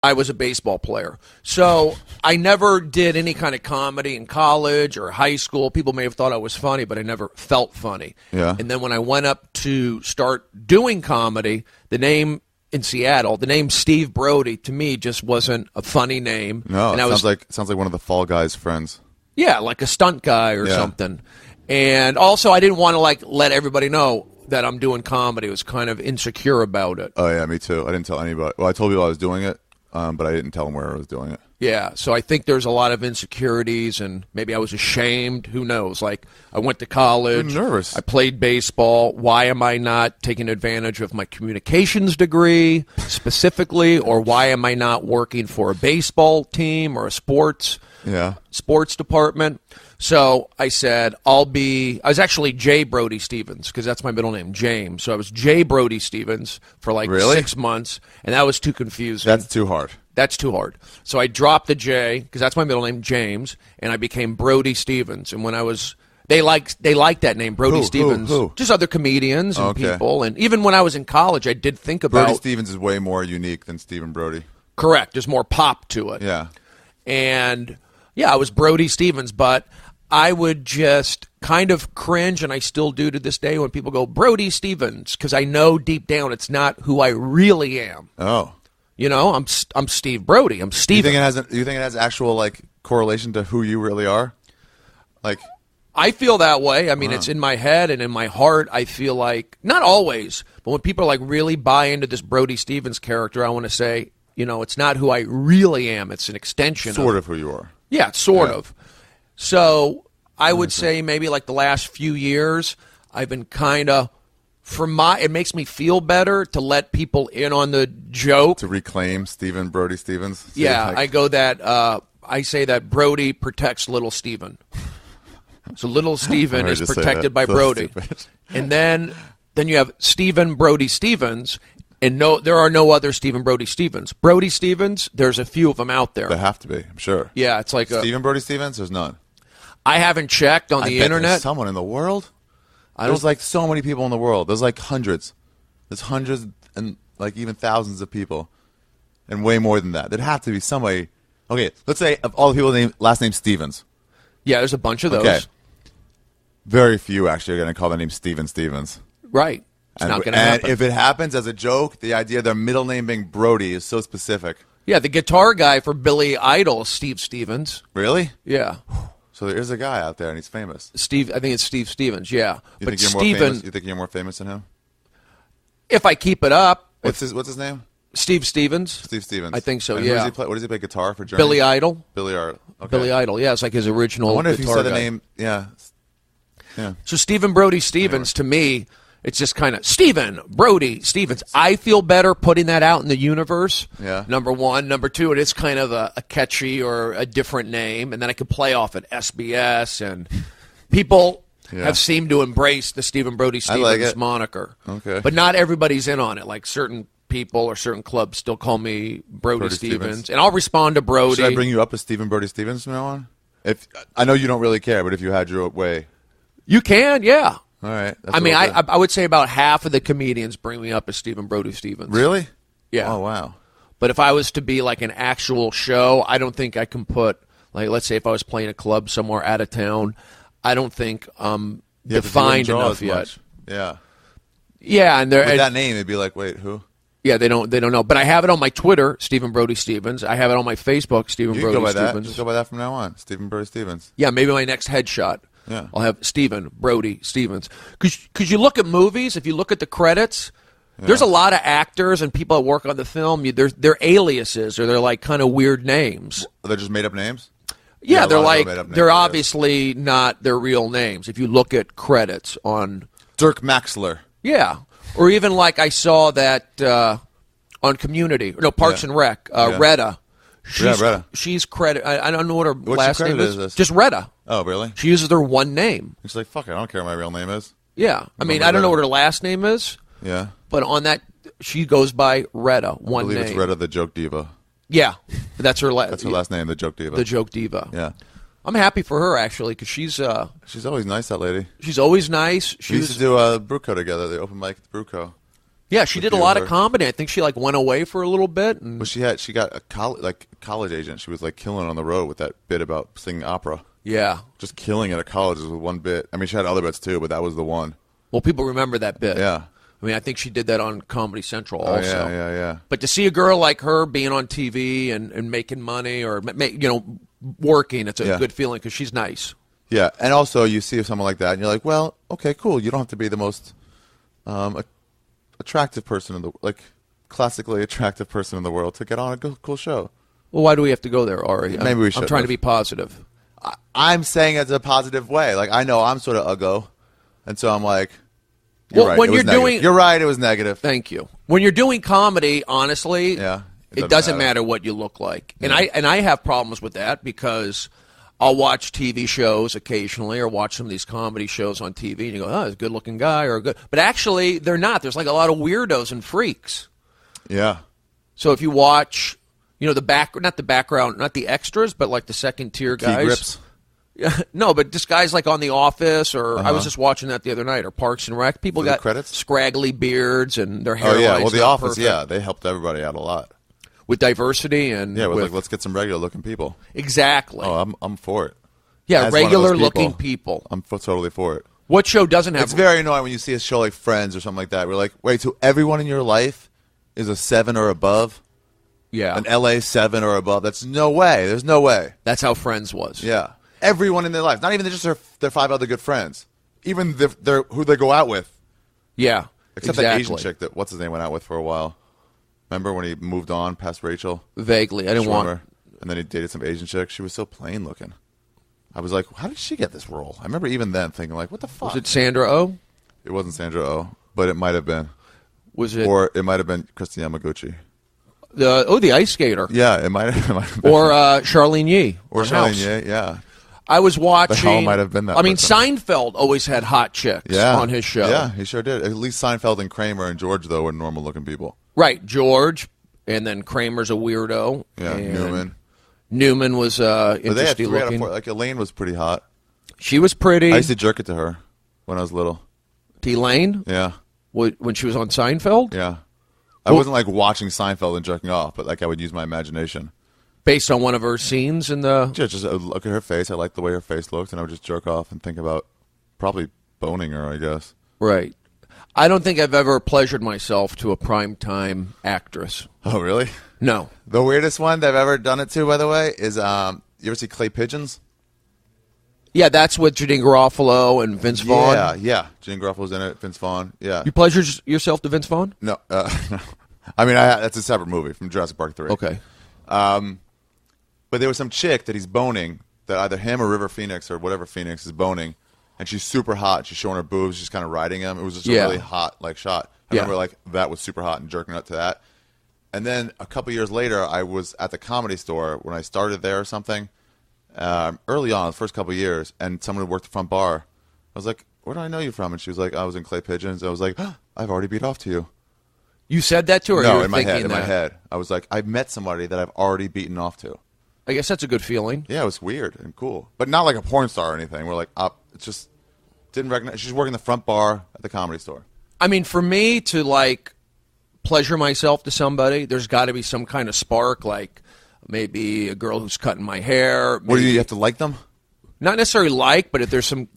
I was a baseball player. So I never did any kind of comedy in college or high school. People may have thought I was funny, but I never felt funny. Yeah. And then when I went up to start doing comedy, the name in Seattle, the name Steve Brody, to me just wasn't a funny name. No, and it sounds like one of the Fall Guys friends. Yeah, like a stunt guy or something. And also I didn't want to let everybody know that I'm doing comedy. I was kind of insecure about it. Oh, yeah, me too. I didn't tell anybody. Well, I told people I was doing it. But I didn't tell him where I was doing it. Yeah, so I think there's a lot of insecurities, and maybe I was ashamed. Who knows? Like, I went to college. You're nervous. I played baseball. Why am I not taking advantage of my communications degree specifically, or why am I not working for a baseball team or a sports department? So I said, I was actually J. Brody Stevens, because that's my middle name, James. So I was J. Brody Stevens for 6 months, and that was too confusing. That's too hard. That's too hard. So I dropped the J, because that's my middle name, James, and I became Brody Stevens. And when I was, they liked that name, Brody Stevens. Who? Just other comedians and people. And even when I was in college, I did think about... Brody Stevens is way more unique than Stephen Brody. Correct. There's more pop to it. Yeah. And, I was Brody Stevens, but... I would just kind of cringe, and I still do to this day, when people go, Brody Stevens, because I know deep down it's not who I really am. Oh. I'm Steve Brody. I'm Steven. You think it has actual, correlation to who you really are? I feel that way. I mean, It's in my head and in my heart. I feel like, not always, but when people really buy into this Brody Stevens character, I want to say, it's not who I really am. It's an extension Sort of who you are. Yeah, sort of. So I would say maybe the last few years, I've been kind of, it makes me feel better to let people in on the joke. To reclaim Stephen Brody Stevens? Yeah, I say that Brody protects little Steven. So little Steven is protected by Brody. And then you have Stephen Brody Stevens, and there are no other Stephen Brody Stevens. Brody Stevens, there's a few of them out there. There have to be, I'm sure. Yeah, it's like Stephen Brody Stevens, there's none. I haven't checked on the internet. There's someone in the world. There's so many people in the world. There's hundreds. There's hundreds and even thousands of people, and way more than that. There'd have to be somebody. Okay, let's say of all the people last name Stevens. Yeah, there's a bunch of those. Okay. Very few actually are going to call their name Steven Stevens. Right. It's not going to happen. And if it happens as a joke, the idea of their middle name being Brody is so specific. Yeah, the guitar guy for Billy Idol, Steve Stevens. Really? Yeah. So there is a guy out there, and he's famous. I think it's Steve Stevens, yeah. You think you're more famous than him? If I keep it up. What's his name? Steve Stevens. Steve Stevens. I think so, and yeah. What does he play guitar for Journey? Billy Idol. Billy Idol. Okay. Billy Idol, yeah. It's like his original guitar I wonder if you said the guy. name, yeah. So Stephen Brody Stevens, to me, it's just kind of Stephen Brody Stevens. I feel better putting that out in the universe, number one. Number two, it is kind of a catchy or a different name, and then I could play off at SBS, and people have seemed to embrace the Stephen Brody Stevens moniker. Okay. But not everybody's in on it. Like certain people or certain clubs still call me Brody Stevens, and I'll respond to Brody. Should I bring you up as Stephen Brody Stevens from now on? I know you don't really care, but if you had your way. You can, yeah. All right. I would say about half of the comedians bring me up as Stephen Brody Stevens. Really? Yeah. Oh, wow. But if I was to be an actual show, I don't think I can put, let's say if I was playing a club somewhere out of town, I don't think defined enough yet. Much. Yeah. Yeah, and with that name, it'd be wait, who? Yeah, they don't know. But I have it on my Twitter, Stephen Brody Stevens. I have it on my Facebook, Stephen Brody Stevens. Just go by that from now on, Stephen Brody Stevens. Yeah, maybe my next headshot. Yeah. I'll have Stephen Brody Stevens. Because you look at movies, if you look at the credits, there's a lot of actors and people that work on the film. They're aliases or they're kind of weird names. They're just made up names? Yeah, they're obviously not their real names. If you look at credits on Dirk Maxler. Yeah, or even I saw that on Community. No, Parks and Rec. Retta. She's credit. I don't know what her last name is. Just Retta. Oh, really? She uses her one name. She's like, fuck it, I don't care what my real name is. Yeah. I don't know what her last name is. Yeah. But on that, she goes by Retta, one name. I believe it's Retta the Joke Diva. Yeah. That's her That's her last name, the Joke Diva. The Joke Diva. Yeah. I'm happy for her, actually, because she's always nice, that lady. She's always nice. We used to do a Bruco together, the open mic at the Bruco. Yeah, she did a lot of comedy. I think she like went away for a little bit. And... Well, she got a college agent. She was like killing it on the road with that bit about singing opera. Yeah. Just killing it at college with one bit. I mean, she had other bits too, but that was the one. Well, people remember that bit. Yeah. I mean, I think she did that on Comedy Central also. Oh, yeah. But to see a girl like her being on TV and making money or, working, it's a good feeling because she's nice. Yeah, and also you see someone like that and you're like, well, okay, cool. You don't have to be the most attractive person classically attractive person in the world to get on a cool show. Well, why do we have to go there, Ari? Maybe we should. I'm trying to be positive. I'm saying it as a positive way. Like, I know I'm sort of uggo, and so I'm like, you're right. When you're doing, you're right. It was negative. Thank you. When you're doing comedy, honestly, it doesn't matter what you look like, and I have problems with that because I'll watch TV shows occasionally or watch some of these comedy shows on TV, and you go, oh, he's a good-looking guy or a good, but actually they're not. There's like a lot of weirdos and freaks. Yeah. So if you watch, not the extras, but like the second-tier guys. Key grips. No, but just guys like on The Office, or I was just watching that the other night, or Parks and Rec. People got scraggly beards and their hairlines. Oh yeah, well The Office, perfect. they helped everybody out a lot with diversity and with let's get some regular looking people. Exactly. Oh, I'm for it. Yeah, regular looking people. I'm totally for it. What show doesn't have? It's very annoying when you see a show like Friends or something like that. We're like, wait, so everyone in your life is a 7 or above? Yeah, an LA 7 or above. That's no way. There's no way. That's how Friends was. Yeah. Everyone in their life, not even just their 5 other good friends, even who they go out with. Yeah, except that Asian chick that what's his name went out with for a while. Remember when he moved on past Rachel? Vaguely, I didn't want her. And then he dated some Asian chick. She was so plain looking. I was like, how did she get this role? I remember even then thinking like, what the fuck? Was it Sandra Oh? It wasn't Sandra Oh, but it might have been. Was it? Or it might have been Christy Yamaguchi. The ice skater. Yeah, it might have been. Or Charlene Yee. Or Charlene Yee, yeah. I was watching. The hell might have been that. I mean, Seinfeld always had hot chicks on his show. Yeah, he sure did. At least Seinfeld and Kramer and George, though, were normal-looking people. Right, George, and then Kramer's a weirdo. Yeah, and Newman was interesting they had 3 looking. out of 4. Like Elaine was pretty hot. She was pretty. I used to jerk it to her when I was little. To Elaine? Yeah. When she was on Seinfeld? Yeah. I wasn't like watching Seinfeld and jerking off, but like I would use my imagination. Based on one of her scenes in the... Yeah, just look at her face. I liked the way her face looked, and I would just jerk off and think about probably boning her, I guess. Right. I don't think I've ever pleasured myself to a primetime actress. Oh, really? No. The weirdest one that I've ever done it to, by the way, is you ever see Clay Pigeons? Yeah, that's with Janine Garofalo and Vince Vaughn. Yeah. Janine Garofalo's in it, Vince Vaughn, yeah. You pleasured yourself to Vince Vaughn? No. I mean, that's a separate movie from Jurassic Park 3. Okay. But there was some chick that he's boning that either him or River Phoenix or whatever Phoenix is boning, and she's super hot. She's showing her boobs. She's kind of riding him. It was just a really hot shot. I remember like that was super hot and jerking up to that. And then a couple years later, I was at the Comedy Store when I started there or something. Early on, the first couple of years, and someone who worked the front bar. I was like, "Where do I know you from?" And she was like, "I was in Clay Pigeons." I was like, "I've already beat off to you." You said that to her? No, or in my head. I was like, I've met somebody that I've already beaten off to. I guess that's a good feeling. Yeah, it was weird and cool, but not like a porn star or anything. We're like, it's just didn't recognize. She's working the front bar at the Comedy Store. I mean, for me to like pleasure myself to somebody, there's got to be some kind of spark, like maybe a girl who's cutting my hair. What do you have to like them? Not necessarily like, but if there's some,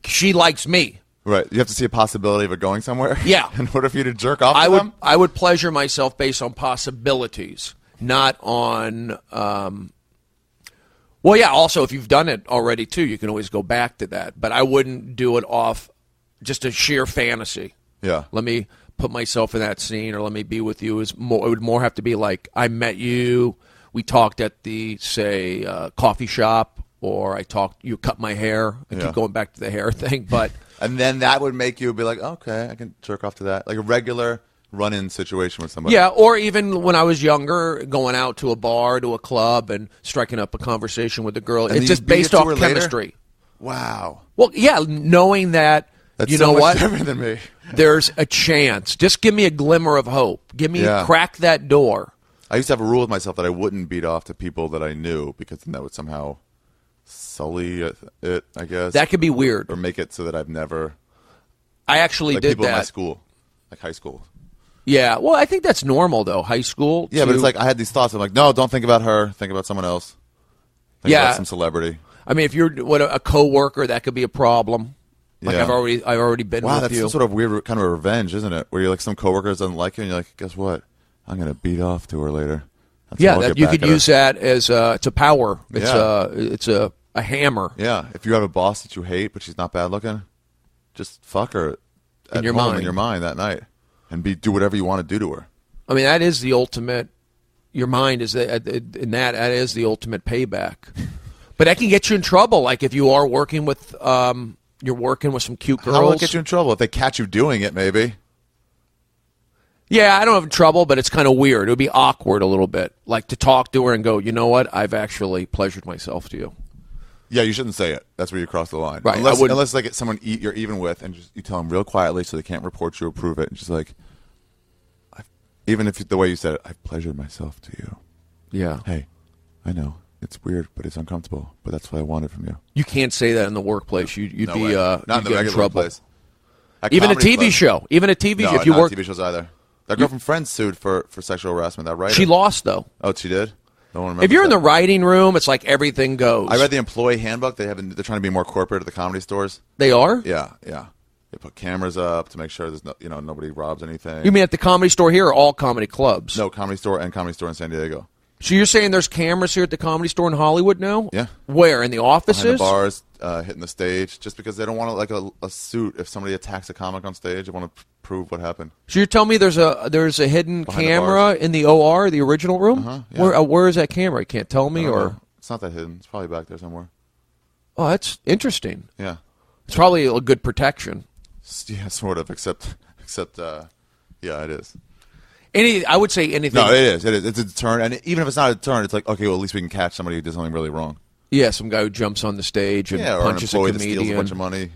she likes me. Right, you have to see a possibility of it going somewhere. Yeah. In order for you to jerk off to them? I would pleasure myself based on possibilities, not on. Well, yeah. Also, if you've done it already too, you can always go back to that. But I wouldn't do it off just a sheer fantasy. Yeah. Let me put myself in that scene, or let me be with you. It would more have to be like I met you. We talked at the coffee shop, or you cut my hair. I keep going back to the hair thing, but. And then that would make you be like, okay, I can jerk off to that. Like a regular run-in situation with somebody. Yeah, or even when I was younger, going out to a bar, to a club, and striking up a conversation with a girl. And it's just based off chemistry. Later? Wow. Well, yeah, knowing that, that's you know what? That's so much different than me. There's a chance. Just give me a glimmer of hope. Crack that door. I used to have a rule with myself that I wouldn't beat off to people that I knew, because then that would somehow sully it, I guess. That could be weird. Or make it so that I've never... I actually did people that. in my school, like high school. Yeah, well, I think that's normal, though, high school. Yeah, but it's like I had these thoughts. I'm like, no, don't think about her. Think about someone else. Think about some celebrity. I mean, if you're a coworker, that could be a problem. Like Yeah. I've already been with That's you. some sort of weird kind of a revenge, isn't it? Where you're like some coworker doesn't like you, and you're like, guess what? I'm going to beat off to her later. That's how I'll get you back could at her. use that as it's a power. It's a hammer. Yeah, if you have a boss that you hate, but she's not bad looking, just fuck her In your mind that night, and do whatever you want to do to her. I mean, that is the ultimate. Your mind is that is the ultimate payback. But that can get you in trouble. Like if you are working with you're working with some cute girls. How will it get you in trouble if they catch you doing it? Maybe. Yeah, I don't have trouble, but it's kind of weird. It would be awkward a little bit, like to talk to her and go, you know what? I've actually pleasured myself to you. Yeah, you shouldn't say it. That's where you cross the line. Right. Unless like it's someone you're even with, and you tell them real quietly so they can't report you or prove it, and just like, even if the way you said it, I've pleasured myself to you. Yeah. Hey, I know it's weird, but it's uncomfortable. But that's what I wanted from you. You can't say that in the workplace. You'd no be way. Not in the get regular in trouble. place. Even a TV show. Even a TV show. If you not work TV shows either. That girl from Friends sued for sexual harassment. That writer. She lost though. Oh, she did. No one remembers If you're in that. the writing room, it's like everything goes. I read the employee handbook. They're trying to be more corporate at the comedy stores. They are? Yeah. They put cameras up to make sure there's nobody robs anything. You mean at the Comedy Store here or all comedy clubs? No, Comedy Store and Comedy Store in San Diego. So you're saying there's cameras here at the Comedy Store in Hollywood now? Yeah. Where? In the offices? Behind the bars, hitting the stage, just because they don't want a suit if somebody attacks a comic on stage. They want to prove what happened. So you're telling me there's a hidden Behind the camera bars. in the OR, the original room? Yeah. Where is that camera? You can't tell me, I don't or know. It's not that hidden. It's probably back there somewhere. Oh, that's interesting. Yeah. It's probably a good protection. Yeah, sort of. Except, yeah, it is. I would say anything. No, it is. It's a deterrent, and even if it's not a deterrent, it's like, okay, well, at least we can catch somebody who did something really wrong. Yeah, some guy who jumps on the stage and or punches an employee a comedian. that steals a bunch of money,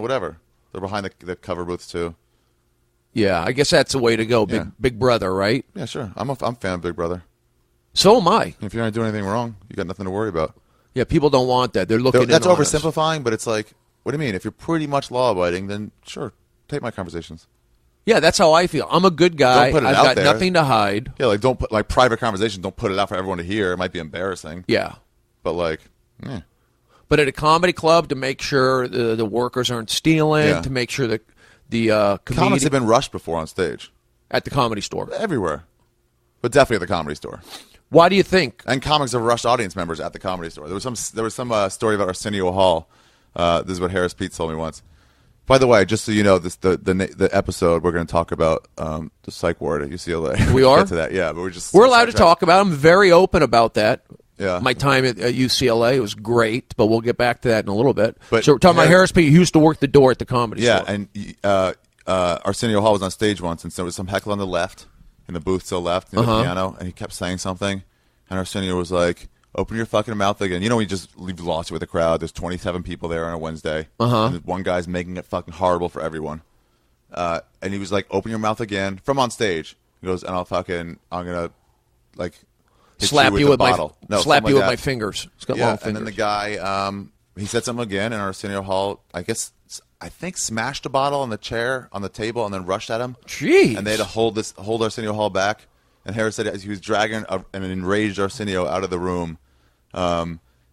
whatever. They're behind the cover booths too. Yeah, I guess that's the way to go. Yeah. Big Brother, right? Yeah, sure. I'm a fan of Big Brother. So am I. If you're not doing anything wrong, you got nothing to worry about. Yeah, people don't want that. They're looking. That's in on us. oversimplifying, but it's like, what do you mean? If you're pretty much law abiding, then sure, take my conversations. Yeah, that's how I feel. I'm a good guy. Don't put it I've out got there. nothing to hide. Yeah, like don't put private conversations. Don't put it out for everyone to hear. It might be embarrassing. Yeah, but But at a comedy club, to make sure the workers aren't stealing, Yeah. to make sure that the comics have been rushed before on stage at the Comedy Store. everywhere, but definitely at the Comedy Store. Why do you think? And comics have rushed audience members at the Comedy Store. There was some story about Arsenio Hall. This is what Harris Pete told me once. By the way, just so you know, the episode we're going to talk about the psych ward at UCLA. We are? Get to that, yeah, but we're allowed to talk about it. I'm very open about that. Yeah. My time at UCLA was great, but we'll get back to that in a little bit. But so we're talking about Harris Pete. He used to work the door at the Comedy Store. Yeah, and Arsenio Hall was on stage once, and so there was some heckle on the left, in the booth to the left, near the piano, and he kept saying something, and Arsenio was like, open your fucking mouth again. You know, when you just leave lost with a crowd, there's 27 people there on a Wednesday, and one guy's making it fucking horrible for everyone. And he was like, open your mouth again, from on stage. He goes, and I'm gonna, like, slap you with my my fingers. He's got long fingers. And then the guy, he said something again, and Arsenio Hall, I think smashed a bottle on the chair, on the table, and then rushed at him. Jeez. And they had to hold Arsenio Hall back. And Harris said as he was dragging an enraged Arsenio out of the room,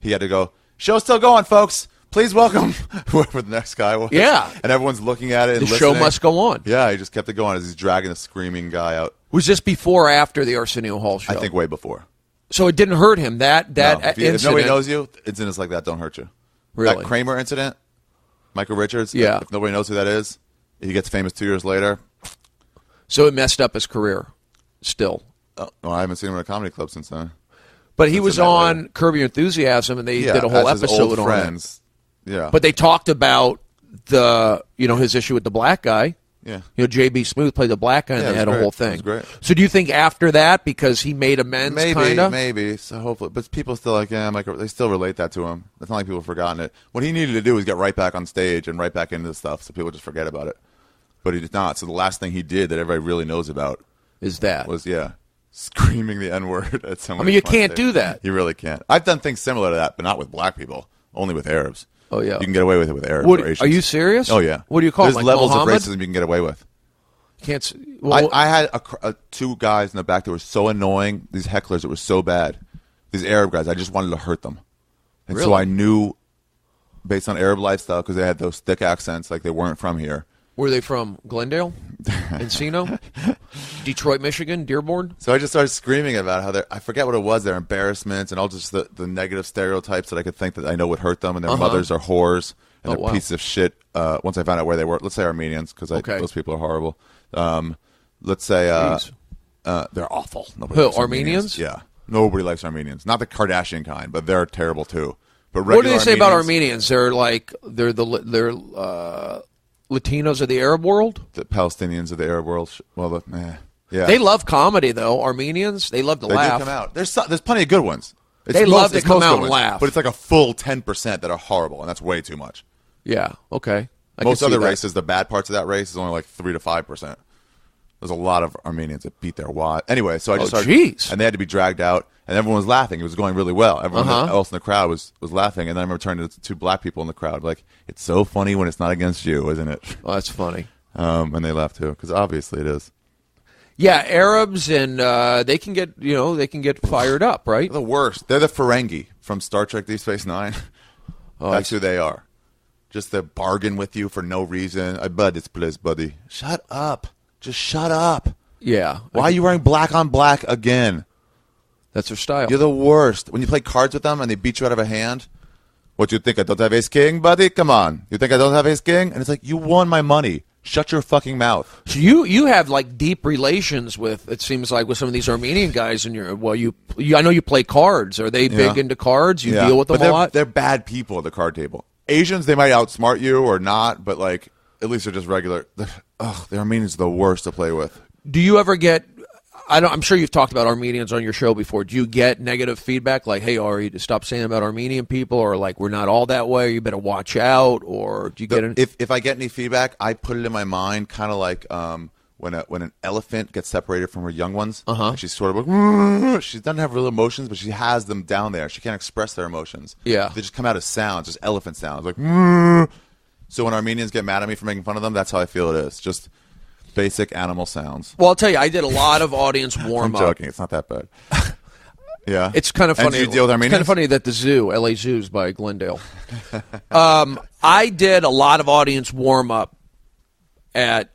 he had to go, show's still going, folks. Please welcome whoever the next guy was. Yeah. And everyone's looking at it and the listening. show must go on. Yeah, he just kept it going as he's dragging a screaming guy out. Was this before or after the Arsenio Hall show? I think way before. So it didn't hurt him, that No, incident. if nobody knows you, incidents like that don't hurt you. Really? That Kramer incident, Michael Richards, Yeah. if nobody knows who that is, he gets famous 2 years later. So it messed up his career still. Oh, well, I haven't seen him in a comedy club since then. But he was on Curb Your Enthusiasm, and they did a whole as his episode old on friends. it. Yeah. But they talked about his issue with the black guy. Yeah. J.B. Smooth played the black guy, and Yeah, they it had was a whole great. It thing. was great. So do you think after that, because he made amends, Maybe. So hopefully, but people still like, they still relate that to him. It's not like people have forgotten it. What he needed to do was get right back on stage and right back into the stuff, so people just forget about it. But he did not. So the last thing he did that everybody really knows about is that was screaming the N-word at someone. I mean, you can't do that. You really can't. I've done things similar to that, but not with black people. Only with Arabs. Oh yeah, you can get away with it with Arabs. Or Asians. Are you serious? Oh yeah. What do you call There's it? Like levels Muhammad? of racism you can get away with. Can't. Well, I had two guys in the back that were so annoying. These hecklers that were so bad. These Arab guys, I just wanted to hurt them. And really? So I knew, based on Arab lifestyle, because they had those thick accents, like they weren't from here. Where are they from? Glendale? Encino? Detroit, Michigan? Dearborn? So I just started screaming about how I forget what it was, their embarrassments and all just the negative stereotypes that I could think that I know would hurt them, and their mothers are whores, and they're pieces of shit. Once I found out where they were, let's say Armenians, because those people are horrible. Let's say they're awful. Who, Armenians? Yeah. Nobody likes Armenians. Not the Kardashian kind, but they're terrible too. But what do they say about Armenians? They're Latinos of the Arab world? The Palestinians of the Arab world. Well, yeah. They love comedy, though. Armenians, they love to laugh. They do come out. There's plenty of good ones. They love to come out and laugh. But it's like a full 10% that are horrible, and that's way too much. Yeah, okay. Most other races, the bad parts of that race is only like 3 to 5%. There's a lot of Armenians that beat their wad. Anyway, so I just started, and they had to be dragged out, and everyone was laughing. It was going really well. Everyone else in the crowd was laughing, and then I remember turning to two black people in the crowd, like, it's so funny when it's not against you, isn't it? Oh, that's funny. And they laughed too, because obviously it is. Yeah, Arabs and they can get fired up, right? They're the worst. They're the Ferengi from Star Trek: Deep Space Nine. That's who they are. Just the bargain with you for no reason. I bet this place, buddy. Shut up. Just shut up. Yeah. Why are you wearing black on black again? That's their style. You're the worst. When you play cards with them and they beat you out of a hand, what, you think I don't have ace king, buddy? Come on. You think I don't have ace king? And it's like, you won my money. Shut your fucking mouth. So you have like deep relations with, it seems like, with some of these Armenian guys in your, I know you play cards. Are they big into cards? You deal with them a lot? They're bad people at the card table. Asians, they might outsmart you or not, but like, at least they're just regular. The Armenians are the worst to play with. Do you ever get, I'm sure you've talked about Armenians on your show before. Do you get negative feedback like, hey, Ari, to stop saying about Armenian people, or like, we're not all that way, or you better watch out, or do you get if I get any feedback, I put it in my mind, kind of like when an elephant gets separated from her young ones, and she's sort of like, she doesn't have real emotions, but she has them down there. She can't express their emotions. Yeah. They just come out as sounds, just elephant sounds, like, so when Armenians get mad at me for making fun of them, that's how I feel it is. Just basic animal sounds. Well, I'll tell you, I did a lot of audience warm-up. I'm joking. It's not that bad. Yeah. It's kind of funny. And do you deal with Armenians? It's kind of funny that the zoo, LA Zoo's by Glendale. I did a lot of audience warm-up at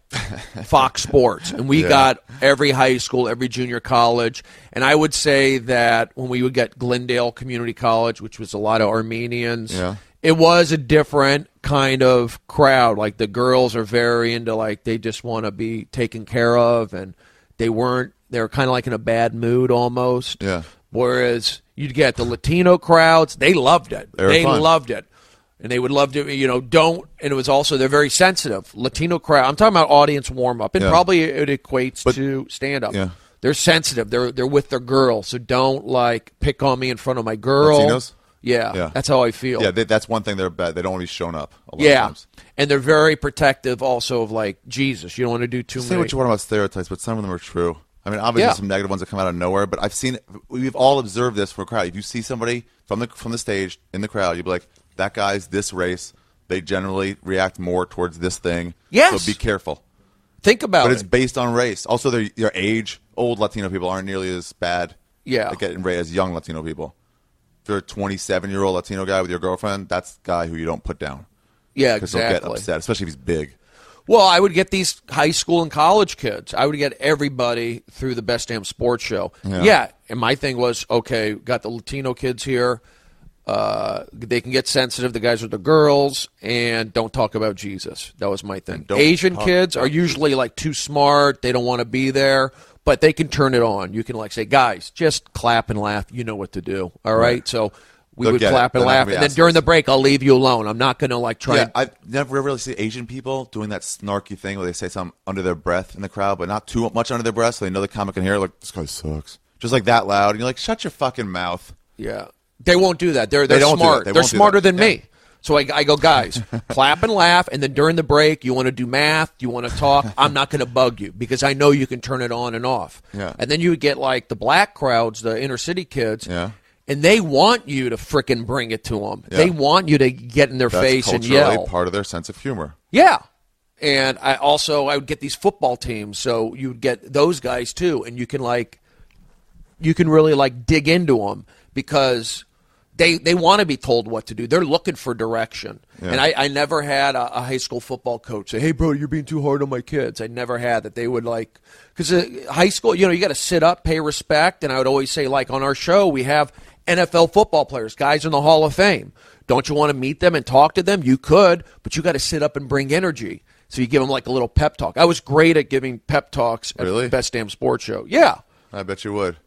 Fox Sports, and we got every high school, every junior college, and I would say that when we would get Glendale Community College, which was a lot of Armenians, it was a different kind of crowd. Like, the girls are very into, like, they just want to be taken care of, and they were kind of like in a bad mood almost. Yeah. Whereas you'd get the Latino crowds, they loved it. They loved it. And they would love to, and it was also, they're very sensitive. Latino crowd, I'm talking about audience warm-up, and probably it equates to stand-up. Yeah. They're sensitive. They're with their girl, so don't, like, pick on me in front of my girl. Latinos? Yeah, that's how I feel. Yeah, that's one thing they're bad. They don't want to be shown up a lot of times. And they're very protective also of, like, Jesus. You don't want to do too many. Say what you want about stereotypes, but some of them are true. I mean, obviously some negative ones that come out of nowhere, but we've all observed this for a crowd. If you see somebody from the stage in the crowd, you'd be like, that guy's this race. They generally react more towards this thing. Yes. So be careful. Think about it. But it's based on race. Also, their age. Old Latino people aren't nearly as bad at getting raised as young Latino people. If you're a 27-year-old Latino guy with your girlfriend, that's the guy who you don't put down. Yeah, because he'll get upset, especially if he's big. Well, I would get these high school and college kids. I would get everybody through the Best Damn Sports Show. Yeah, and my thing was, okay, got the Latino kids here. They can get sensitive, the guys with the girls, and don't talk about Jesus. That was my thing. Asian kids are usually, like, too smart. They don't want to be there, but they can turn it on. You can, like, say, guys, just clap and laugh. You know what to do. All right? So we would clap and laugh, and then during the break, I'll leave you alone. I'm not going to, like, try. Yeah, I've never really seen Asian people doing that snarky thing where they say something under their breath in the crowd, but not too much under their breath, so they know the comic can hear it. Like, this guy sucks. Just like that loud, and you're like, shut your fucking mouth. Yeah. They won't do that. They're smart. They're smarter than me. So I go, guys, clap and laugh, and then during the break, you want to do math, you want to talk, I'm not going to bug you because I know you can turn it on and off. Yeah. And then you get, like, the black crowds, the inner city kids, and they want you to frickin' bring it to them. Yeah. They want you to get in their face and yell. That's culturally part of their sense of humor. Yeah. And I would get these football teams, so you would get those guys too, and you can really like dig into them because they want to be told what to do. They're looking for direction. Yeah. And I never had a high school football coach say, "Hey, bro, you're being too hard on my kids." I never had that. They would like, because high school, you got to sit up, pay respect. And I would always say, like on our show, we have NFL football players, guys in the Hall of Fame. Don't you want to meet them and talk to them? You could, but you got to sit up and bring energy. So you give them like a little pep talk. I was great at giving pep talks at the Best Damn Sports Show. Yeah. I bet you would.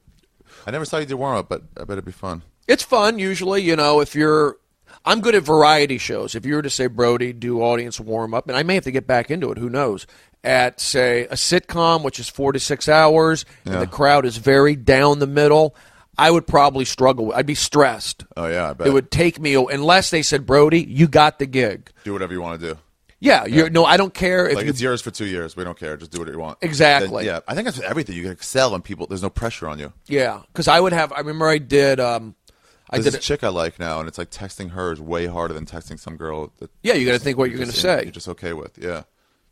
I never saw you do warm-up, but I bet it'd be fun. It's fun usually, I'm good at variety shows. If you were to say, Brody, do audience warm-up, and I may have to get back into it, who knows, at, say, a sitcom, which is 4 to 6 hours, and the crowd is very down the middle, I would probably struggle. I'd be stressed. Oh, yeah, I bet. It would take me, unless they said, Brody, you got the gig. Do whatever you want to do. Yeah. No, I don't care. If it's yours for 2 years. We don't care. Just do what you want. Exactly. I think that's everything. You can excel and people, there's no pressure on you. Yeah, because I remember I did... There's a chick I like now, and it's like texting her is way harder than texting some girl. You got to think what you're going to say. You're just okay with, yeah.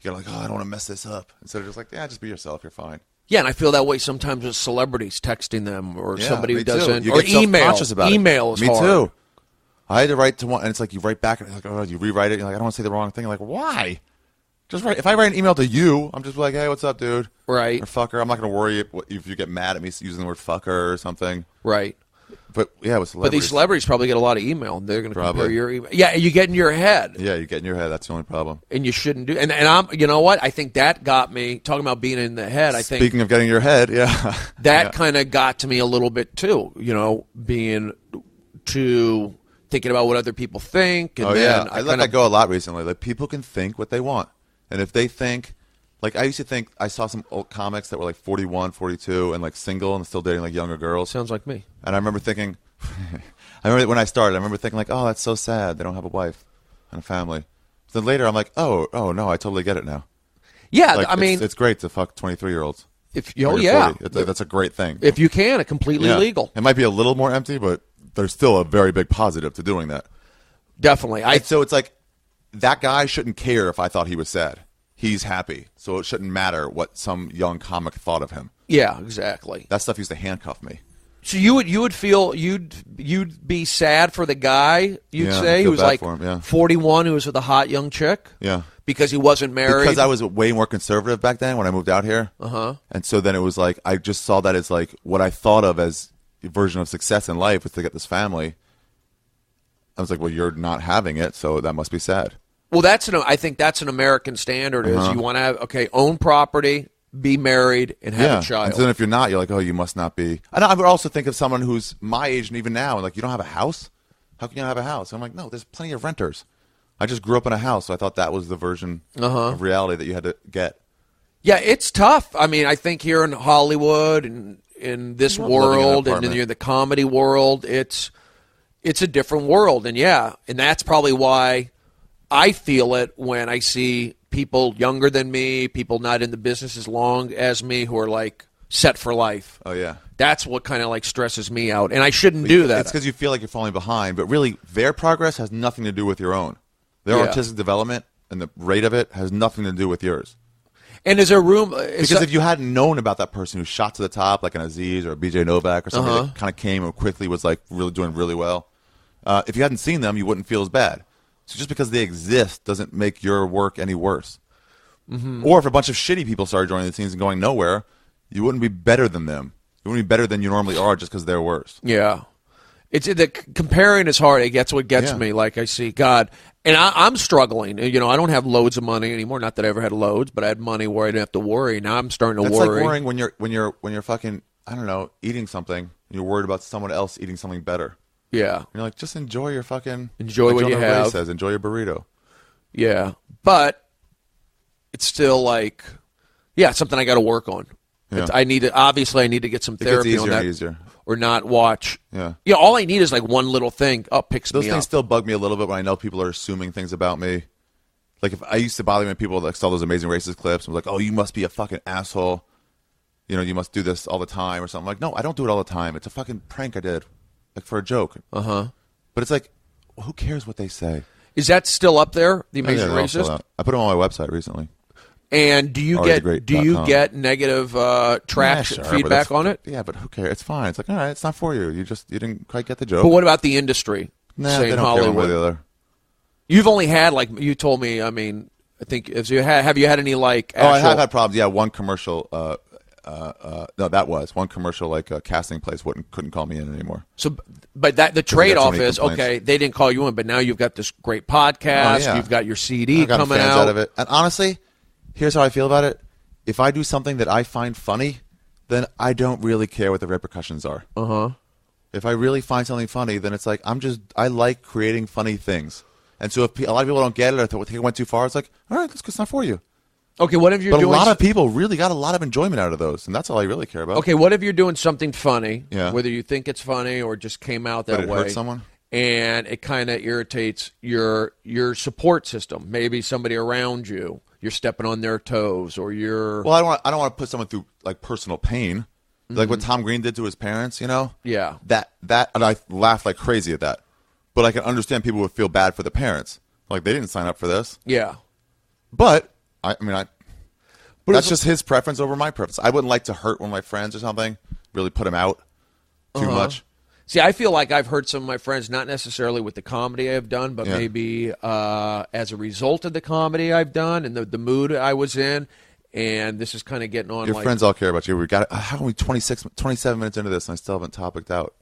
You're like, I don't want to mess this up. Instead of just like, just be yourself. You're fine. Yeah, and I feel that way sometimes with celebrities texting them or somebody who doesn't. Or email. About email is me hard. Me too. I had to write to one, and it's like you write back, and it's like, you rewrite it. You're like, I don't want to say the wrong thing. You're like, why? Just write. If I write an email to you, I'm just like, hey, what's up, dude? Right. Or fucker. I'm not going to worry if you get mad at me using the word fucker or something. Right. But with celebrities. But these celebrities probably get a lot of email. They're going to compare your email. Yeah, you get in your head. Yeah, you get in your head. That's the only problem. And you shouldn't do. And I'm. You know what? I think that got me talking about being in the head. Speaking of getting your head, yeah, that kind of got to me a little bit too. Being too thinking about what other people think. And I let that go a lot recently. Like people can think what they want, and if they think. Like, I used to think, I saw some old comics that were like 41, 42, and like single and still dating like younger girls. Sounds like me. And I remember thinking, when I started, I remember thinking like, oh, that's so sad. They don't have a wife and a family. Then later I'm like, oh no, I totally get it now. Yeah, like, I mean. It's great to fuck 23-year-olds. Yeah. That's a great thing. If you can, it's completely legal. It might be a little more empty, but there's still a very big positive to doing that. Definitely. So it's like, that guy shouldn't care if I thought he was sad. He's happy, so it shouldn't matter what some young comic thought of him. Yeah, exactly. That stuff used to handcuff me. So you would feel you'd be sad for the guy, you'd say, who was like 41, who was with a hot young chick? Yeah. Because he wasn't married? Because I was way more conservative back then when I moved out here. Uh-huh. And so then it was like, I just saw that as like what I thought of as a version of success in life was to get this family. I was like, well, you're not having it, so that must be sad. Well, I think that's an American standard is you want to have, own property, be married, and have a child. And so then if you're not, you're like, oh, you must not be. And I would also think of someone who's my age and even now, and like, you don't have a house? How can you not have a house? I'm like, no, there's plenty of renters. I just grew up in a house, so I thought that was the version of reality that you had to get. Yeah, it's tough. I mean, I think here in Hollywood and in this world and in the comedy world, it's a different world. And and that's probably why I feel it when I see people younger than me, people not in the business as long as me, who are like set for life. Oh, yeah. That's what kind of like stresses me out. And I shouldn't do that. It's because you feel like you're falling behind. But really, their progress has nothing to do with your own. Their artistic development and the rate of it has nothing to do with yours. And is there room? Because if you hadn't known about that person who shot to the top, like an Aziz or a BJ Novak or somebody that kind of came and quickly was like really doing really well, if you hadn't seen them, you wouldn't feel as bad. So just because they exist doesn't make your work any worse. Mm-hmm. Or if a bunch of shitty people started joining the scenes and going nowhere, you wouldn't be better than them. You wouldn't be better than you normally are just because they're worse. Yeah. Comparing is hard. That's what gets me. Like I see God, and I'm struggling. I don't have loads of money anymore. Not that I ever had loads, but I had money where I didn't have to worry. Now I'm starting to worry. It's like worrying when you're fucking, I don't know, eating something and you're worried about someone else eating something better. Yeah. You're like, just enjoy your fucking... Enjoy what you have. Says, enjoy your burrito. Yeah. But it's still like, something I got to work on. Yeah. I need to get some therapy on that. It gets easier and easier. Or not watch. Yeah. All I need is like one little thing. Picks me up. Those things still bug me a little bit when I know people are assuming things about me. Like if I used to bother me when people like saw those Amazing Races clips and was like, oh, you must be a fucking asshole. You must do this all the time or something. I'm like, no, I don't do it all the time. It's a fucking prank I did. Like for a joke. Uh-huh. But it's like, who cares what they say? Is that still up there? The Amazing they're all still Racist. out. I put them on my website recently. And do you get negative feedback on it? Yeah, but who cares? It's fine. It's like, all right, it's not for you. You didn't quite get the joke. But what about the industry? Nah, say they don't Hollywood. care one way or the other. You've only had, like you told me, I mean, I think, have you had any, like, actual... Oh, I have had problems. Yeah, one commercial, one commercial, like, casting place couldn't call me in anymore. So, but the trade-off is, okay, they didn't call you in, but now you've got this great podcast, you've got your CD coming fans out of it. And honestly, here's how I feel about it. If I do something that I find funny, then I don't really care what the repercussions are. Uh-huh. If I really find something funny, then it's like, I like creating funny things. And so if a lot of people don't get it or think it went too far, it's like, all right, it's not for you. Okay, what if you're doing... But a lot of people really got a lot of enjoyment out of those, and that's all I really care about. Okay, what if you're doing something funny, yeah. whether you think it's funny or just came out that way. But it hurt someone? And it kind of irritates your support system. Maybe somebody around you, you're stepping on their toes, or you're... Well, I don't want to put someone through, like, personal pain. Mm-hmm. Like what Tom Green did to his parents, you know? Yeah. That, and I laughed like crazy at that. But I can understand people would feel bad for the parents. Like, they didn't sign up for this. Yeah. But, that's just his preference over my preference. I wouldn't like to hurt one of my friends or something, really put him out too much. See, I feel like I've hurt some of my friends, not necessarily with the comedy I've done, but maybe as a result of the comedy I've done and the mood I was in. And this is kind of getting on. Your friends all care about you. We got how are we 27 minutes into this and I still haven't topicked out?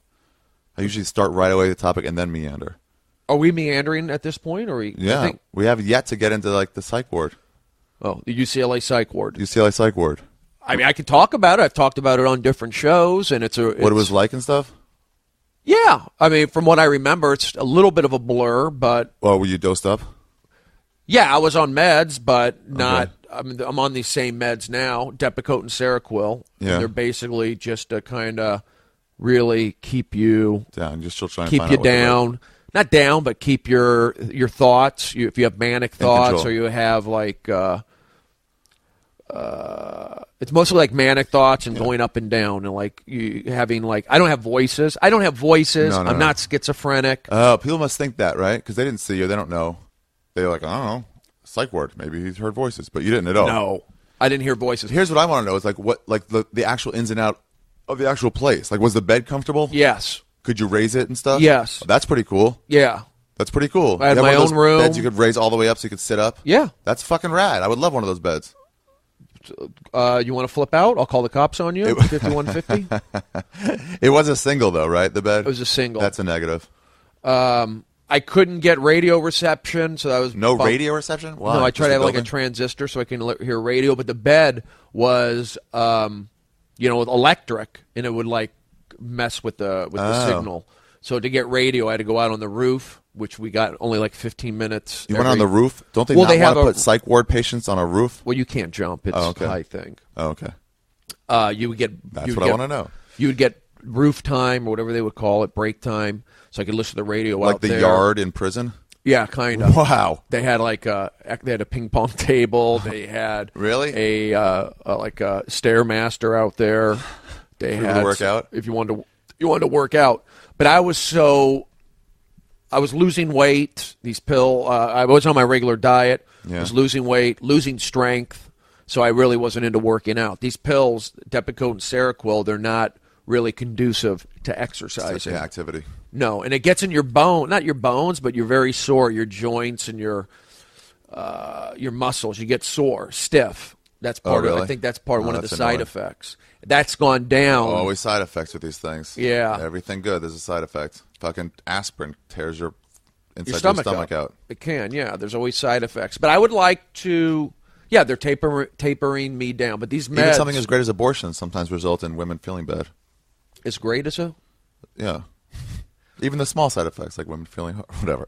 I usually start right away with the topic and then meander. Are we meandering at this point? Or we have yet to get into like the psych ward. Oh, the UCLA psych ward. UCLA psych ward. I mean, I could talk about it. I've talked about it on different shows, and it's what it was like and stuff. Yeah, I mean, from what I remember, it's a little bit of a blur, but. Well, were you dosed up? Yeah, I was on meds, but not. Okay. I mean, I'm on these same meds now, Depakote and Seroquel. Yeah. And they're basically just to kind of really keep you down. You're still trying to keep you down. Not down, but keep your thoughts. If you have manic thoughts, or you have like, it's mostly like manic thoughts and going up and down, and like you having like I don't have voices. No, I'm not schizophrenic. Oh, people must think that, right? Because they didn't see you, they don't know. They're like, I don't know, psych ward. Maybe he's heard voices, but you didn't at all. No, I didn't hear voices. Here's what I want to know: is like what, like the actual ins and out of the actual place. Like, was the bed comfortable? Yes. Could you raise it and stuff? Yes. Oh, that's pretty cool. Yeah. That's pretty cool. I had my own room. Beds you could raise all the way up so you could sit up? Yeah. That's fucking rad. I would love one of those beds. You want to flip out? I'll call the cops on you. 5150. It was a single, though, right, the bed? It was a single. That's a negative. I couldn't get radio reception, so that was... No radio reception? Why? No, I tried to have like a transistor so I can hear radio, but the bed was, electric, and it would like mess with the signal. So to get radio, I had to go out on the roof, which we got only like 15 minutes. You went on the roof? Don't they not want to put psych ward patients on a roof? Well, you can't jump. It's a high thing. Oh, okay. You would get... That's what I want to know. You would get roof time or whatever they would call it, break time, so I could listen to the radio like out there. Like the yard in prison? Yeah, kind of. Wow. They had they had a ping pong table. They had really a Stairmaster out there. They had to work out if you wanted to work out. But I was losing weight. These I was on my regular diet. Yeah. I was losing weight, losing strength. So I really wasn't into working out. These pills, Depakote and Seroquel, they're not really conducive to exercising. Activity. No, and it gets in your bone, not your bones, but you're very sore, your joints and your muscles. You get sore, stiff. That's part of. I think that's part of one of the side effects. That's gone down. Always side effects with these things. Yeah. Everything good, there's a side effect. Fucking aspirin tears your stomach out. It can, yeah. There's always side effects. But I would like to, they're tapering me down. But these meds... Even something as great as abortion sometimes result in women feeling bad. As great as a... Yeah. Even the small side effects, like women feeling... whatever.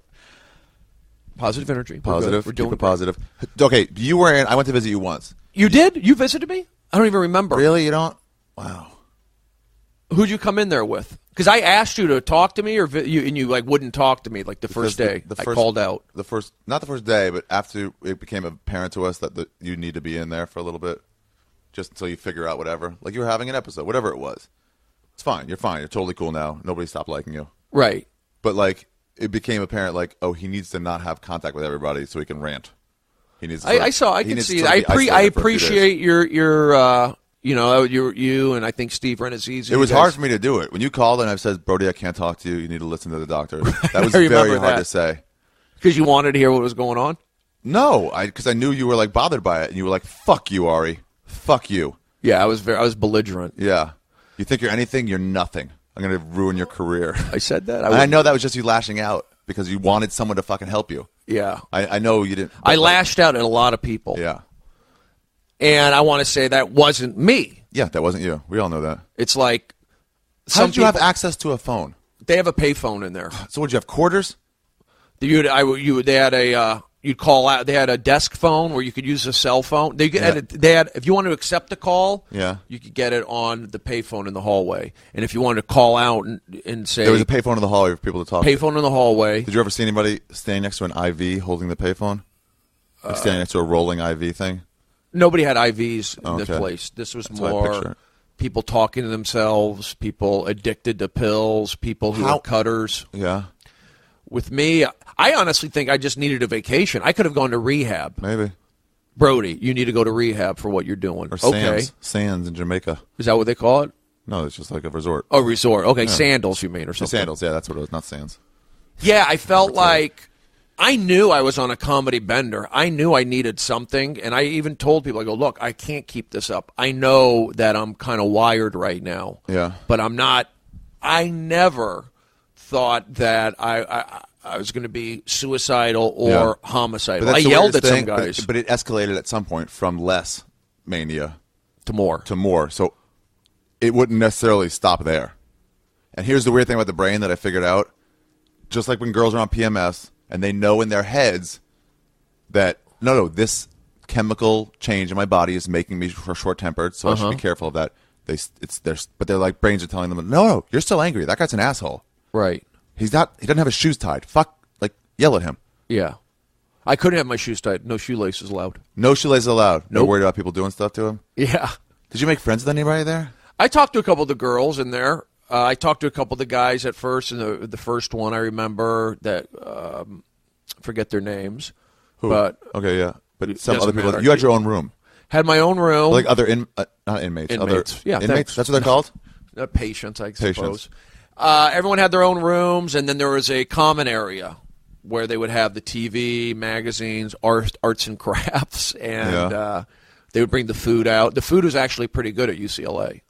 Positive energy. Positive. We're doing Keep it positive. Okay, you were in... I went to visit you once. You did? You visited me? I don't even remember. Really? You don't? Wow. Who'd you come in there with? Because I asked you to talk to me, and you like wouldn't talk to me like the first day. I called out. Not the first day, but after it became apparent to us that you need to be in there for a little bit, just until you figure out whatever. Like you were having an episode, whatever it was. It's fine. You're fine. You're totally cool now. Nobody stopped liking you. Right. But like, it became apparent, like, oh, he needs to not have contact with everybody so he can rant. He needs. I can see it. I appreciate your you and I think Steve Renazizi. It was hard for me to do it when you called and I said, Brody, I can't talk to you. You need to listen to the doctor. That was very hard to say. Because you wanted to hear what was going on. No, because I knew you were like bothered by it, and you were like, "Fuck you, Ari. Fuck you." Yeah, I was belligerent. Yeah, you think you're anything? You're nothing. I'm gonna ruin your career. I said that. I know that was just you lashing out because you wanted someone to fucking help you. Yeah, I know you didn't. I lashed out at a lot of people. Yeah, and I want to say that wasn't me. Yeah, that wasn't you. We all know that. It's like how did you have access to a phone? They have a payphone in there. So would you have quarters? They had a you'd call out. They had a desk phone where you could use a cell phone. They had if you wanted to accept a call, you could get it on the payphone in the hallway. And if you wanted to call out and say there was a payphone in the hallway for people to talk. Payphone in the hallway. Did you ever see anybody standing next to an IV holding the payphone? Like standing next to a rolling IV thing? Nobody had IVs in this place. This was That's more people talking to themselves, people addicted to pills, people who were cutters. Yeah. With me, I honestly think I just needed a vacation. I could have gone to rehab. Maybe. Brody, you need to go to rehab for what you're doing. Or Sands in Jamaica. Is that what they call it? No, it's just like a resort. Oh, resort. Okay, Sandals you mean or something. Sandals, yeah, that's what it was, not Sands. Yeah, I felt like I knew I was on a comedy bender. I knew I needed something, and I even told people, I go, look, I can't keep this up. I know that I'm kind of wired right now. Yeah. But I'm not. I never thought that I was going to be suicidal or homicidal. I yelled at some guys. But it escalated at some point from less mania to more. So it wouldn't necessarily stop there. And here's the weird thing about the brain that I figured out. Just like when girls are on PMS and they know in their heads that, no, this chemical change in my body is making me short-tempered, so I should be careful of that. But their like brains are telling them, no, you're still angry. That guy's an asshole. Right. He doesn't have his shoes tied. Fuck, like, yell at him. Yeah. I couldn't have my shoes tied. No shoelaces allowed. No shoelaces allowed. Nope. No worried about people doing stuff to him? Yeah. Did you make friends with anybody there? I talked to a couple of the girls in there. I talked to a couple of the guys at first, and the first one I remember that, forget their names. Who? But okay, yeah. But some other people. Matter. You had your own room. Had my own room. Like other not inmates. Inmates. Other yeah, inmates. Thanks. That's what they're called? Patients, I suppose. Everyone had their own rooms, and then there was a common area where they would have the TV, magazines, arts and crafts, and they would bring the food out. The food was actually pretty good at UCLA.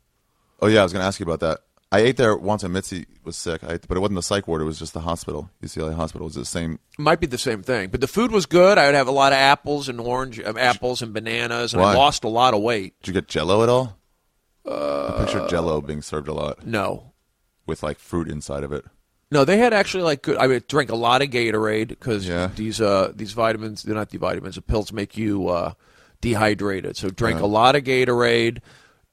Oh, yeah, I was going to ask you about that. I ate there once when Mitzi was sick, but it wasn't the psych ward. It was just the hospital, UCLA hospital. Was it the same? Might be the same thing. But the food was good. I would have a lot of apples and apples and bananas, and I lost a lot of weight. Did you get Jell-O at all? I pictured Jell-O being served a lot. No. With, like, fruit inside of it. No, they had actually, like, good. I would drink a lot of Gatorade because these vitamins, they're not the vitamins, the pills make you dehydrated. So drink a lot of Gatorade.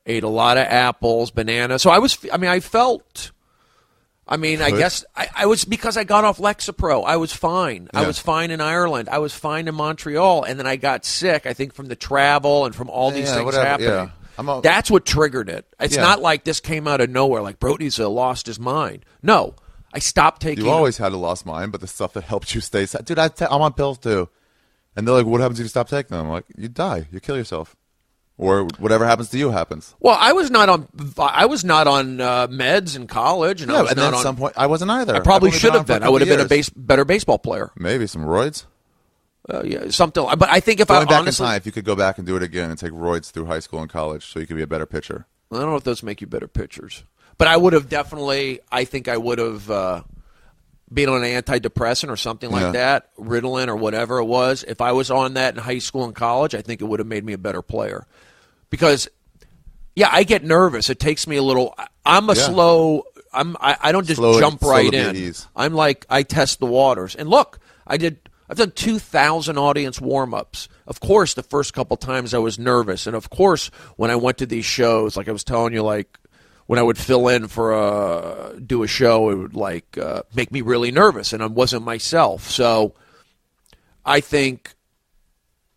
Ate a lot of apples, bananas. So I guess I was, because I got off Lexapro. I was fine. Yeah. I was fine in Ireland. I was fine in Montreal. And then I got sick, I think, from the travel and from all these things happening. Yeah. That's what triggered it. It's not like this came out of nowhere, like Brody's lost his mind. No, I stopped taking. You always had a lost mind, but the stuff that helped you stay. Dude, I'm on pills too. And they're like, what happens if you stop taking them? I'm like, you die. You kill yourself. Or whatever happens to you happens. Well, I was not on meds in college, and I was and not then at some point I wasn't either. I probably should have been. I would have been a better baseball player. Maybe some roids. Yeah, something. But I think if going back in time, if you could go back and do it again and take roids through high school and college, so you could be a better pitcher. I don't know if those make you better pitchers, but I would have definitely. I think I would have been on an antidepressant or something like that, Ritalin or whatever it was. If I was on that in high school and college, I think it would have made me a better player. Because, I get nervous. It takes me a little. I'm a slow. I don't just jump right in. I'm like, I test the waters. And look, I've done 2,000 audience warm-ups. Of course, the first couple times I was nervous, and of course, when I went to these shows, like I was telling you, like when I would fill in for do a show, it would like make me really nervous, and I wasn't myself. So, I think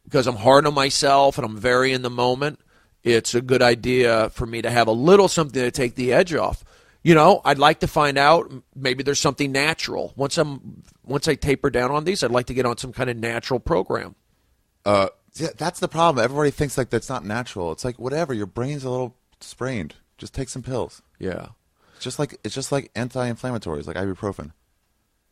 because I'm hard on myself and I'm very in the moment, it's a good idea for me to have a little something to take the edge off. I'd like to find out. Maybe there's something natural. Once I taper down on these, I'd like to get on some kind of natural program. Yeah, that's the problem. Everybody thinks like that's not natural. It's like whatever. Your brain's a little sprained. Just take some pills. Yeah. It's just like anti-inflammatories, like ibuprofen.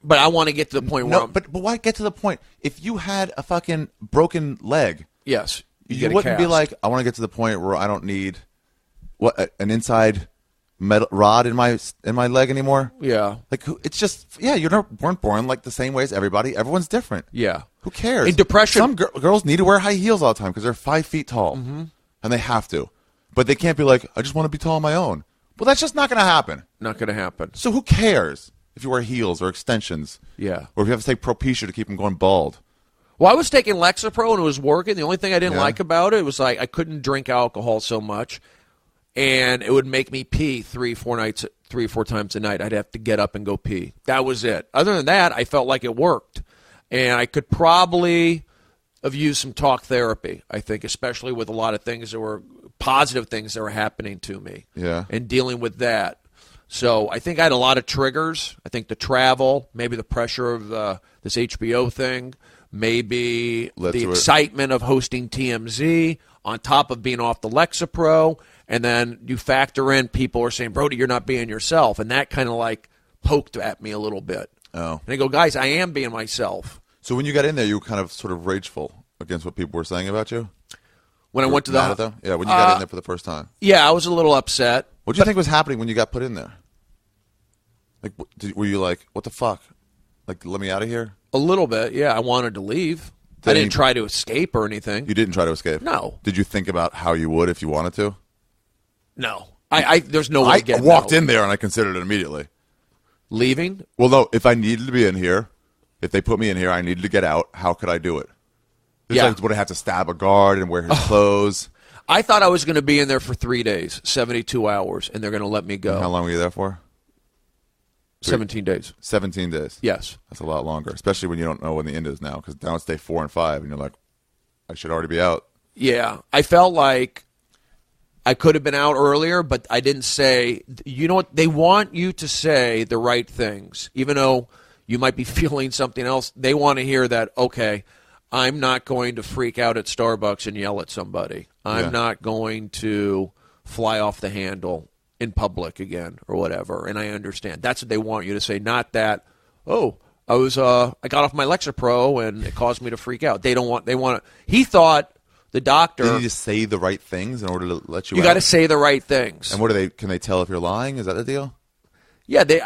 But I want to get to the point where but why get to the point? If you had a fucking broken leg, yes, you wouldn't be like, I want to get to the point where I don't need an inside metal rod in my leg anymore. Yeah, like it's just weren't born like the same way as everybody. Everyone's different. Yeah, who cares? In depression, some girls need to wear high heels all the time because they're 5 feet tall, and they have to, but they can't be like, I just want to be tall on my own. Well, that's just not going to happen. Not going to happen. So who cares if you wear heels or extensions? Yeah, or if you have to take Propecia to keep them going bald. Well, I was taking Lexapro and it was working. The only thing I didn't like about it was like I couldn't drink alcohol so much, and it would make me pee 3 or 4 times a night. I'd have to get up and go pee. That was it. Other than that, I felt like it worked, and I could probably have used some talk therapy. I think, especially with a lot of things that were positive things that were happening to me. Yeah, and dealing with that. So I think I had a lot of triggers. I think the travel, maybe the pressure of this HBO thing. Maybe the excitement of hosting TMZ on top of being off the Lexapro, and then you factor in people are saying, Brody, you're not being yourself, and that kind of like poked at me a little bit. Oh. And I go, guys, I am being myself. So when you got in there, you were kind of sort of rageful against what people were saying about you? When I went to when you got in there for the first time. Yeah, I was a little upset. What do you think was happening when you got put in there? Like, were you like, what the fuck? Like, let me out of here? A little bit, yeah. I wanted to leave. I didn't try to escape or anything. You didn't try to escape? No. Did you think about how you would if you wanted to? No. There's no way I getting walked out. in there and I considered it immediately. Leaving? Well, no. If I needed to be in here, if they put me in here, I needed to get out. How could I do it? Would I have to stab a guard and wear his clothes? I thought I was going to be in there for 3 days, 72 hours, and they're going to let me go. And how long were you there for? 17 days. 17 days. Yes. That's a lot longer, especially when you don't know when the end is now, because now it's day 4 and 5, and you're like, I should already be out. Yeah. I felt like I could have been out earlier, but I didn't say, you know what, they want you to say the right things. Even though you might be feeling something else, they want to hear that, okay, I'm not going to freak out at Starbucks and yell at somebody. I'm not going to fly off the handle in public again or whatever, and I understand. That's what they want you to say, not that, I got off my Lexapro and it caused me to freak out. They want to, he thought, the doctor. They need to say the right things in order to let you out. You got to say the right things. And can they tell if you're lying? Is that the deal? Yeah, they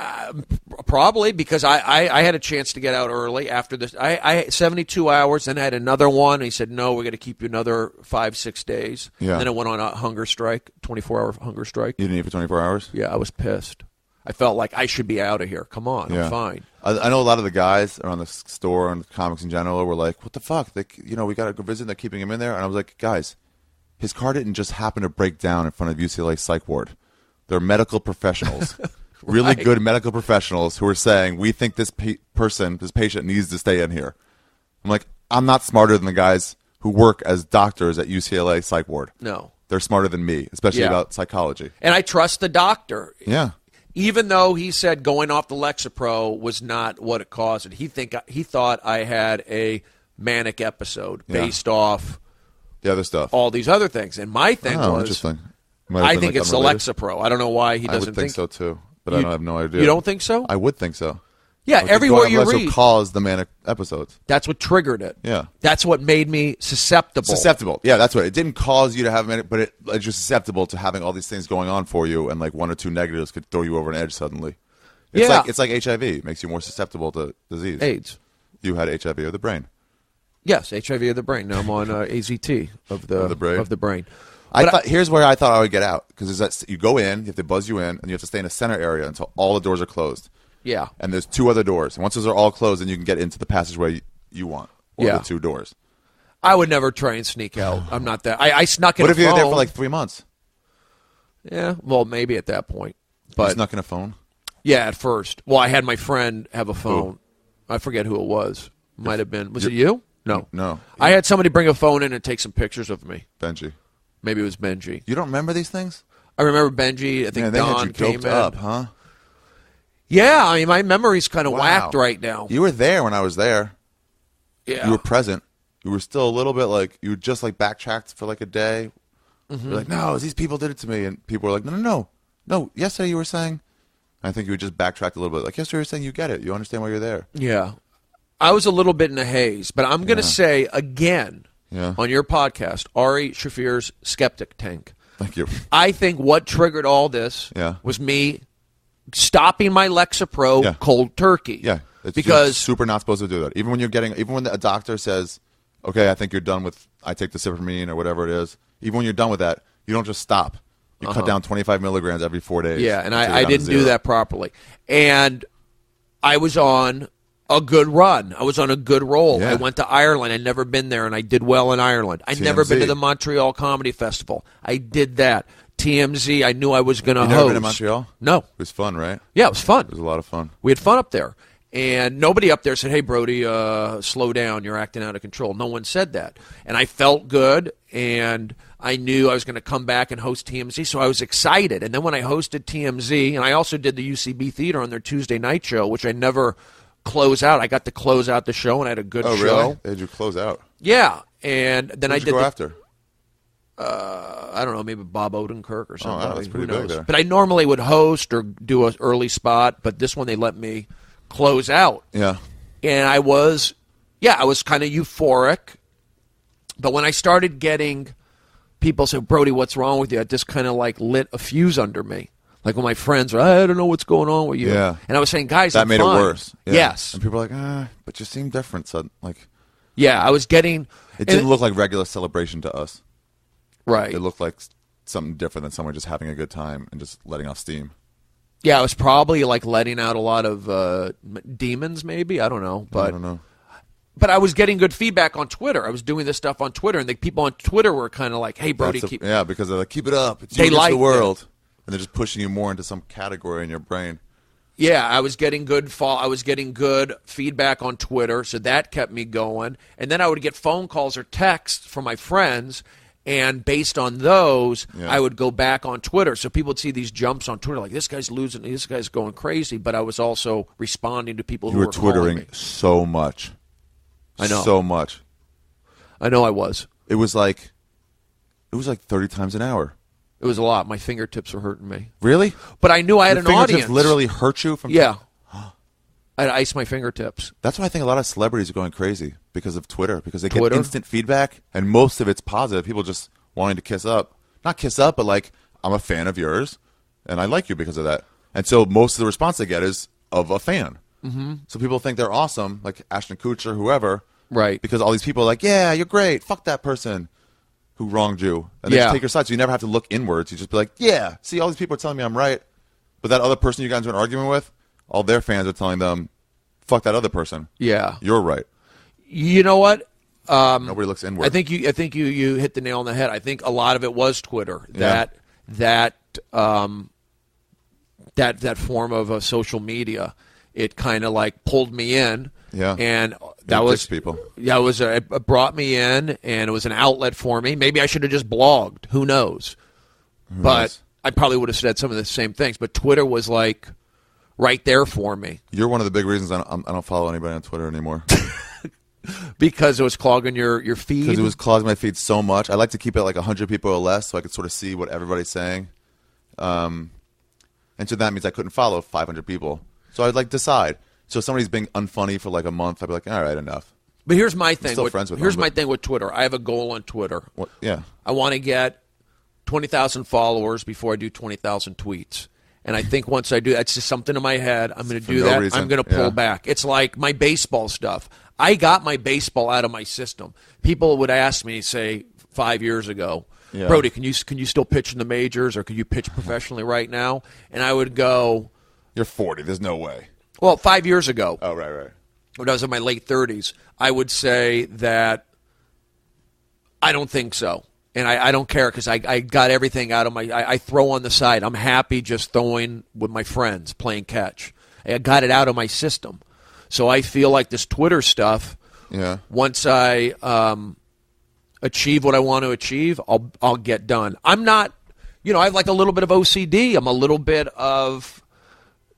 probably, because I had a chance to get out early after this. I 72 hours, then I had another one. And he said, no, we're going to keep you another 5-6 days. Yeah. And then I went on a hunger strike, 24-hour hunger strike. You didn't eat for 24 hours? Yeah, I was pissed. I felt like I should be out of here. Come on, I'm fine. I know a lot of the guys around the store and comics in general were like, what the fuck? We got to go visit. They're keeping him in there. And I was like, guys, his car didn't just happen to break down in front of UCLA Psych Ward. They're medical professionals. Really good medical professionals who are saying, we think this patient needs to stay in here. I'm like, I'm not smarter than the guys who work as doctors at UCLA Psych Ward. No. They're smarter than me, especially about psychology. And I trust the doctor. Yeah. Even though he said going off the Lexapro was not what it caused it. He thought I had a manic episode based off the other stuff. All these other things. And my thing was, interesting. I think it's the Lexapro. I don't know why he doesn't think. I would think so too. But I don't have no idea. You don't think so? I would think so. Yeah, everywhere you read. That's what caused the manic episodes. That's what triggered it. Yeah. That's what made me susceptible. Yeah, that's what. It didn't cause you to have manic, but you're susceptible to having all these things going on for you, and like 1 or 2 negatives could throw you over an edge suddenly. It's like HIV. It makes you more susceptible to disease. AIDS. You had HIV of the brain. Yes, HIV of the brain. Now I'm on AZT of the brain. Here's where I thought I would get out, because you go in, you have to buzz you in, and you have to stay in a center area until all the doors are closed. Yeah. And there's 2 other doors. And once those are all closed, then you can get into the passageway you want. Or the 2 doors. I would never try and sneak out. I'm not that. I snuck in What a if you're phone. there for like 3 months? Yeah, well, maybe at that point. But you snuck in a phone? Yeah, at first. Well, I had my friend have a phone. I forget who it was. Might have been. Was it you? No. No. I had somebody bring a phone in and take some pictures of me. Benji. Maybe it was Benji. You don't remember these things? I remember Benji. I think they Don had you came doped in. up, huh? Yeah, I mean, my memory's kind of whacked right now. You were there when I was there. Yeah. You were present. You were still a little bit like, you were just like backtracked for like a day. You're like, no, these people did it to me. And people were like, no, yesterday you were saying. I think you would just backtrack a little bit. Like, yesterday you were saying you get it. You understand why you're there. Yeah. I was a little bit in a haze, but I'm going to say again on your podcast, Ari Shaffir's Skeptic Tank. Thank you. I think what triggered all this was me stopping my Lexapro cold turkey. Yeah. Because you're super not supposed to do that. Even when a doctor says, okay, I think you're done with, I take the Cipromine or whatever it is. Even when you're done with that, you don't just stop. You cut down 25 milligrams every 4 days. Yeah, and I didn't do that properly. And I was on a good run. I was on a good roll. Yeah. I went to Ireland. I'd never been there, and I did well in Ireland. I'd never been to the Montreal Comedy Festival. I did that. TMZ, I knew I was going to host. You never been to Montreal? No. It was fun, right? Yeah, it was fun. It was a lot of fun. We had fun up there. And nobody up there said, hey, Brody, slow down. You're acting out of control. No one said that. And I felt good, and I knew I was going to come back and host TMZ, so I was excited. And then when I hosted TMZ, and I also did the UCB Theater on their Tuesday night show, which I never close out. I got to close out the show, and I had a good show. Oh, really? They had you close out? Yeah. And then Who'd you go after? I don't know, maybe Bob Odenkirk or something. Oh, that's pretty big there. But I normally would host or do an early spot, but this one they let me close out. Yeah. And I was kind of euphoric. But when I started getting people say, Brody, what's wrong with you? It just kind of like lit a fuse under me. Like when my friends are, I don't know what's going on with you. Yeah. And I was saying, guys, that I'm made fine. it worse. Yeah. Yes. And people are like, but you seem different. So, like, yeah, I was getting. It didn't look like regular celebration to us. Right. It looked like something different than someone just having a good time and just letting off steam. Yeah, I was probably like letting out a lot of demons, maybe. I don't know. But, I don't know. But I was getting good feedback on Twitter. I was doing this stuff on Twitter, and the people on Twitter were kind of like, hey, Brody, keep. Yeah, because they're like, keep it up. It's you against the world. And they're just pushing you more into some category in your brain. Yeah, I was getting good feedback on Twitter, so that kept me going. And then I would get phone calls or texts from my friends, and based on those, I would go back on Twitter. So people would see these jumps on Twitter, like, this guy's losing, this guy's going crazy. But I was also responding to people who were twittering me. So much. I know. So much. I know I was. It was like 30 times an hour. It was a lot. My fingertips were hurting me. Really? But I knew I had an audience. Fingertips literally hurt you from. Yeah. I had to ice my fingertips. That's why I think a lot of celebrities are going crazy because of Twitter, because they get instant feedback, and most of it's positive. People just wanting to kiss up. Not kiss up, but like, I'm a fan of yours, and I like you because of that. And so most of the response they get is of a fan. Mm-hmm. So people think they're awesome, like Ashton Kutcher, whoever. Right. Because all these people are like, yeah, you're great. Fuck that person who wronged you. And they just take your side. So you never have to look inwards. You just be like, yeah, see, all these people are telling me I'm right. But that other person you got into an argument with, all their fans are telling them, fuck that other person. Yeah. You're right. You know what? Nobody looks inward. I think you hit the nail on the head. I think a lot of it was Twitter. That form of social media. It kind of like pulled me in. Yeah. And that was people. Yeah, it brought me in, and it was an outlet for me. Maybe I should have just blogged. Who knows? But I probably would have said some of the same things. But Twitter was like right there for me. You're one of the big reasons I don't follow anybody on Twitter anymore. Because it was clogging your feed? Because it was clogging my feed so much. I like to keep it like 100 people or less so I could sort of see what everybody's saying. And so that means I couldn't follow 500 people. So I'd like decide. So if somebody's being unfunny for like a month, I'd be like, all right, enough. But here's my thing. Here's my thing with Twitter. I have a goal on Twitter. What? Yeah. I want to get 20,000 followers before I do 20,000 tweets. And I think once I do, that's just something in my head. I'm going to do that. I'm going to pull back. It's like my baseball stuff. I got my baseball out of my system. People would ask me, say, 5 years ago, Brody, can you still pitch in the majors, or can you pitch professionally right now? And I would go, you're 40. There's no way. Well, 5 years ago. Oh, right. When I was in my late 30s, I would say that I don't think so. And I don't care because I got everything out of I throw on the side. I'm happy just throwing with my friends, playing catch. I got it out of my system. So I feel like this Twitter stuff, once I achieve what I want to achieve, I'll get done. I'm not, I have like a little bit of OCD. I'm a little bit of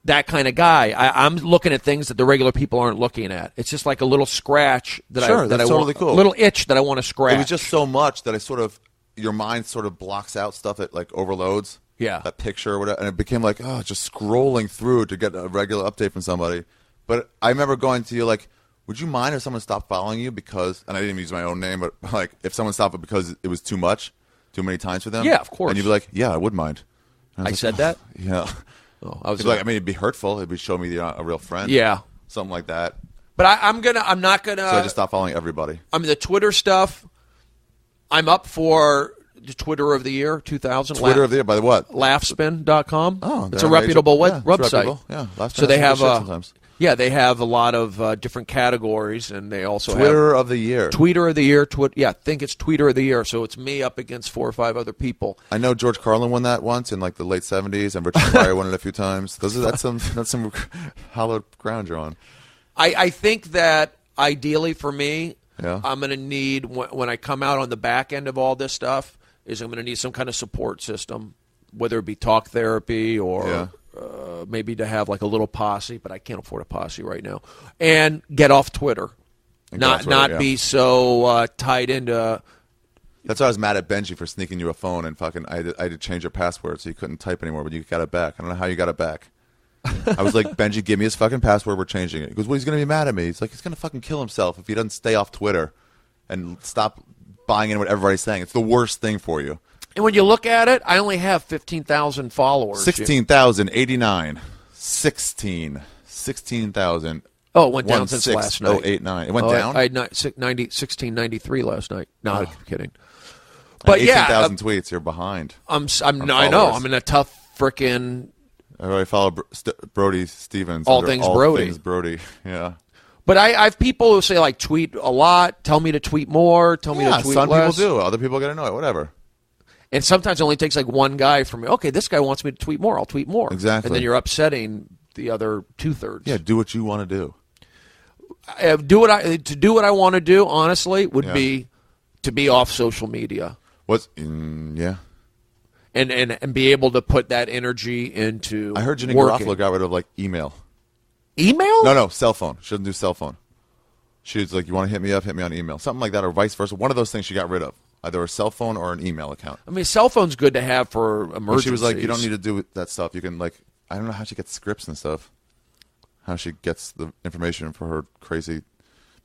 that kind of guy. I'm looking at things that the regular people aren't looking at. It's just like a little scratch that that's totally cool. A little itch that I want to scratch. It was just so much that your mind sort of blocks out stuff that like overloads. Yeah. That picture or whatever, and it became like, just scrolling through to get a regular update from somebody. But I remember going to you like, would you mind if someone stopped following you because, and I didn't even use my own name, but like if someone stopped it because it was too many times for them? Yeah, of course. And you'd be like, yeah, I would mind. I said that? Yeah. Oh, I was like, I mean, it'd be hurtful. It would show me a real friend. Yeah. Something like that. But I'm not gonna. So I just stopped following everybody. I mean, the Twitter stuff, I'm up for the Twitter of the Year 2000. Twitter of the Year by what? Laughspin.com. Oh, it's a reputable website. Reputable. Yeah, so they have sometimes. Yeah, they have a lot of different categories, and they also Twitter have of the Year. Tweeter of the Year. I think it's Tweeter of the Year. So it's me up against 4 or 5 other people. I know George Carlin won that once in like the late '70s, and Richard Pryor won it a few times. That's some hallowed ground you're on. I think that ideally for me, yeah. I'm going to need when I come out on the back end of all this stuff, is I'm going to need some kind of support system, whether it be talk therapy or. Yeah. Maybe to have like a little posse, but I can't afford a posse right now. And get off Twitter, not be so tied into. That's why I was mad at Benji for sneaking you a phone and fucking. I had to change your password so you couldn't type anymore, but you got it back. I don't know how you got it back. I was like, Benji, give me his fucking password. We're changing it. He goes, well, he's gonna be mad at me. He's like, he's gonna fucking kill himself if he doesn't stay off Twitter and stop buying in what everybody's saying. It's the worst thing for you. And when you look at it, I only have 15,000 followers. 16,089. 16,000. Oh, it went down since last night. 089. It went down? I had 1693 last night. No, I'm kidding. But 18,000 tweets. You're behind. I know. I'm in a tough frickin'. I already follow Brody Stevens. All things Brody. All things Brody. Yeah. But I have people who say like tweet a lot, tell me to tweet more, tell me to tweet some less. People do. Other people got to know it. Whatever. And sometimes it only takes like one guy from me. Okay, this guy wants me to tweet more. I'll tweet more. Exactly. And then you're upsetting the other 2/3. Yeah, do what you want to do. Do what I want to do. Honestly, would be to be off social media. Yeah. And be able to put that energy into. I heard Janine working. Garofalo got rid of like email. Email? No, cell phone. She doesn't do cell phone. She was like, you want to hit me up? Hit me on email. Something like that, or vice versa. One of those things she got rid of. Either a cell phone or an email account. I mean, cell phone's good to have for emergencies. She was like, you don't need to do that stuff. You can like, I don't know how she gets scripts and stuff. How she gets the information for her crazy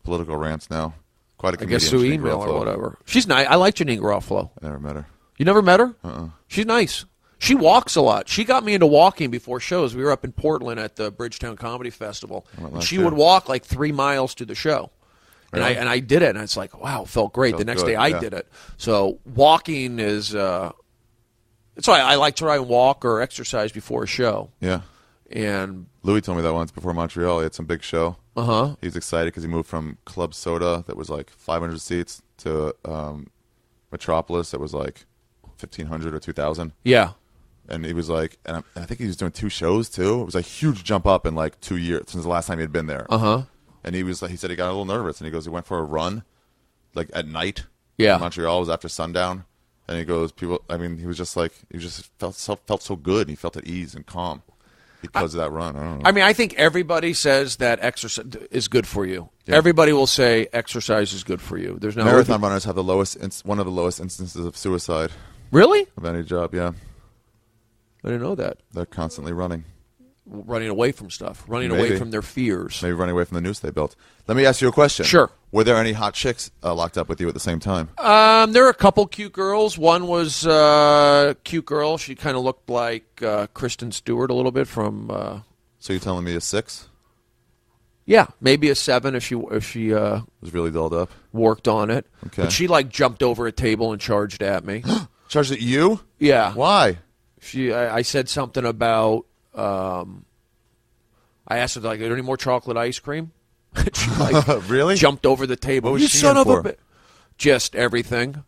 political rants now. Quite a comedian. I guess through Janine email Garofalo. or whatever. She's nice. I like Janine Garofalo. I never met her. You never met her? Uh-uh. She's nice. She walks a lot. She got me into walking before shows. We were up in Portland at the Bridgetown Comedy Festival. She would walk like 3 miles to the show. Really? And I did it, and it's like, wow, it felt great. The next day I did it. So walking is that's why I like to try and walk or exercise before a show. Yeah. And Louis told me that once before Montreal. He had some big show. Uh-huh. He was excited because he moved from Club Soda that was like 500 seats to Metropolis that was like 1,500 or 2,000. Yeah. And he was like, and I think he was doing 2 shows too. It was a huge jump up in like 2 years since the last time he had been there. Uh-huh. And he was like, he said he got a little nervous, and he goes, he went for a run, like at night. Yeah. In Montreal. It was after sundown, and he goes, he was just like, he just felt so good. He felt at ease and calm because of that run. I don't know. I mean, I think everybody says that exercise is good for you. Yeah. Everybody will say exercise is good for you. There's no marathon runners have one of the lowest instances of suicide. Really? Of any job, yeah. I didn't know that. They're constantly running away from stuff, away from their fears. Maybe running away from the noose they built. Let me ask you a question. Sure. Were there any hot chicks locked up with you at the same time? There were a couple cute girls. One was a cute girl. She kind of looked like Kristen Stewart a little bit from. So you're telling me a 6? Yeah, maybe a 7 if she was really dolled up. Worked on it. Okay. But she like jumped over a table and charged at me. Charged at you? Yeah. Why? I said something about. I asked her, like, are there any more chocolate ice cream? She, like, really? Jumped over the table. What was you she son in of for? a bitch. Just everything.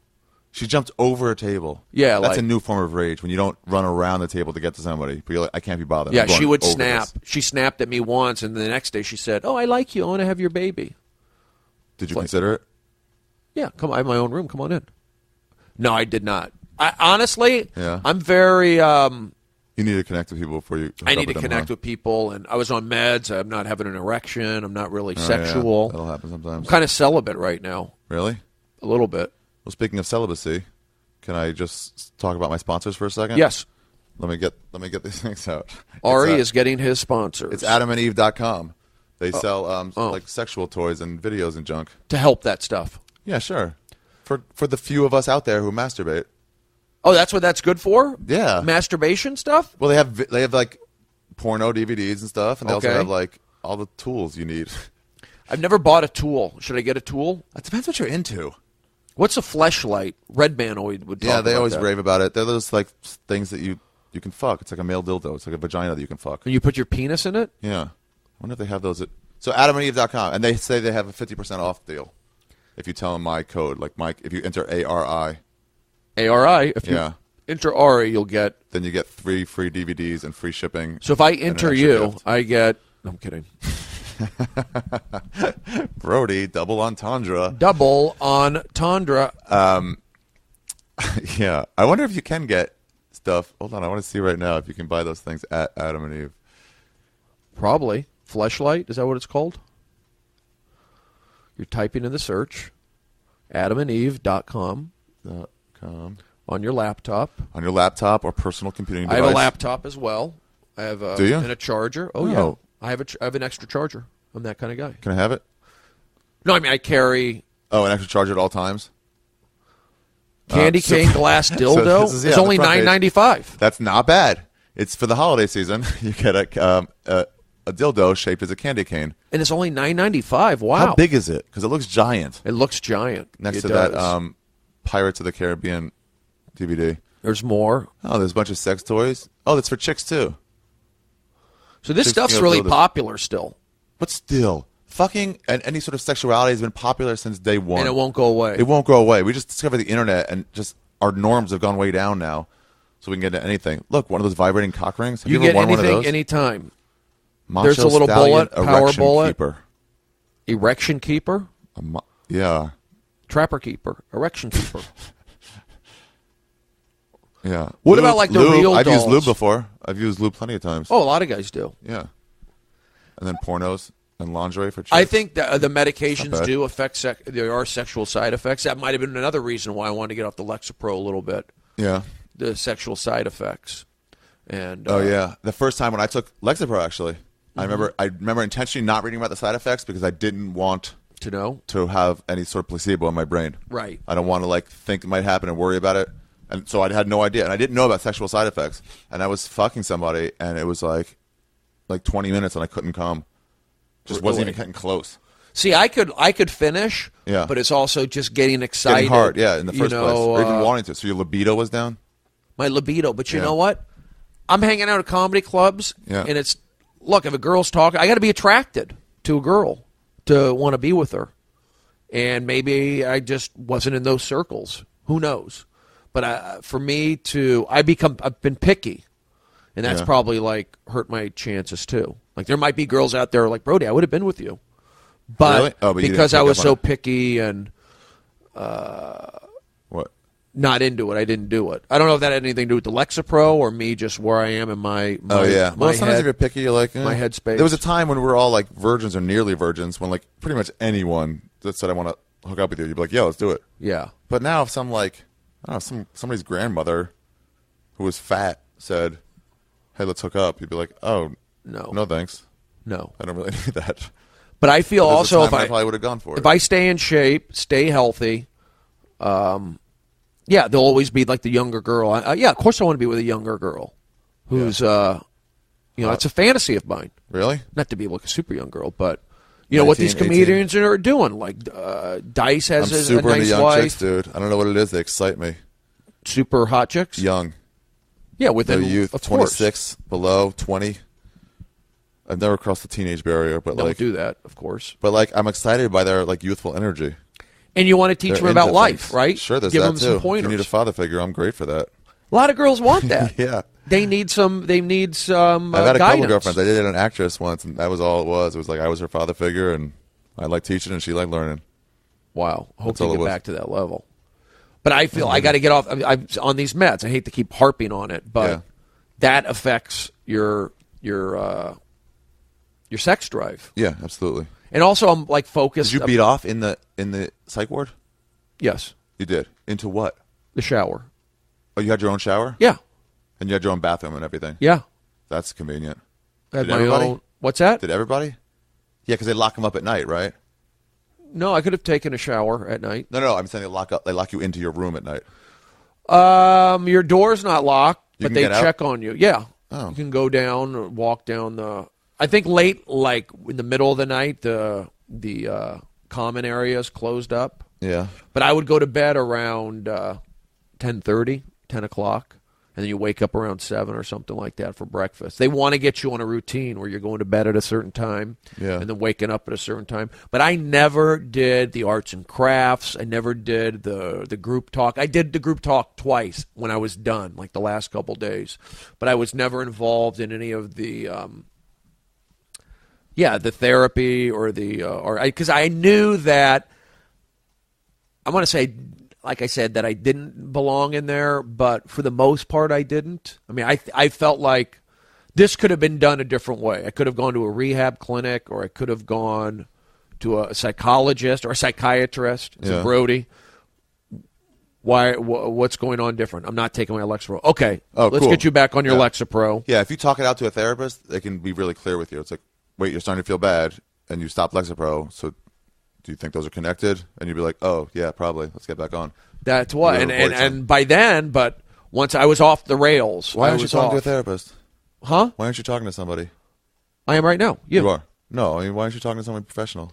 She jumped over a table. Yeah, that's a new form of rage when you don't run around the table to get to somebody. But you're like, I can't be bothered. Yeah, I'm going she would over snap. this. She snapped at me once, and the next day she said, "Oh, I like you. I want to have your baby." Did you consider it? Yeah, come. I have my own room. Come on in. No, I did not. Honestly, yeah. I'm very. You need to connect with people before you. I need to connect with people, and I was on meds. I'm not having an erection. I'm not really sexual. Yeah. That'll happen sometimes. I'm kind of celibate right now. Really? A little bit. Well, speaking of celibacy, can I just talk about my sponsors for a second? Yes. Let me get these things out. Ari is getting his sponsors. It's AdamandEve.com. They sell like sexual toys and videos and junk to help that stuff. Yeah, sure. For the few of us out there who masturbate. Oh, that's what that's good for? Yeah. Masturbation stuff? Well, they have like porno DVDs and stuff, and they also have like all the tools you need. I've never bought a tool. Should I get a tool? It depends what you're into. What's a fleshlight? Redman would talk about they always that. rave about it. They're those like things that you can fuck. It's like a male dildo. It's like a vagina that you can fuck. And you put your penis in it? Yeah. I wonder if they have those so AdamandEve.com, and they say they have a 50% off deal if you tell them my code, like Mike, if you enter ARI. ARI? If you enter Ari, you'll get... Then you get 3 free DVDs and free shipping. So if I enter you, I get... No, I'm kidding. Brody, double entendre. Double entendre. Yeah. I wonder if you can get stuff. Hold on. I want to see right now if you can buy those things at Adam and Eve. Probably. Fleshlight, is that what it's called? You're typing in the search. AdamandEve.com. On your laptop. On your laptop or personal computing device. I have a laptop as well. I have Do you? And a charger. Oh, yeah. I have an extra charger. I'm that kind of guy. Can I have it? No, I mean, I carry... Oh, an extra charger at all times? Candy cane glass dildo. It's only $9.95. That's not bad. It's for the holiday season. You get a dildo shaped as a candy cane. And it's only $9.95. Wow. How big is it? Because it looks giant. It looks giant. Next to that Pirates of the Caribbean DVD. There's more. Oh, there's a bunch of sex toys. Oh, that's for chicks, too. So this stuff's really popular still. But still, fucking and any sort of sexuality has been popular since day one. And it won't go away. It won't go away. We just discovered the internet, and just our norms have gone way down now, so we can get into anything. Look, one of those vibrating cock rings. Have you ever get worn anything one of those? Anytime. Macho There's a little Stallion bullet, power bullet. Keeper. Erection keeper? Yeah. Trapper keeper. Erection keeper. Yeah. What about like the lube? real I've dolls? used lube before. I've used lube plenty of times. Oh, a lot of guys do. Yeah. And then pornos and lingerie for chicks. I think that the medications do affect there are sexual side effects. That might have been another reason why I wanted to get off the Lexapro a little bit. Yeah. The sexual side effects. And oh yeah, the first time when I took Lexapro, actually, I remember intentionally not reading about the side effects because I didn't want to have any sort of placebo in my brain. Right. I don't want to like think it might happen and worry about it. And so I had no idea, and I didn't know about sexual side effects. And I was fucking somebody, and it was like 20 minutes, and I couldn't come. Just wasn't even getting close. See, I could finish, but it's also just getting excited. Getting hard, in the first place, or even wanting to. So your libido was down. My libido, but you know what? I'm hanging out at comedy clubs, and it's look. If a girl's talking, I got to be attracted to a girl to want to be with her, and maybe I just wasn't in those circles. Who knows? But for me I've been picky, and that's probably like hurt my chances too. Like there might be girls out there like Brody, I would have been with you, but, but because I was so picky and not into it, I didn't do it. I don't know if that had anything to do with the Lexapro or me just where I am in my well, sometimes if you're picky, you're like my headspace. There was a time when we were all like virgins or nearly virgins, when like pretty much anyone that said I want to hook up with you, you'd be like, yeah, let's do it. Yeah. But now if somebody's grandmother who was fat said, hey, let's hook up, you'd be like, oh, no thanks. No. I don't really need that. But I feel also if I probably would have gone for it. If I stay in shape, stay healthy, there'll always be like the younger girl. Of course I want to be with a younger girl who's, it's a fantasy of mine. Really? Not to be like a super young girl, but what these comedians are doing. Like Dice has a super nice into young wife. chicks, dude. I don't know what it is. They excite me. Super hot chicks? Young. Yeah, within the youth, 26, below, 20. I've never crossed the teenage barrier, but don't do that, of course. But like, I'm excited by their like youthful energy. And you want to teach them about life, right? Sure, there's Give that them too. some pointers. If you need a father figure, I'm great for that. A lot of girls want that. Yeah. They need some. I've had a couple girlfriends. I did an actress once, and that was all it was. It was like I was her father figure, and I liked teaching, and she liked learning. Wow. Hope to get back to that level. But I feel I got to get off. I'm on these meds. I hate to keep harping on it, but that affects your sex drive. Yeah, absolutely. And also, I'm like focused. Did you beat off in the psych ward? Yes. You did. Into what? The shower. Oh, you had your own shower? Yeah. And you had your own bathroom and everything? Yeah. That's convenient. I had my own. What's that? Did everybody? Yeah, because they lock them up at night, right? No, I could have taken a shower at night. No. I'm saying they lock you into your room at night. Your door's not locked, but they check on you. Yeah. Oh. You can go down or walk down the. I think late, like in the middle of the night, the common areas closed up. Yeah. But I would go to bed around 10:30, 10 o'clock, and then you wake up around 7 or something like that for breakfast. They want to get you on a routine where you're going to bed at a certain time and then waking up at a certain time. But I never did the arts and crafts. I never did the group talk. I did the group talk twice when I was done, like the last couple days. But I was never involved in any of the the therapy or because I knew that I want to say, like I said, that I didn't belong in there, but for the most part, I didn't. I mean, I felt like this could have been done a different way. I could have gone to a rehab clinic, or I could have gone to a psychologist or a psychiatrist. It's Brody. What's going on different? I'm not taking my Lexapro. Okay, let's get you back on your Lexapro. Yeah, if you talk it out to a therapist, they can be really clear with you. It's like, wait, you're starting to feel bad, and you stop Lexapro, so do you think those are connected? And you'd be like, oh, yeah, probably. Let's get back on. That's what. And by then, but once I was off the rails. Why aren't you talking to a therapist? Huh? Why aren't you talking to somebody? I am right now. You are? No, I mean, why aren't you talking to somebody professional?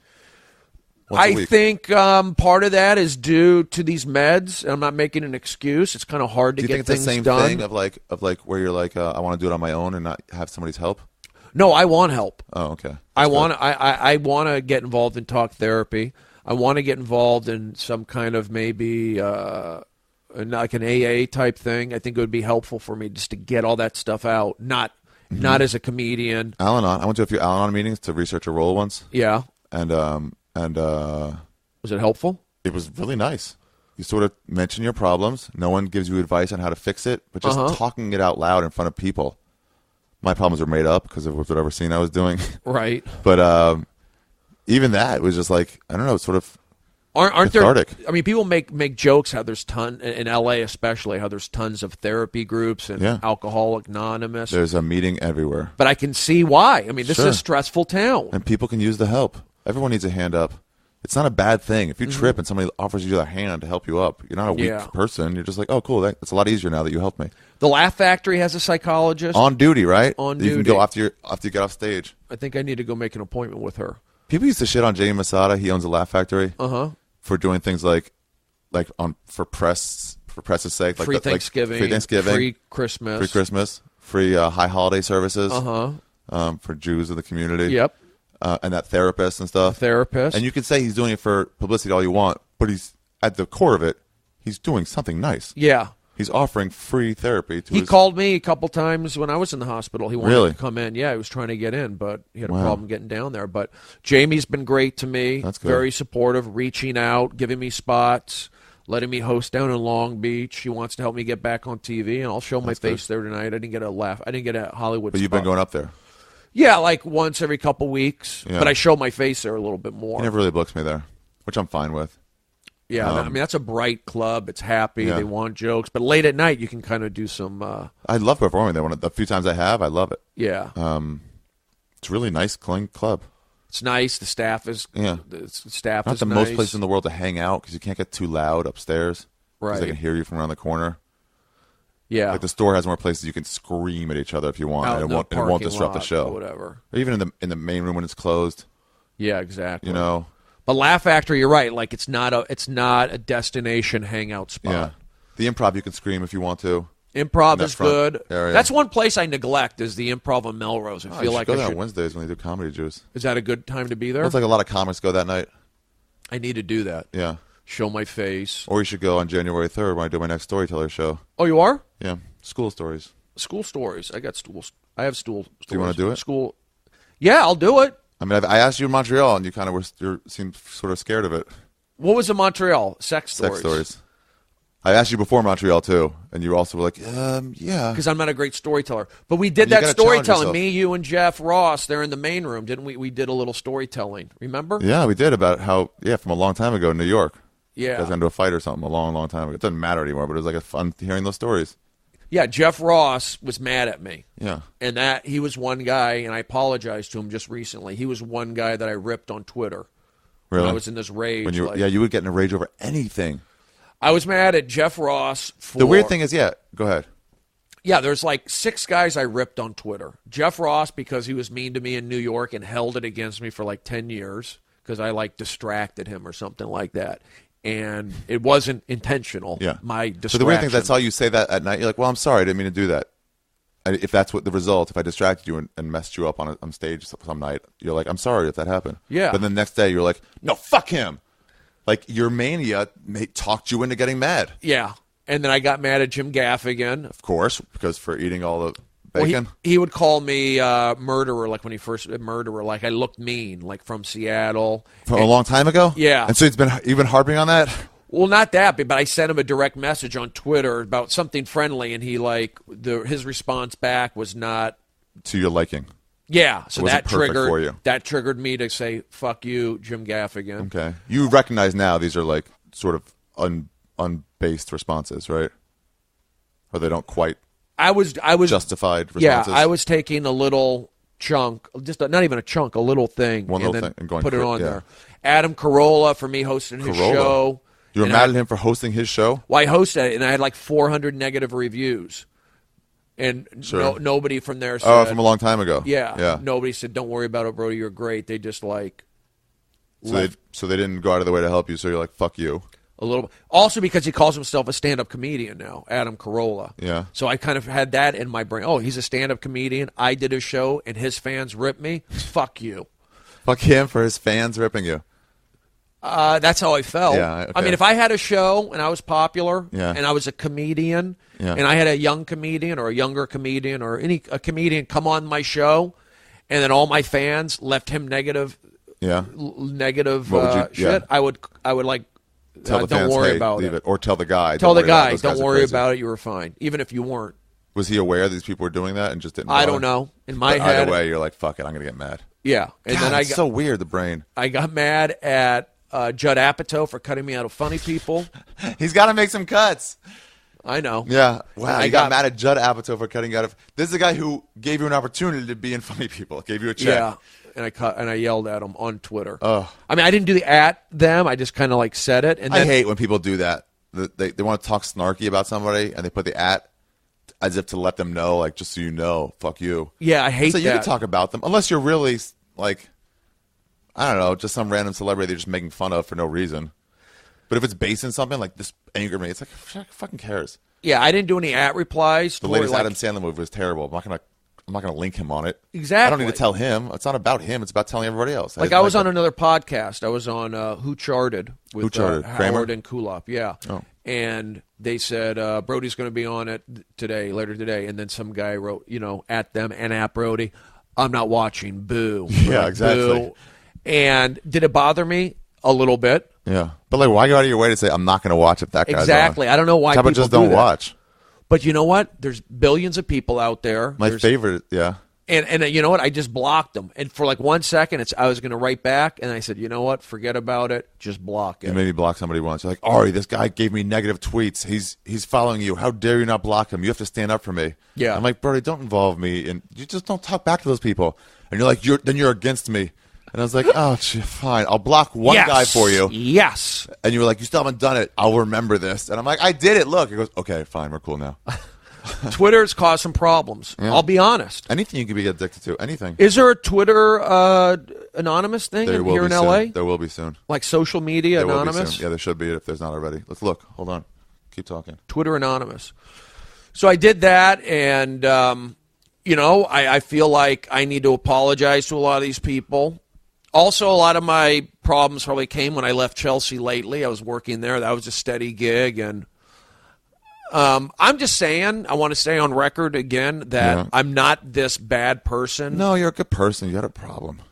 I think part of that is due to these meds. I'm not making an excuse. It's kind of hard to get things done. Do you think it's the same thing of like where you're like, I want to do it on my own and not have somebody's help? No, I want help. Oh, okay. I want to get involved in talk therapy. I want to get involved in some kind of maybe like an AA type thing. I think it would be helpful for me just to get all that stuff out, not as a comedian. Al-Anon. I went to a few Al-Anon meetings to research a role once. Yeah. And was it helpful? It was really nice. You sort of mention your problems. No one gives you advice on how to fix it, but just talking it out loud in front of people. My problems were made up because of whatever scene I was doing. Right. But even that was just like, I don't know, sort of aren't cathartic. There? I mean, people make jokes how there's in LA especially, how there's tons of therapy groups and Alcoholic Anonymous. There's a meeting everywhere. But I can see why. I mean, this is a stressful town. And people can use the help. Everyone needs a hand up. It's not a bad thing. If you trip and somebody offers you their hand to help you up, you're not a weak person. You're just like, oh, cool. That's a lot easier now that you helped me. The Laugh Factory has a psychologist. On duty, right? On duty. You can go after you get off stage. I think I need to go make an appointment with her. People used to shit on Jamie Masada. He owns a Laugh Factory. For doing things like for press's sake. Free Thanksgiving. Free Christmas. Free high holiday services. For Jews in the community. Yep. And that therapist and stuff. Therapist. And you can say he's doing it for publicity all you want, but he's at the core of it, he's doing something nice. Yeah. He's offering free therapy to He called me a couple times when I was in the hospital. He wanted to come in. Yeah, he was trying to get in, but he had a problem getting down there. But Jamie's been great to me. That's good. Very supportive, reaching out, giving me spots, letting me host down in Long Beach. He wants to help me get back on TV, and I'll show my face there tonight. I didn't get a Hollywood But you've been going up there. Yeah, like once every couple weeks. Yeah. But I show my face there a little bit more. He never really books me there, which I'm fine with. Yeah, I mean, that's a bright club. It's happy. They want jokes. But late at night, you can kind of do some... I love performing there. The few times I have, I love it. Yeah. It's a really nice, clean club. It's nice. The staff is... Yeah. The staff Not is the nice. most places in the world to hang out because you can't get too loud upstairs. Right. Because they can hear you from around the corner. Yeah. Like the store has more places you can scream at each other if you want, and it won't disrupt the show. Or whatever. Or even in the main room when it's closed. Yeah, exactly. You know. But Laugh Factory, you're right. Like it's not a destination hangout spot. Yeah. The Improv, you can scream if you want to. Improv is good. Area. That's one place I neglect is the Improv on Melrose. I feel like go there on Wednesdays when they do Comedy Juice. Is that a good time to be there? Looks like a lot of comics go that night. I need to do that. Yeah. Show my face. Or you should go on January 3rd when I do my next storyteller show. Oh, you are? Yeah. School stories. School stories. I got stools. I have stool stories. Do you want to do it? School. Yeah, I'll do it. I mean, I asked you in Montreal, and you kind of seemed sort of scared of it. What was in Montreal? Sex stories. Sex stories. I asked you before Montreal too, and you also were like, yeah. Because I'm not a great storyteller. But we did that storytelling. Me, you, and Jeff Ross, they're in the main room, didn't we? We did a little storytelling. Remember? Yeah, we did about how, from a long time ago in New York. Yeah. You guys got into a fight or something a long, long time ago. It doesn't matter anymore, but it was like a fun hearing those stories. Yeah, Jeff Ross was mad at me. Yeah. And that he was one guy, and I apologized to him just recently. He was one guy that I ripped on Twitter. Really? When I was in this rage. When you would get in a rage over anything. I was mad at Jeff Ross for... The weird thing is, go ahead. Yeah, there's like 6 guys I ripped on Twitter. Jeff Ross, because he was mean to me in New York and held it against me for like 10 years because I like distracted him or something like that. And it wasn't intentional, my distraction. So the weird thing is, that's all you say that at night. You're like, well, I'm sorry, I didn't mean to do that. If that's what the result, if I distracted you and messed you up on stage some night, you're like, I'm sorry if that happened. Yeah. But then the next day, you're like, no, fuck him. Like, your mania talked you into getting mad. Yeah. And then I got mad at Jim Gaffigan. Of course, because for eating all the bacon. Well, he would call me murderer, like when he first murderer, like I looked mean, like from Seattle. From a long time ago? Yeah. And so you've been harping on that? Well, not that, but I sent him a direct message on Twitter about something friendly, and he his response back was not to your liking. Yeah, so that triggered me to say "fuck you, Jim Gaffigan." Okay, you recognize now these are like sort of unbased responses, right? Or they don't quite. I was justified responses. Yeah, I was taking a little chunk, not even a chunk, a little thing, and going put it on there. Adam Carolla for me hosting his show. You were mad at him for hosting his show? Well, I hosted it, and I had like 400 negative reviews. And nobody from there said... Oh, from a long time ago. Yeah. Nobody said, don't worry about it, Brody, you're great. They just like... So they didn't go out of their way to help you, so you're like, fuck you. A little bit. Also because he calls himself a stand-up comedian now, Adam Carolla. Yeah. So I kind of had that in my brain. Oh, he's a stand-up comedian. I did his show, and his fans ripped me. Fuck you. Fuck him for his fans ripping you. That's how I felt. Yeah, okay. I mean, if I had a show and I was popular and I was a comedian and I had a young comedian or a younger comedian or a comedian come on my show and then all my fans left him negative shit, I would like, tell the don't fans, worry hey, about leave it. Or tell the guy. Don't worry about it. You were fine. Even if you weren't. Was he aware these people were doing that and just didn't I don't know. In my head. Either way, you're like, fuck it, I'm going to get mad. Yeah. And God, it's so weird, the brain. I got mad at Judd Apatow for cutting me out of Funny People. He's got to make some cuts. I know. Yeah. Wow. I got mad at Judd Apatow for cutting out of. This is a guy who gave you an opportunity to be in Funny People. Gave you a check. Yeah. And I yelled at him on Twitter. Oh. I mean, I didn't do the at them. I just kind of like said it. And then, I hate when people do that. They want to talk snarky about somebody and they put the at as if to let them know, like, just so you know, fuck you. Yeah, I hate that. So you can talk about them unless you're really like. I don't know, just some random celebrity they're just making fun of for no reason. But if it's based in something like this angered me, it's like, who fucking cares? Yeah, I didn't do any at replies. The latest Adam Sandler movie was terrible. I'm not gonna link him on it. Exactly. I don't need to tell him. It's not about him. It's about telling everybody else. I was on another podcast. I was on Who Charted with Howard Kramer? and Kulop. Yeah. Oh. And they said Brody's going to be on it later today. And then some guy wrote, at them and at Brody, I'm not watching. Boo. Yeah, exactly. Boo. And did it bother me? A little bit. Yeah. But like, why go out of your way to say I'm not going to watch if that guy's Exactly. on? I don't know why people just don't watch. But you know what? There's billions of people out there. My favorite, yeah. And you know what? I just blocked them. And for like 1 second, I was going to write back, and I said, you know what? Forget about it. Just block it. You made me block somebody once. You're like, Ari, this guy gave me negative tweets. He's following you. How dare you not block him? You have to stand up for me. Yeah. I'm like, Brody, don't involve me. And you just don't talk back to those people. And you're like, then you're against me. And I was like, oh, fine. I'll block one guy for you. Yes. And you were like, you still haven't done it. I'll remember this. And I'm like, I did it. Look. He goes, okay, fine. We're cool now. Twitter's caused some problems. Yeah. I'll be honest. Anything you can be addicted to. Anything. Is there a Twitter anonymous thing here in L.A.? There will be soon. like social media there anonymous? Will be soon. Yeah, there should be if there's not already. Let's look. Hold on. Keep talking. Twitter anonymous. So I did that, and, I feel like I need to apologize to a lot of these people. Also, a lot of my problems probably came when I left Chelsea lately. I was working there. That was a steady gig. And I'm just saying, I want to stay on record again that I'm not this bad person. No, you're a good person. You had a problem.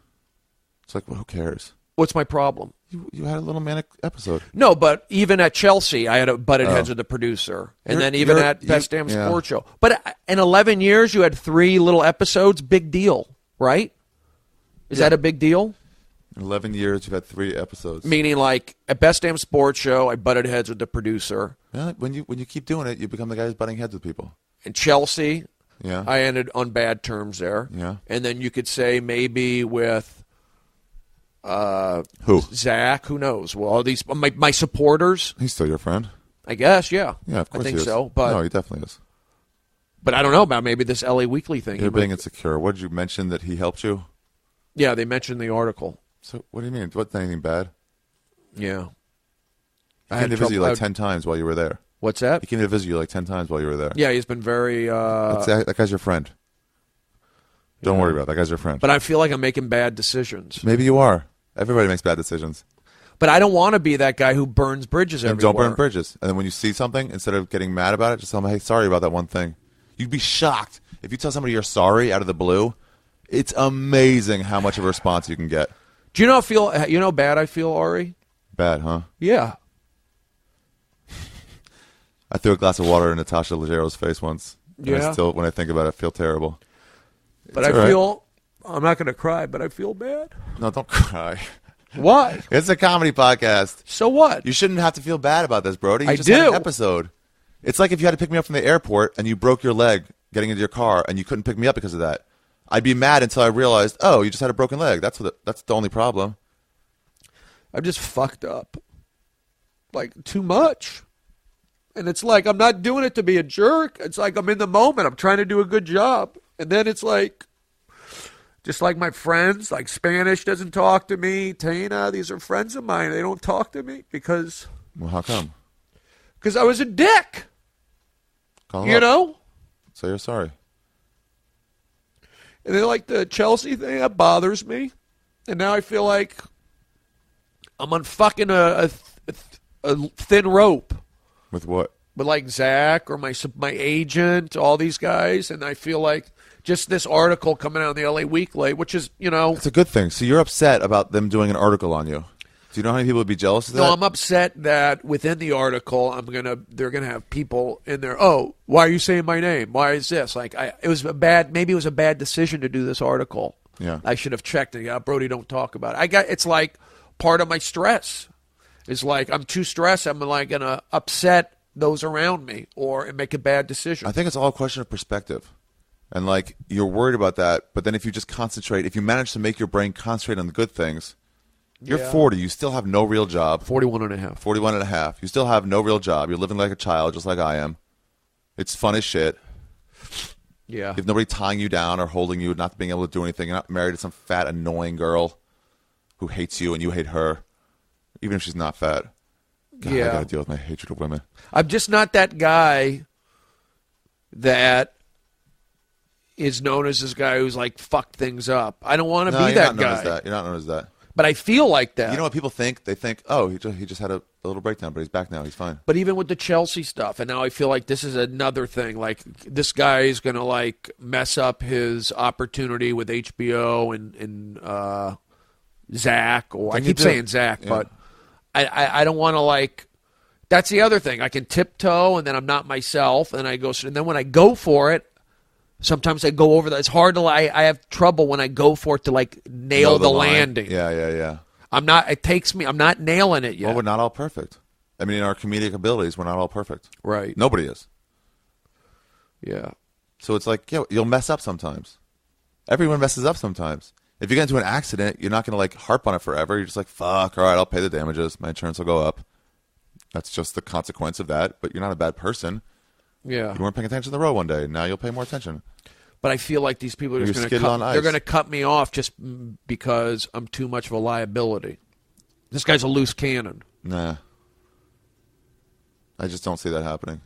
It's like, well, who cares? What's my problem? You had a little manic episode. No, but even at Chelsea, I had a butted heads with the producer. And then even at Best Damn Sports Show. But in 11 years, you had 3 little episodes. Big deal, right? Is that a big deal? In 11 years, you've had 3 episodes. Meaning, like, at Best Damn Sports Show, I butted heads with the producer. Yeah, when you keep doing it, you become the guy who's butting heads with people. In Chelsea, yeah, I ended on bad terms there. Yeah. And then you could say maybe with... who? Zach, who knows? Well, all these my supporters. He's still your friend. I guess, yeah. Yeah, of course I think he is. so. But no, he definitely is. But I don't know about maybe this LA Weekly thing. You're being insecure. What did you mention that he helped you? Yeah, they mentioned the article. So what do you mean? What, anything bad? Yeah. He came to visit you like 10 times while you were there. What's that? He came to visit you like 10 times while you were there. Yeah, he's been very... that guy's your friend. Don't worry about it. That guy's your friend. But I feel like I'm making bad decisions. Maybe you are. Everybody makes bad decisions. But I don't want to be that guy who burns bridges everywhere. Don't burn bridges. And then when you see something, instead of getting mad about it, just tell them, hey, sorry about that one thing. You'd be shocked. If you tell somebody you're sorry out of the blue, it's amazing how much of a response you can get. Do you know how bad I feel, Ari? Bad, huh? Yeah. I threw a glass of water in Natasha Leggero's face once. Yeah. I still, when I think about it, I feel terrible. But I feel... I'm not going to cry, but I feel bad. No, don't cry. Why? It's a comedy podcast. So what? You shouldn't have to feel bad about this, Brody. You I just do. had an episode. It's like if you had to pick me up from the airport and you broke your leg getting into your car and you couldn't pick me up because of that. I'd be mad until I realized, oh, you just had a broken leg. That's the only problem. I'm just fucked up. Like, too much. And it's like, I'm not doing it to be a jerk. It's like I'm in the moment. I'm trying to do a good job. And then it's like... Just like my friends, like Spanish doesn't talk to me. Tana, these are friends of mine. They don't talk to me because... Well, how come? Because I was a dick. Call you know? So you're sorry. And then like the Chelsea thing, that bothers me. And now I feel like I'm on fucking a thin rope. With what? With like Zach or my agent, all these guys. And I feel like... Just this article coming out in the LA Weekly, which is, It's a good thing. So you're upset about them doing an article on you. Do you know how many people would be jealous of that? No, I'm upset that within the article, they're gonna have people in there. Oh, why are you saying my name? Why is this? Like, maybe it was a bad decision to do this article. Yeah, I should have checked it. Yeah, Brody, don't talk about it. It's like part of my stress. It's like I'm too stressed. I'm like gonna upset those around me or make a bad decision. I think it's all a question of perspective. And, like, you're worried about that, but then if you just concentrate, if you manage to make your brain concentrate on the good things, you're 40, you still have no real job. 41 and a half. 41 and a half. You still have no real job. You're living like a child, just like I am. It's fun as shit. Yeah. You have nobody tying you down or holding you, not being able to do anything. You're not married to some fat, annoying girl who hates you and you hate her, even if she's not fat. God, I got to deal with my hatred of women. I'm just not that guy that... is known as this guy who's like fucked things up. I don't want to be that guy. You're not known as that. But I feel like that. You know what people think? They think, oh, he just had a little breakdown, but he's back now. He's fine. But even with the Chelsea stuff, and now I feel like this is another thing. Like this guy is going to like mess up his opportunity with HBO and Zach, or I keep saying Zach, but I don't want to like. That's the other thing. I can tiptoe, and then I'm not myself, and I go. And then when I go for it. Sometimes I go over that. It's hard to. I have trouble when I go for it to like nail the landing. Yeah. I'm not. It takes me. I'm not nailing it yet. Well, we're not all perfect. I mean, in our comedic abilities, we're not all perfect. Right. Nobody is. Yeah. So it's like, you'll mess up sometimes. Everyone messes up sometimes. If you get into an accident, you're not going to like harp on it forever. You're just like, fuck. All right, I'll pay the damages. My insurance will go up. That's just the consequence of that. But you're not a bad person. Yeah. You weren't paying attention to the road one day. Now you'll pay more attention. But I feel like these people are just going to cut me off just because I'm too much of a liability. This guy's a loose cannon. Nah. I just don't see that happening.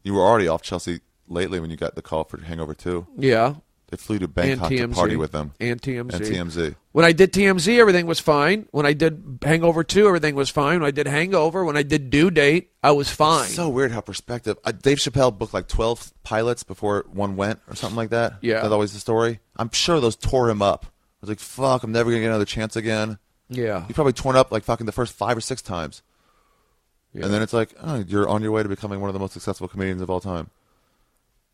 You were already off Chelsea lately when you got the call for Hangover 2. Yeah. They flew to Bangkok to party with them. And TMZ. And TMZ. When I did TMZ, everything was fine. When I did Hangover 2, everything was fine. When I did Hangover, when I did Due Date, I was fine. It's so weird how perspective. Dave Chappelle booked like 12 pilots before one went or something like that. Yeah. That's always the story. I'm sure those tore him up. I was like, fuck, I'm never going to get another chance again. Yeah. You've probably torn up like fucking the first 5 or 6 times. Yeah. And then it's like, oh, you're on your way to becoming one of the most successful comedians of all time.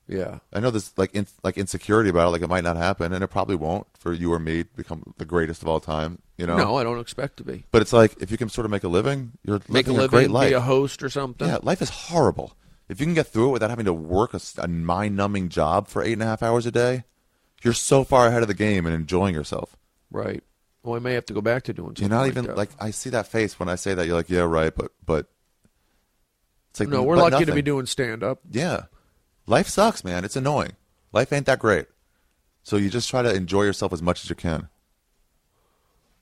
Yeah. I know there's like insecurity about it, like it might not happen, and it probably won't for you or me to become the greatest of all time. You know? No, I don't expect to be. But it's like if you can sort of make a living, you're living a great life. Be a host or something. Yeah, life is horrible. If you can get through it without having to work a mind-numbing job for 8.5 hours a day, you're so far ahead of the game and enjoying yourself. Right. Well, I may have to go back to doing something. You're not like even that. like I see that face when I say that. You're like, yeah, right, but it's like no, we're but lucky nothing. to be doing stand-up. Yeah, life sucks, man. It's annoying. Life ain't that great. So you just try to enjoy yourself as much as you can.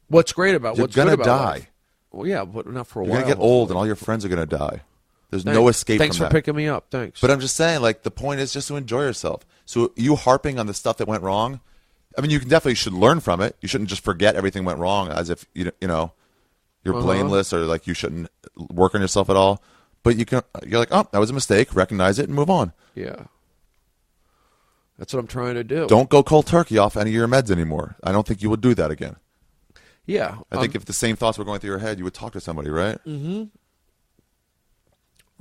What's great about You're what's good gonna about die. life? Well, yeah, but not for a You're while. gonna get old, and all your friends are gonna die. There's no escape Thanks from for that. picking me up. Thanks. But I'm just saying, like, the point is just to enjoy yourself. So you harping on the stuff that went wrong, I mean, you can definitely should learn from it. You shouldn't just forget everything went wrong as if you know you're blameless or like you shouldn't work on yourself at all. But you're like, oh, that was a mistake. Recognize it and move on. Yeah, that's what I'm trying to do. Don't go cold turkey off any of your meds anymore. I don't think you would do that again. Yeah, I think if the same thoughts were going through your head, you would talk to somebody, right? Mm-hmm.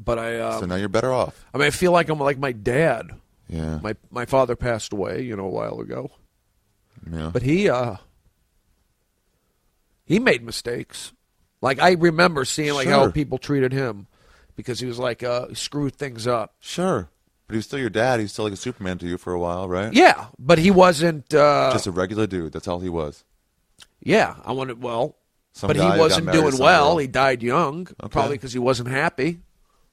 But so now you're better off. I mean, I feel like I'm like my dad. Yeah. My father passed away, a while ago. Yeah. But he made mistakes. Like I remember seeing like how people treated him because he was like screwed things up. Sure. But he was still your dad. He was still like a Superman to you for a while, right? Yeah, but he wasn't just a regular dude. That's all he was. Yeah, I wanted Some but he guy who wasn't got married to doing some well. girl. He died young, Okay. probably because he wasn't happy,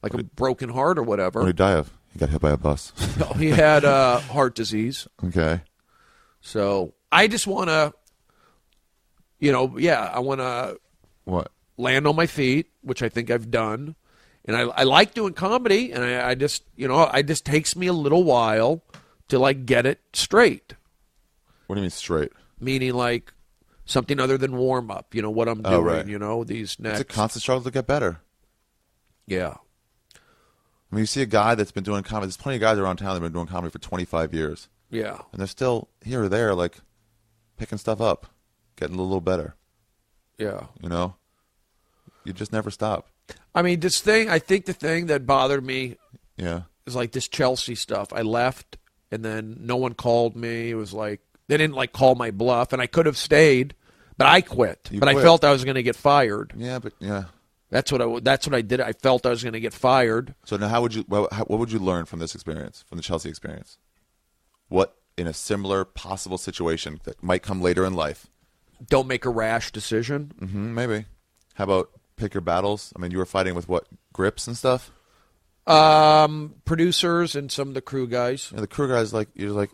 like a broken heart or whatever. What did he die of? He got hit by a bus. No, he had heart disease. Okay. So I just want to, I want to What? land on my feet, which I think I've done. And I like doing comedy, and I just, it just takes me a little while to, like, get it straight. What do you mean straight? Meaning, like, something other than warm-up, what I'm doing, right. These next. It's a constant struggle to get better. Yeah. I mean, you see a guy that's been doing comedy. There's plenty of guys around town that have been doing comedy for 25 years. Yeah. And they're still here or there, like, picking stuff up, getting a little better. Yeah. You just never stop. I mean, I think the thing that bothered me is like this Chelsea stuff. I left, and then no one called me. It was like, they didn't like call my bluff, and I could have stayed, but I quit. You quit. I felt I was going to get fired. Yeah, but yeah. That's what I did. I felt I was going to get what So now what would you learn from this experience, from the Chelsea experience? What, in a similar possible situation that might come later in life? Don't make a rash decision. Mm-hmm, maybe. How about pick your battles? I mean, you were fighting with what, grips and stuff? Producers and some of the crew guys. Yeah, the crew guys, like, you're like,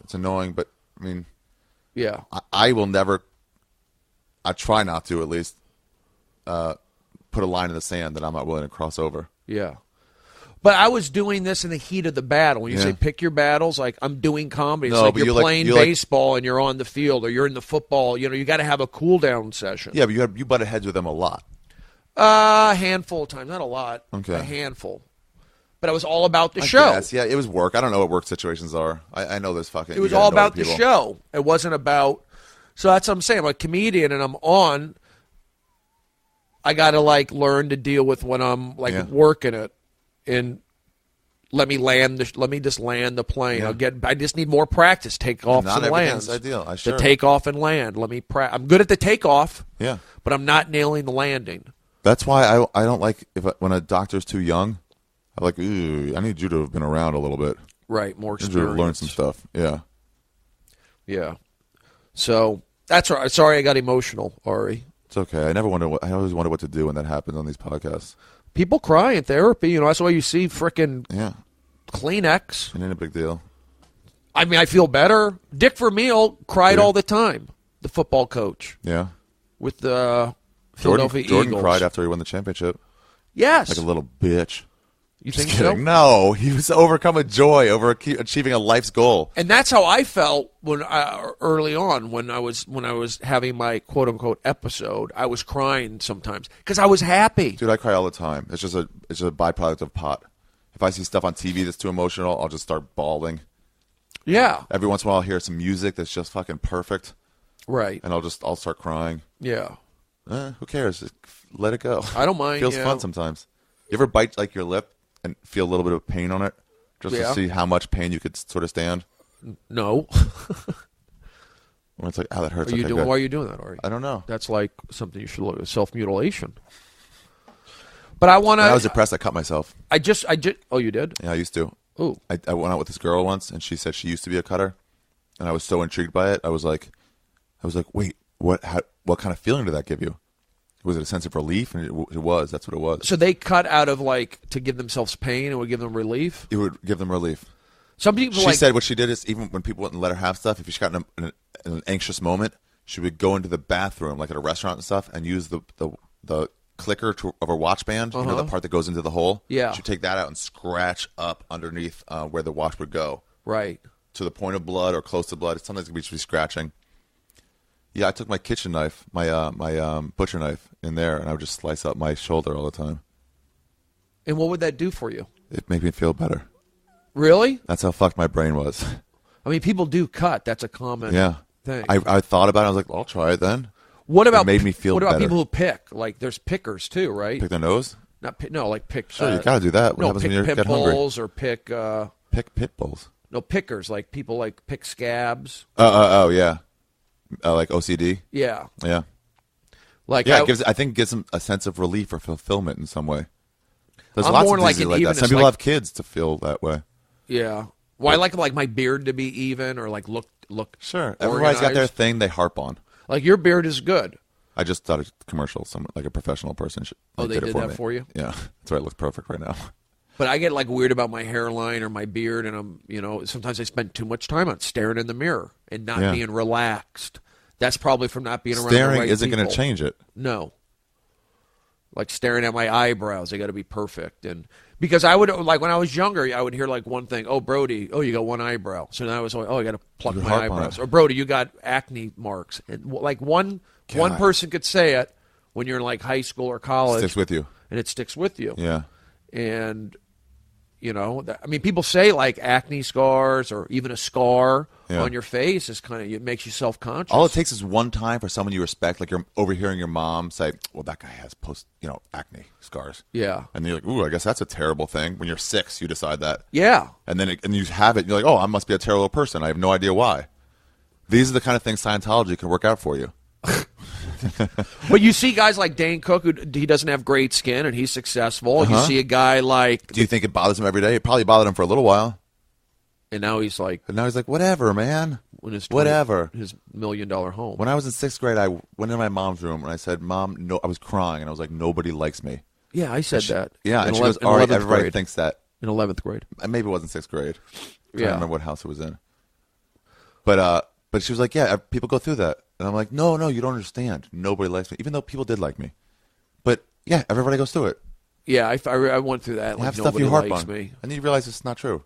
it's annoying, but I mean, yeah, I will never. I try not to, at least, put a line in the sand that I'm not willing to cross over. Yeah. But I was doing this in the heat of the battle. When you say pick your battles, like I'm doing comedy. It's like you're playing baseball and you're on the field, or you're in the football. You got to have a cool down session. Yeah, but you butted heads with them a lot. A handful of times, not a lot. Okay. A handful. But it was all about the show. Guess. Yeah, it was work. I don't know what work situations are. I know there's fucking. It was all about the show. It wasn't about. So that's what I'm saying. I'm a comedian and I'm on. I got to like learn to deal with when I'm like working it, and let me just land the plane. Yeah. I just need more practice. Takeoffs Not and lands. ideal. The takeoff and land. Let me I'm good at the takeoff. Yeah. But I'm not nailing the landing. That's why I don't like when a doctor's too young. I'm like, ooh, I need you to have been around a little bit. Right, more I need experience. you to learn some stuff. Yeah. Yeah. So that's right. Sorry, I got emotional, Ari. It's okay. I always wonder what to do when that happens on these podcasts. People cry in therapy. That's why you see frickin' Kleenex. It ain't a big deal. I mean, I feel better. Dick Vermeil cried all the time, the football coach. Yeah. With the Philadelphia Eagles. Jordan cried after he won the championship. Yes. Like a little bitch. You Just think kidding. so? No, he was overcome with joy over achieving a life's goal. And that's how I felt when early on when I was having my quote unquote episode. I was crying sometimes because I was happy. Dude, I cry all the time. It's just a byproduct of pot. If I see stuff on TV that's too emotional, I'll just start bawling. Yeah. Every once in a while, I'll hear some music that's just fucking perfect. Right. And I'll start crying. Yeah. Who cares? Just let it go. I don't mind. Feels fun sometimes. You ever bite like your lip and feel a little bit of pain on it, just to see how much pain you could sort of stand? No. When it's like, oh, that hurts. Why are you doing that, Ari? I don't know. That's like something you should look at, self-mutilation. But I want to. When I was depressed, I cut myself. I just. Oh, you did? Yeah, I used to. Oh. I went out with this girl once, and she said she used to be a cutter, and I was so intrigued by it. I was like, wait, what kind of feeling did that give you? Was it a sense of relief? And it was. That's what it was. So they cut out of like to give themselves pain and would give them relief? It would give them relief. Some people She said what she did is even when people wouldn't let her have stuff, if she got in an anxious moment, she would go into the bathroom, like at a restaurant and stuff, and use the clicker of her watch band, you know, the part that goes into the hole. Yeah. She'd take that out and scratch up underneath where the watch would go. Right. To the point of blood or close to blood. Sometimes it could be scratching. Yeah, I took my kitchen knife, my butcher knife in there, and I would just slice up my shoulder all the time. And what would that do for you? It made me feel better. Really? That's how fucked my brain was. I mean, people do cut. That's a common thing. I thought about it. I was like, well, I'll try it then. What about it made me feel What about better. people who pick? Like, there's pickers too, right? Pick their nose? Like pick. Sure, you gotta do that. What happens pick when you get hungry? pimples or pick. Pick pit bulls. No, pickers, like people like pick scabs. Oh, yeah. Like OCD. Yeah. Yeah. Like yeah, I think it gives them a sense of relief or fulfillment in some way. There's I'm lots more of diseases like that. Some people have kids to feel that way. Yeah. Well, I like my beard to be even or like look. Sure. Organized. Everybody's got their thing they harp on. Like your beard is good. I just thought a commercial, like a professional person. They did that for you? Yeah. That's why it looks perfect right now. But I get like weird about my hairline or my beard, and sometimes I spend too much time on staring in the mirror and not being relaxed. That's probably from not being around the right people. Staring isn't going to change it. No. Like staring at my eyebrows, they got to be perfect. And because I would, like when I was younger, I would hear like one thing, oh, Brody, you got one eyebrow. So now I was like, I got to pluck my eyebrows. Or Brody, you got acne marks. And like one person could say it when you're in like high school or college. It sticks with you. And it sticks with you. Yeah. And, I mean, people say like acne scars or even a scar on your face is it makes you self-conscious. All it takes is one time for someone you respect, like you're overhearing your mom say, well, that guy has acne scars. Yeah. And you're like, ooh, I guess that's a terrible thing. When you're 6, you decide that. Yeah. And then and you have it, and you're like, oh, I must be a terrible person. I have no idea why. These are the kind of things Scientology can work out for you. But you see guys like Dane Cook, he doesn't have great skin, and he's successful. You see a guy like... Do you think it bothers him every day? It probably bothered him for a little while. And now he's like... whatever, man. Whatever. His $1 million home. When I was in 6th grade, I went in my mom's room, and I said, Mom, no, I was crying, and I was like, nobody likes me. Yeah, I said that. Yeah, and she goes, all right, everybody thinks that. In 11th grade. Maybe it wasn't 6th grade. I can't remember what house it was in. But she was like, yeah, people go through that. And I'm like, no, you don't understand. Nobody likes me, even though people did like me. But, yeah, everybody goes through it. Yeah, I went through that. You like, have stuff you harp on. Me. And then you realize it's not true.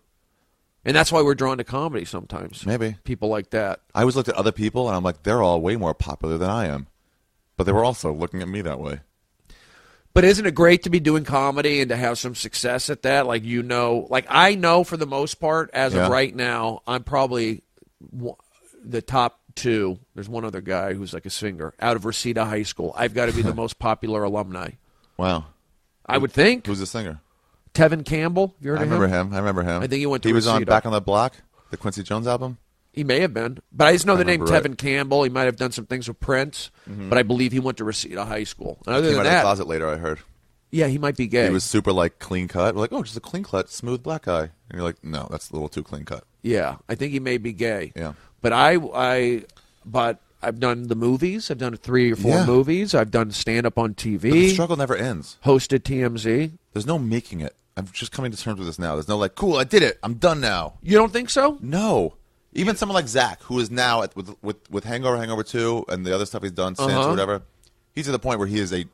And that's why we're drawn to comedy sometimes. Maybe. People like that. I always looked at other people, and I'm like, they're all way more popular than I am. But they were also looking at me that way. But isn't it great to be doing comedy and to have some success at that? Like, I know for the most part, as of right now, I'm probably the top 2. There's one other guy who's like a singer out of Reseda High School. I've got to be the most popular alumni. Wow. I would think. Who's the singer? Tevin Campbell. Have you heard of him? I remember him. I think he went to He was Reseda. on Back on the Block, the Quincy Jones album. He may have been. But I just know the name right. Tevin Campbell. He might have done some things with Prince. But I believe he went to Reseda High School. And other He came than out of that, the closet later, I heard. Yeah, he might be gay. He was super clean cut. We're like, oh, just a clean cut, smooth black guy. And you're like, no, that's a little too clean cut. Yeah, I think he may be gay. Yeah. But but I've done the movies. I've done 3 or 4 movies. I've done stand-up on TV. But the struggle never ends. Hosted TMZ. There's no making it. I'm just coming to terms with this now. There's no cool, I did it. I'm done now. You don't think so? No. Even someone like Zach, who is now with Hangover 2, and the other stuff he's done since or whatever, he's at the point where he is an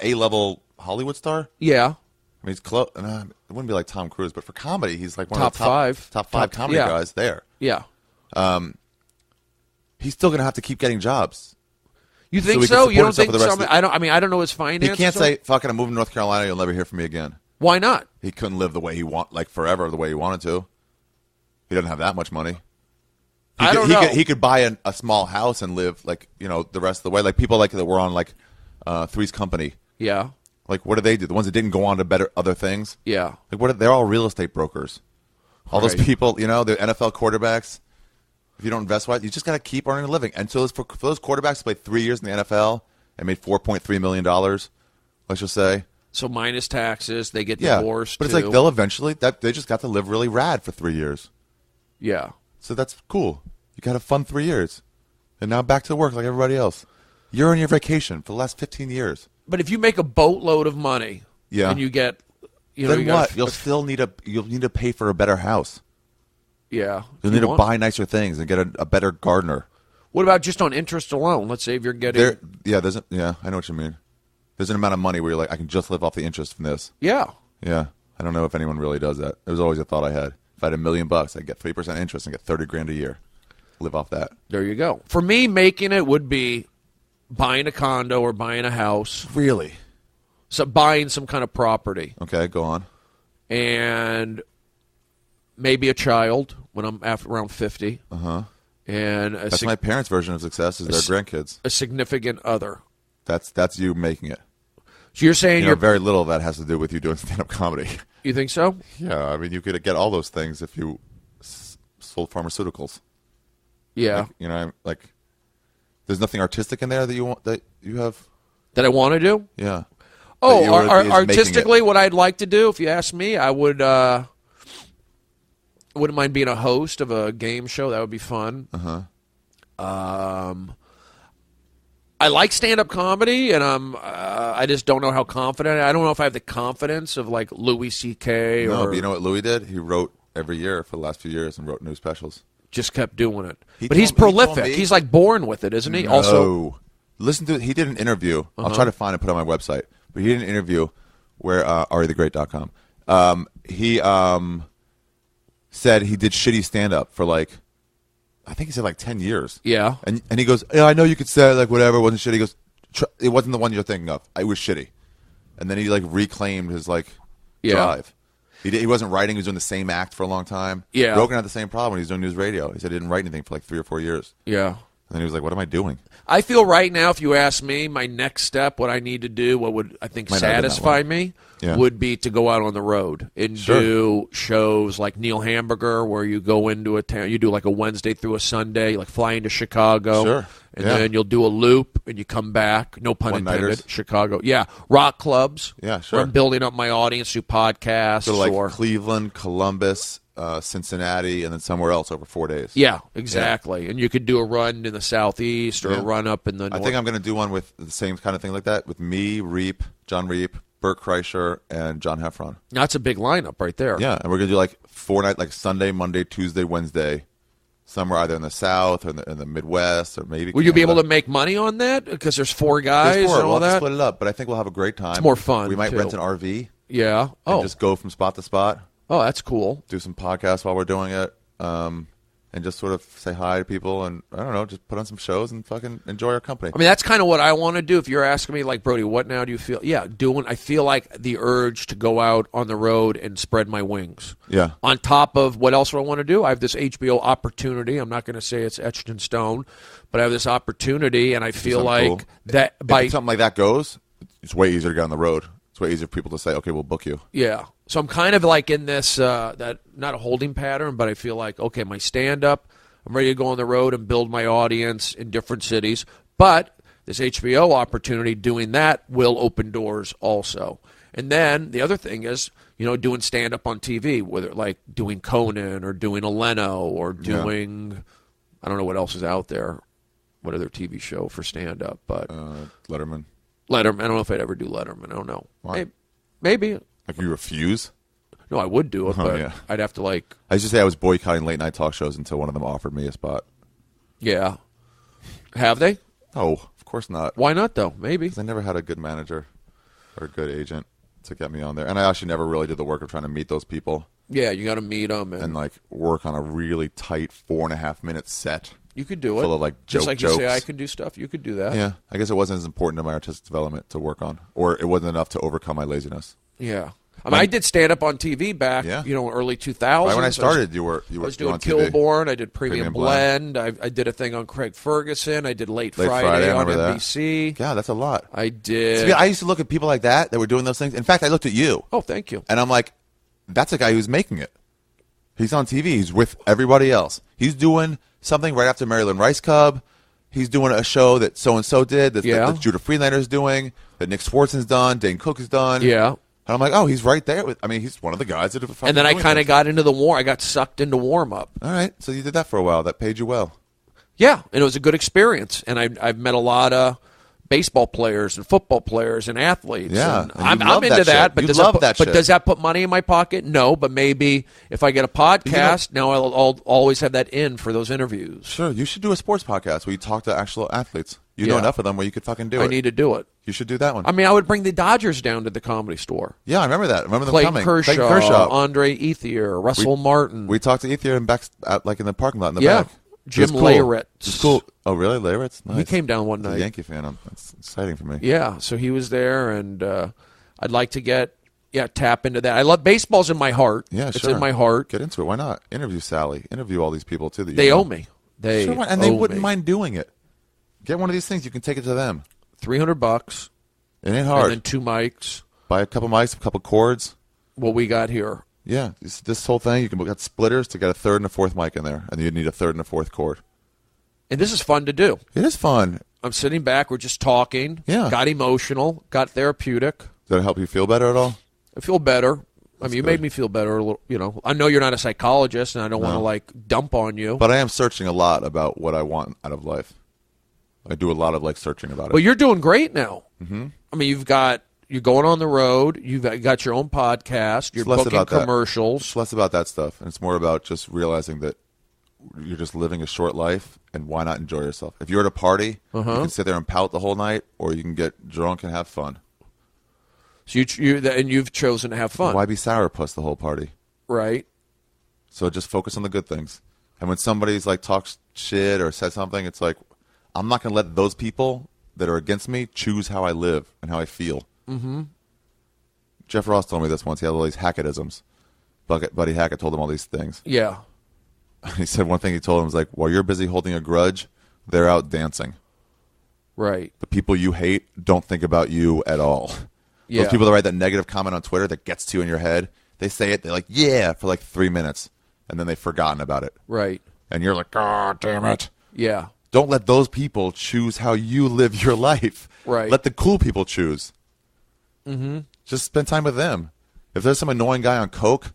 A-level Hollywood star. Yeah. I mean, he's close. It wouldn't be like Tom Cruise, but for comedy, he's like one top of the top 5 comedy guys there. Yeah. He's still going to have to keep getting jobs. You think so? You don't think so? I don't know his finances. He can't say, "Fuck it, I'm moving to North Carolina. You'll never hear from me again." Why not? He couldn't live the way he forever the way he wanted to. He doesn't have that much money. I don't know. He could buy a small house and live the rest of the way. Like people that were on Three's Company. Yeah. Like, what do they do? The ones that didn't go on to better other things? Yeah. Like, they're all real estate brokers. All those people, the NFL quarterbacks, if you don't invest right, you just got to keep earning a living. And so for those quarterbacks who played 3 years in the NFL and made $4.3 million, let's just say. So minus taxes, they get divorced, but it's like they'll eventually, they just got to live really rad for 3 years. Yeah. So that's cool. You got a fun 3 years. And now back to work like everybody else. You're on your vacation for the last 15 years. But if you make a boatload of money and you get, then what? You'll still need to pay for a better house. Yeah. You'll need to buy nicer things and get a better gardener. What about just on interest alone? Let's say if you're getting... I know what you mean. There's an amount of money where you're like, I can just live off the interest from this. Yeah. Yeah. I don't know if anyone really does that. It was always a thought I had. If I had $1 million, I'd get 3% interest and get $30,000 a year. Live off that. There you go. For me, making it would be buying a condo or buying a house. Really? So buying some kind of property. Okay, go on. And maybe a child when I'm around 50. Uh-huh. And that's my parents' version of success is their grandkids. A significant other. That's you making it. So you're saying you're very little of that has to do with you doing stand-up comedy. You think so? Yeah, I mean, you could get all those things if you sold pharmaceuticals. Yeah. Like there's nothing artistic in there that you have that I want to do. Yeah. Oh, artistically, what I'd like to do, if you ask me, I would. Wouldn't mind being a host of a game show. That would be fun. I like stand-up comedy, and I just don't know how confident. I don't know if I have the confidence of like Louis C.K. No, but you know what Louis did? He wrote every year for the last few years and wrote new specials. Just kept doing it. But he's prolific. He's like born with it, isn't he? No. Also, he did an interview. I'll try to find and put it on my website. But he did an interview where AriTheGreat.com. He said he did shitty stand-up for I think he said 10 years. Yeah. And he goes, yeah, I know you could say whatever, it wasn't shitty. He goes, it wasn't the one you're thinking of. It was shitty. And then he reclaimed his drive. He wasn't writing. He was doing the same act for a long time. Yeah. Rogan had the same problem when he was doing news radio. He said he didn't write anything for 3 or 4 years. Yeah. And then he was like, what am I doing? I feel right now, if you ask me, my next step, what I need to do, what would I think satisfy me, would be to go out on the road and do shows like Neil Hamburger, where you go into a town, you do a Wednesday through a Sunday, fly into Chicago, and then you'll do a loop and you come back. No pun intended. Chicago, rock clubs. Yeah, sure. Where I'm building up my audience through podcasts, so Cleveland, Columbus, Cincinnati, and then somewhere else over 4 days. Yeah, exactly. Yeah. And you could do a run in the Southeast or a run up in the north. I think I'm going to do one with the same kind of thing like that with me, John Reap, Burt Kreischer, and John Heffron. That's a big lineup right there. Yeah, and we're going to do 4 nights, Sunday, Monday, Tuesday, Wednesday, somewhere either in the South or in the Midwest or maybe Will you be able to make money on that? Because there's 4 guys and all we'll that? Split it up, but I think we'll have a great time. It's more fun, We might rent an RV. Yeah. And just go from spot to spot. Oh, that's cool. Do some podcasts while we're doing it, and just sort of say hi to people, and I don't know, just put on some shows and fucking enjoy our company. I mean, that's kind of what I want to do. If you're asking me, Brody, what now do you feel? Yeah, I feel like the urge to go out on the road and spread my wings. Yeah. On top of what else do I want to do? I have this HBO opportunity. I'm not going to say it's etched in stone, but I have this opportunity, and I feel like that if something like that goes, it's way easier to get on the road. It's way easier for people to say, okay, we'll book you. Yeah. So I'm kind of in this, that not a holding pattern, but I feel like, okay, my stand-up, I'm ready to go on the road and build my audience in different cities. But this HBO opportunity, doing that, will open doors also. And then the other thing is, doing stand-up on TV, whether doing Conan or doing a Leno or doing, I don't know what else is out there, what other TV show for stand-up, but Letterman. I don't know if I'd ever do Letterman. I don't know. Why? Maybe. You refuse? No, I would do it, but I'd have to I used to say I was boycotting late night talk shows until one of them offered me a spot. Yeah. Have they? Oh, of course not. Why not, though? Maybe. Because I never had a good manager or a good agent to get me on there. And I actually never really did the work of trying to meet those people. Yeah, you got to meet them. And work on a really tight 4.5-minute set. You could do it. Full of just like jokes. You say I can do stuff, you could do that. Yeah. I guess it wasn't as important to my artistic development to work on. Or it wasn't enough to overcome my laziness. Yeah. I mean, I did stand up on TV back, early 2000s. Right when I started, you were I was doing on TV. Kilborn. I did Premium Blend. I did a thing on Craig Ferguson. I did Late Friday on NBC. Yeah, that's a lot. I did. See, I used to look at people like that were doing those things. In fact, I looked at you. Oh, thank you. And I'm like, that's a guy who's making it. He's on TV. He's with everybody else. He's doing something right after Maryland Rice Cub. He's doing a show that so-and-so did, that Judah Friedlander's doing, that Nick Swartzen's done, Dane Cook has done. Yeah. And I'm like, oh, he's right there. He's one of the guys that have. And then I kind of got into the warm. I got sucked into warm-up. All right. So you did that for a while. That paid you well. Yeah, and it was a good experience. And I've met a lot of baseball players and football players and athletes. Yeah, and I'm into that. But does that put money in my pocket? No, but maybe if I get a podcast, now I'll always have that in for those interviews. Sure, you should do a sports podcast where you talk to actual athletes. You know enough of them where you could fucking do it. I need to do it. You should do that one. I mean, I would bring the Dodgers down to the Comedy Store. Yeah, I remember that. I remember them Clayton coming. Kershaw, Andre Ethier, Russell Martin. We talked to Ethier in the parking lot in the back. Jim Leyritz. It's cool. Oh, really? Leyritz? Nice. He came down one night. He's a Yankee fan. That's exciting for me. Yeah, so he was there, and I'd like to tap into that. I love baseball's in my heart. Yeah, it's sure. in my heart. Get into it. Why not? Interview Sally. Interview all these people too. They owe me. They wouldn't mind doing it. Get one of these things. You can take it to them. $300. It ain't hard. And then 2 mics. Buy a couple mics, a couple cords. What we got here. Yeah, this whole thing. You can get splitters to get a third and a fourth mic in there, and you'd need a third and a fourth cord. And this is fun to do. It is fun. I'm sitting back. We're just talking. Yeah. Got emotional. Got therapeutic. Does that help you feel better at all? I feel better. You made me feel better a little. I know you're not a psychologist, and I don't want to dump on you. But I am searching a lot about what I want out of life. I do a lot of searching about it. Well, you're doing great now. Mm-hmm. I mean, you're going on the road. You've got your own podcast. You're booking commercials. It's less about that stuff, and it's more about just realizing that you're just living a short life, and why not enjoy yourself? If you're at a party, you can sit there and pout the whole night, or you can get drunk and have fun. So you've chosen to have fun. Why be sourpuss the whole party? Right. So just focus on the good things. And when somebody's talks shit or says something, it's like, I'm not going to let those people that are against me choose how I live and how I feel. Mm-hmm. Jeff Ross told me this once. He had all these Hackettisms. Buddy Hackett told him all these things. Yeah. He said one thing he told him was while you're busy holding a grudge, they're out dancing. Right. The people you hate don't think about you at all. Yeah. Those people that write that negative comment on Twitter that gets to you in your head, they say it, they're yeah, for 3 minutes, and then they've forgotten about it. Right. And you're like, God damn it. Yeah. Don't let those people choose how you live your life. Right. Let the cool people choose. Mm-hmm. Just spend time with them. If there's some annoying guy on coke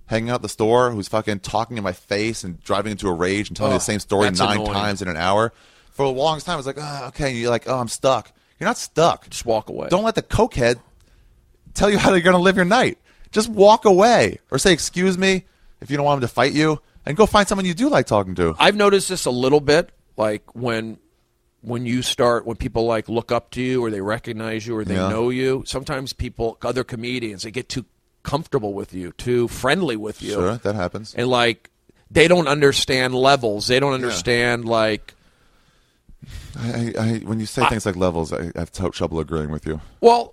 hanging out the store who's fucking talking in my face and driving into a rage and telling me the same story 9 times in an hour, for the longest time, I was like, okay. And you're like, I'm stuck. You're not stuck. Just walk away. Don't let the cokehead tell you how you're going to live your night. Just walk away. Or say, excuse me, if you don't want him to fight you, and go find someone you do like talking to. I've noticed this a little bit. When people look up to you or they recognize you or they know you, sometimes other comedians, they get too comfortable with you, too friendly with you. Sure, that happens. And they don't understand levels. They don't understand when you say things like levels, I have trouble agreeing with you. Well,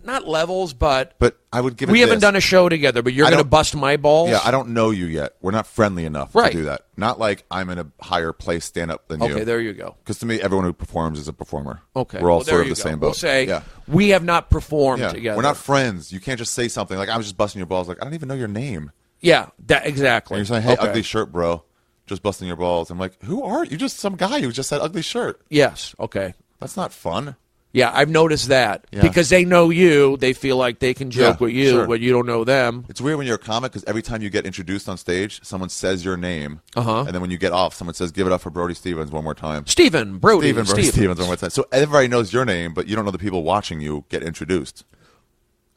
not levels, but I would give it. We haven't done a show together, but you're going to bust my balls. Yeah, I don't know you yet. We're not friendly enough to do that. Not like I'm in a higher place stand up than you. Okay, there you go. Because to me, everyone who performs is a performer. Okay, we're all sort of the same boat. We'll say we have not performed together. We're not friends. You can't just say something like I was just busting your balls. I don't even know your name. Yeah, exactly. And you're saying, hey, ugly shirt, bro. Just busting your balls. I'm like, who are you? You're just some guy who just said ugly shirt. Yes. Okay. That's not fun. Yeah, I've noticed that. Yeah. Because they know you, they feel like they can joke with you, but you don't know them. It's weird when you're a comic because every time you get introduced on stage, someone says your name. And then when you get off, someone says, give it up for Brody Stevens one more time. Brody Stevens one more time. So everybody knows your name, but you don't know the people watching you get introduced.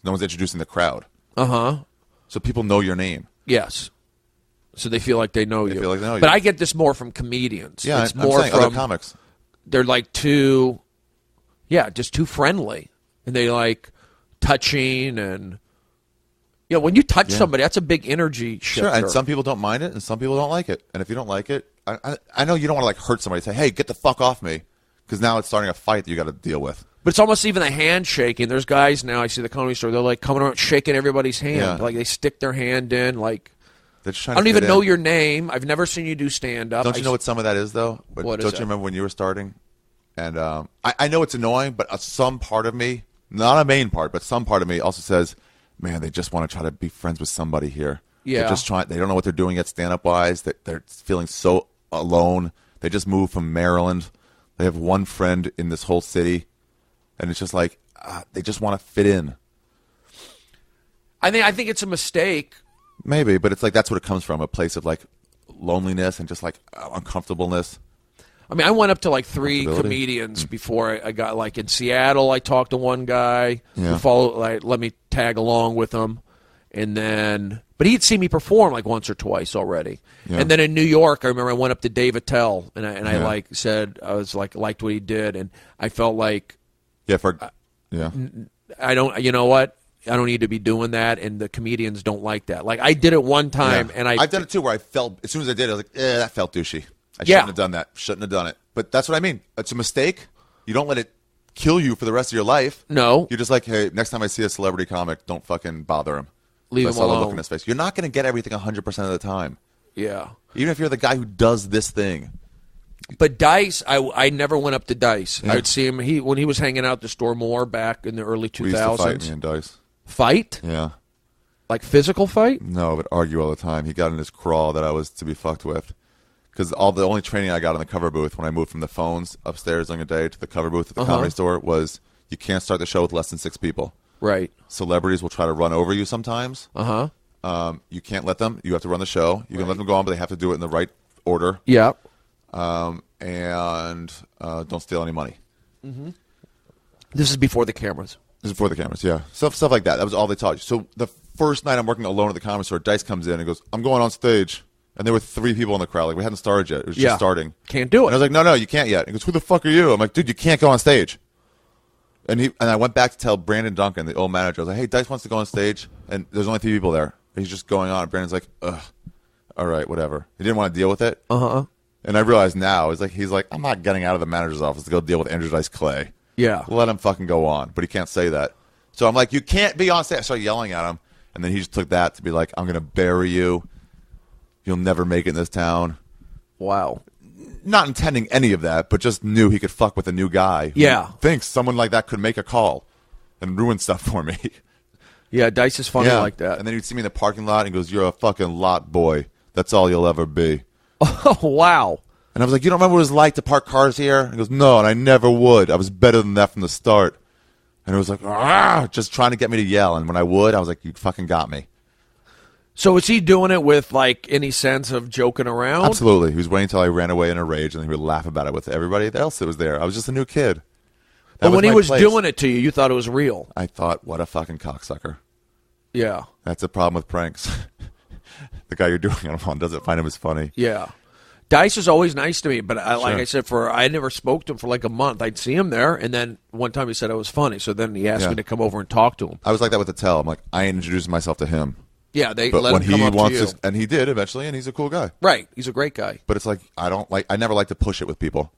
No one's introducing the crowd. So people know your name. Yes. So they feel like they know you. Feel like they know you. But I get this more from comedians. Yeah, it's more from other comics. They're too... Yeah, just too friendly. And they touching and... when you touch somebody, that's a big energy shifter. Sure, and some people don't mind it, and some people don't like it. And if you don't like it, I know you don't want to hurt somebody and say, hey, get the fuck off me, because now it's starting a fight that you got to deal with. But it's almost even the handshaking. There's guys now, I see the Comedy Store, they're like coming around shaking everybody's hand. Yeah. Like they stick their hand in. Like, They're just trying I don't to even fit know in. your name. I've never seen you do stand-up. Don't you know what some of that is, though? But What is don't that? you remember when you were starting? And I know it's annoying, but some part of me, not a main part, but some part of me also says, man, they just want to try to be friends with somebody here. Yeah. They're just trying. They don't know what they're doing yet stand-up-wise. They're feeling so alone. They just moved from Maryland. They have one friend in this whole city. And it's just like, they just want to fit in. I think it's a mistake. Maybe, but it's like that's what it comes from, a place of like loneliness and just like uncomfortableness. I mean, I went up to like 3 comedians before I got like in Seattle. I talked to one guy who let me tag along with him, and then but he'd seen me perform like once or twice already. Yeah. And then in New York, I remember I went up to Dave Attell and I like said I was like liked what he did, and I felt like I don't. You know what? I don't need to be doing that, and the comedians don't like that. Like I did it one time, and I've done it too, where I felt as soon as I did, I was like, that felt douchey. I shouldn't have done that. Shouldn't have done it. But that's what I mean. It's a mistake. You don't let it kill you for the rest of your life. No. You're just like, hey, next time I see a celebrity comic, don't fucking bother him. Leave him alone. Look in his face. You're not going to get everything 100% of the time. Yeah. Even if you're the guy who does this thing. But Dice, I never went up to Dice. Yeah. I would see him when he was hanging out at the store more back in the early 2000s. We used to fight, me and Dice. Fight? Yeah. Like physical fight? No, but argue all the time. He got in his crawl that I was to be fucked with. Because the only training I got in the cover booth when I moved from the phones upstairs during the day to the cover booth at the Comedy Store was you can't start the show with less than 6 people. Right. Celebrities will try to run over you sometimes. You can't let them. You have to run the show. You can let them go on, but they have to do it in the right order. Yeah. And don't steal any money. Mm-hmm. This is before the cameras. This is before the cameras, yeah. Stuff like that. That was all they taught you. So the first night I'm working alone at the Comedy Store, Dice comes in and goes, I'm going on stage. And there were 3 people in the crowd. Like, we hadn't started yet. It was just starting. Can't do it. And I was like, no, you can't yet. He goes, who the fuck are you? I'm like, dude, you can't go on stage. And I went back to tell Brandon Duncan, the old manager, I was like, hey, Dice wants to go on stage, and there's only 3 people there. And he's just going on. And Brandon's like, ugh, all right, whatever. He didn't want to deal with it. And I realize now, he's like, I'm not getting out of the manager's office to go deal with Andrew Dice Clay. Yeah. Let him fucking go on. But he can't say that. So I'm like, you can't be on stage. I started yelling at him. And then he just took that to be like, I'm going to bury you. You'll never make it in this town. Wow. Not intending any of that, but just knew he could fuck with a new guy who thinks someone like that could make a call and ruin stuff for me. Yeah, Dice is funny like that. And then he'd see me in the parking lot and goes, you're a fucking lot boy. That's all you'll ever be. Oh, wow. And I was like, you don't remember what it was like to park cars here? And he goes, no, and I never would. I was better than that from the start. And it was like, just trying to get me to yell. And when I would, I was like, you fucking got me. So is he doing it with, like, any sense of joking around? Absolutely. He was waiting until I ran away in a rage, and he would laugh about it with everybody else that was there. I was just a new kid. But when he was doing it to you, you thought it was real. I thought, what a fucking cocksucker. Yeah. That's the problem with pranks. The guy you're doing it on doesn't find him as funny. Yeah. Dice is always nice to me, but I said, I never spoke to him for like a month. I'd see him there, and then one time he said I was funny, so then he asked me to come over and talk to him. I was like that with Attell. I'm like, I ain't introducing myself to him. Yeah, they but let when him come he up to you. and he did eventually, and he's a cool guy. Right, he's a great guy. But it's like I never like to push it with people.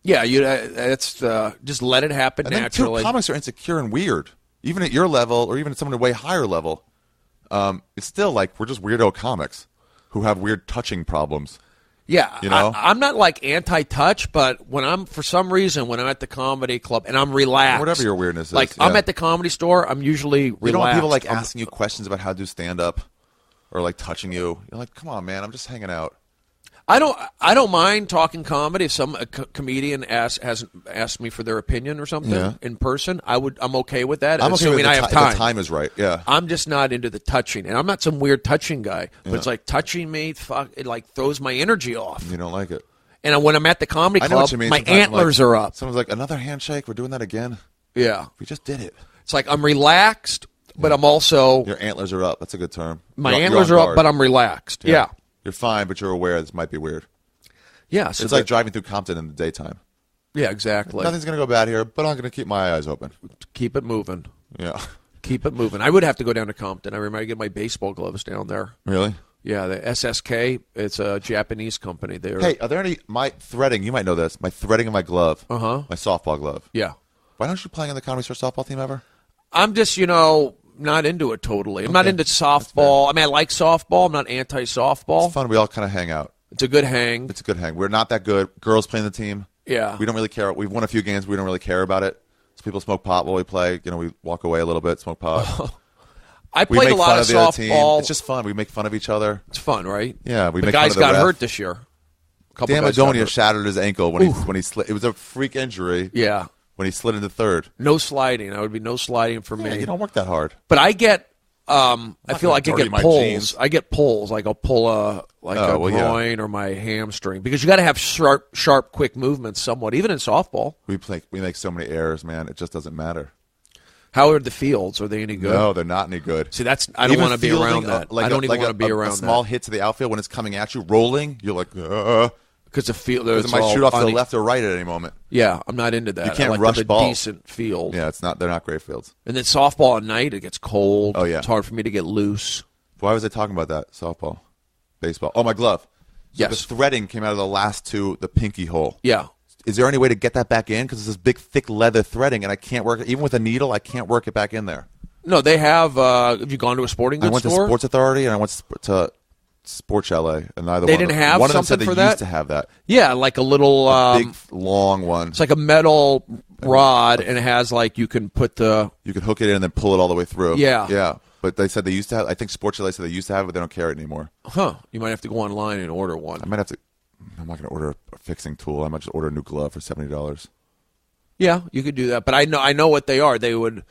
Yeah, it's just let it happen and naturally. Then too, comics are insecure and weird, even at your level or even at someone at a way higher level. It's still like we're just weirdo comics who have weird touching problems. Yeah, you know? I'm not like anti-touch, but for some reason, when I'm at the comedy club and I'm relaxed, whatever your weirdness is, like I'm at the comedy store, I'm usually relaxed. You don't want people like asking you questions about how to do stand-up or like touching you. You're like, come on, man, I'm just hanging out. I don't mind talking comedy if a comedian hasn't asked me for their opinion or something in person. I'm okay with that. I'm assuming okay with I have time. The time is right. Yeah, I'm just not into the touching, and I'm not some weird touching guy. But it's like touching me, it like throws my energy off. You don't like it. And when I'm at the comedy club, my antlers are up. Someone's like, another handshake? We're doing that again? Yeah, we just did it. It's like I'm relaxed, but I'm also your antlers are up. That's a good term. My antlers are up, but I'm relaxed. Yeah. You're fine, but you're aware this might be weird. Yeah, so it's like driving through Compton in the daytime. Yeah, exactly. Nothing's going to go bad here, but I'm going to keep my eyes open. Keep it moving. Yeah. Keep it moving. I would have to go down to Compton. I remember I get my baseball gloves down there. Really? Yeah, the SSK, it's a Japanese company. Hey, are there any, my threading, you might know this, my threading of my glove, my softball glove. Yeah. Why don't you play on the Comedy Store softball team ever? I'm just, not into it totally. I'm not into softball. I mean, I like softball. I'm not anti-softball. It's fun. We all kind of hang out. It's a good hang. It's a good hang. We're not that good. Girls playing the team. Yeah. We don't really care. We've won a few games. We don't really care about it. So people smoke pot while we play. We walk away a little bit, smoke pot. I played a lot of softball. It's just fun. We make fun of each other. It's fun, right? Yeah. The guys got hurt this year. Dan Madonia shattered his ankle when he slid. It was a freak injury. Yeah. When he slid into third. No sliding. I would be no sliding for me. You don't work that hard. But I get, I feel like I get pulls. Jeans. I get pulls. Like I'll pull a groin or my hamstring because you got to have sharp, quick movements somewhat, even in softball. We make so many errors, man. It just doesn't matter. How are the fields? Are they any good? No, they're not any good. See, I don't want to be around that. I don't even want to be around that. A small hit to the outfield when it's coming at you, rolling, you're like, because the field, it might shoot off to the left or right at any moment. Yeah, I'm not into that. You can't I like rush balls. Decent field. Yeah, they're not great fields. And then softball at night, it gets cold. Oh yeah, it's hard for me to get loose. Why was I talking about that? Softball, baseball. Oh, my glove. So yes, the threading came out of the last two, the pinky hole. Yeah. Is there any way to get that back in? Because it's this big, thick leather threading, and I can't work it. Even with a needle, I can't work it back in there. No, they have. Have you gone to a sporting goods store? I went to Sports Authority, and I went to Sports Chalet, and neither they one didn't of them, have one of them something said for they that? used to have that. Yeah, like a little big, long one. It's like a metal rod, and it has like you can hook it in and then pull it all the way through. Yeah. Yeah. But they said they used to have. I think Sports Chalet said they used to have it, but they don't carry it anymore. Huh? You might have to go online and order one. I might have to. I'm not going to order a fixing tool. I might just order a new glove for $70. Yeah, you could do that. But I know what they are. They would.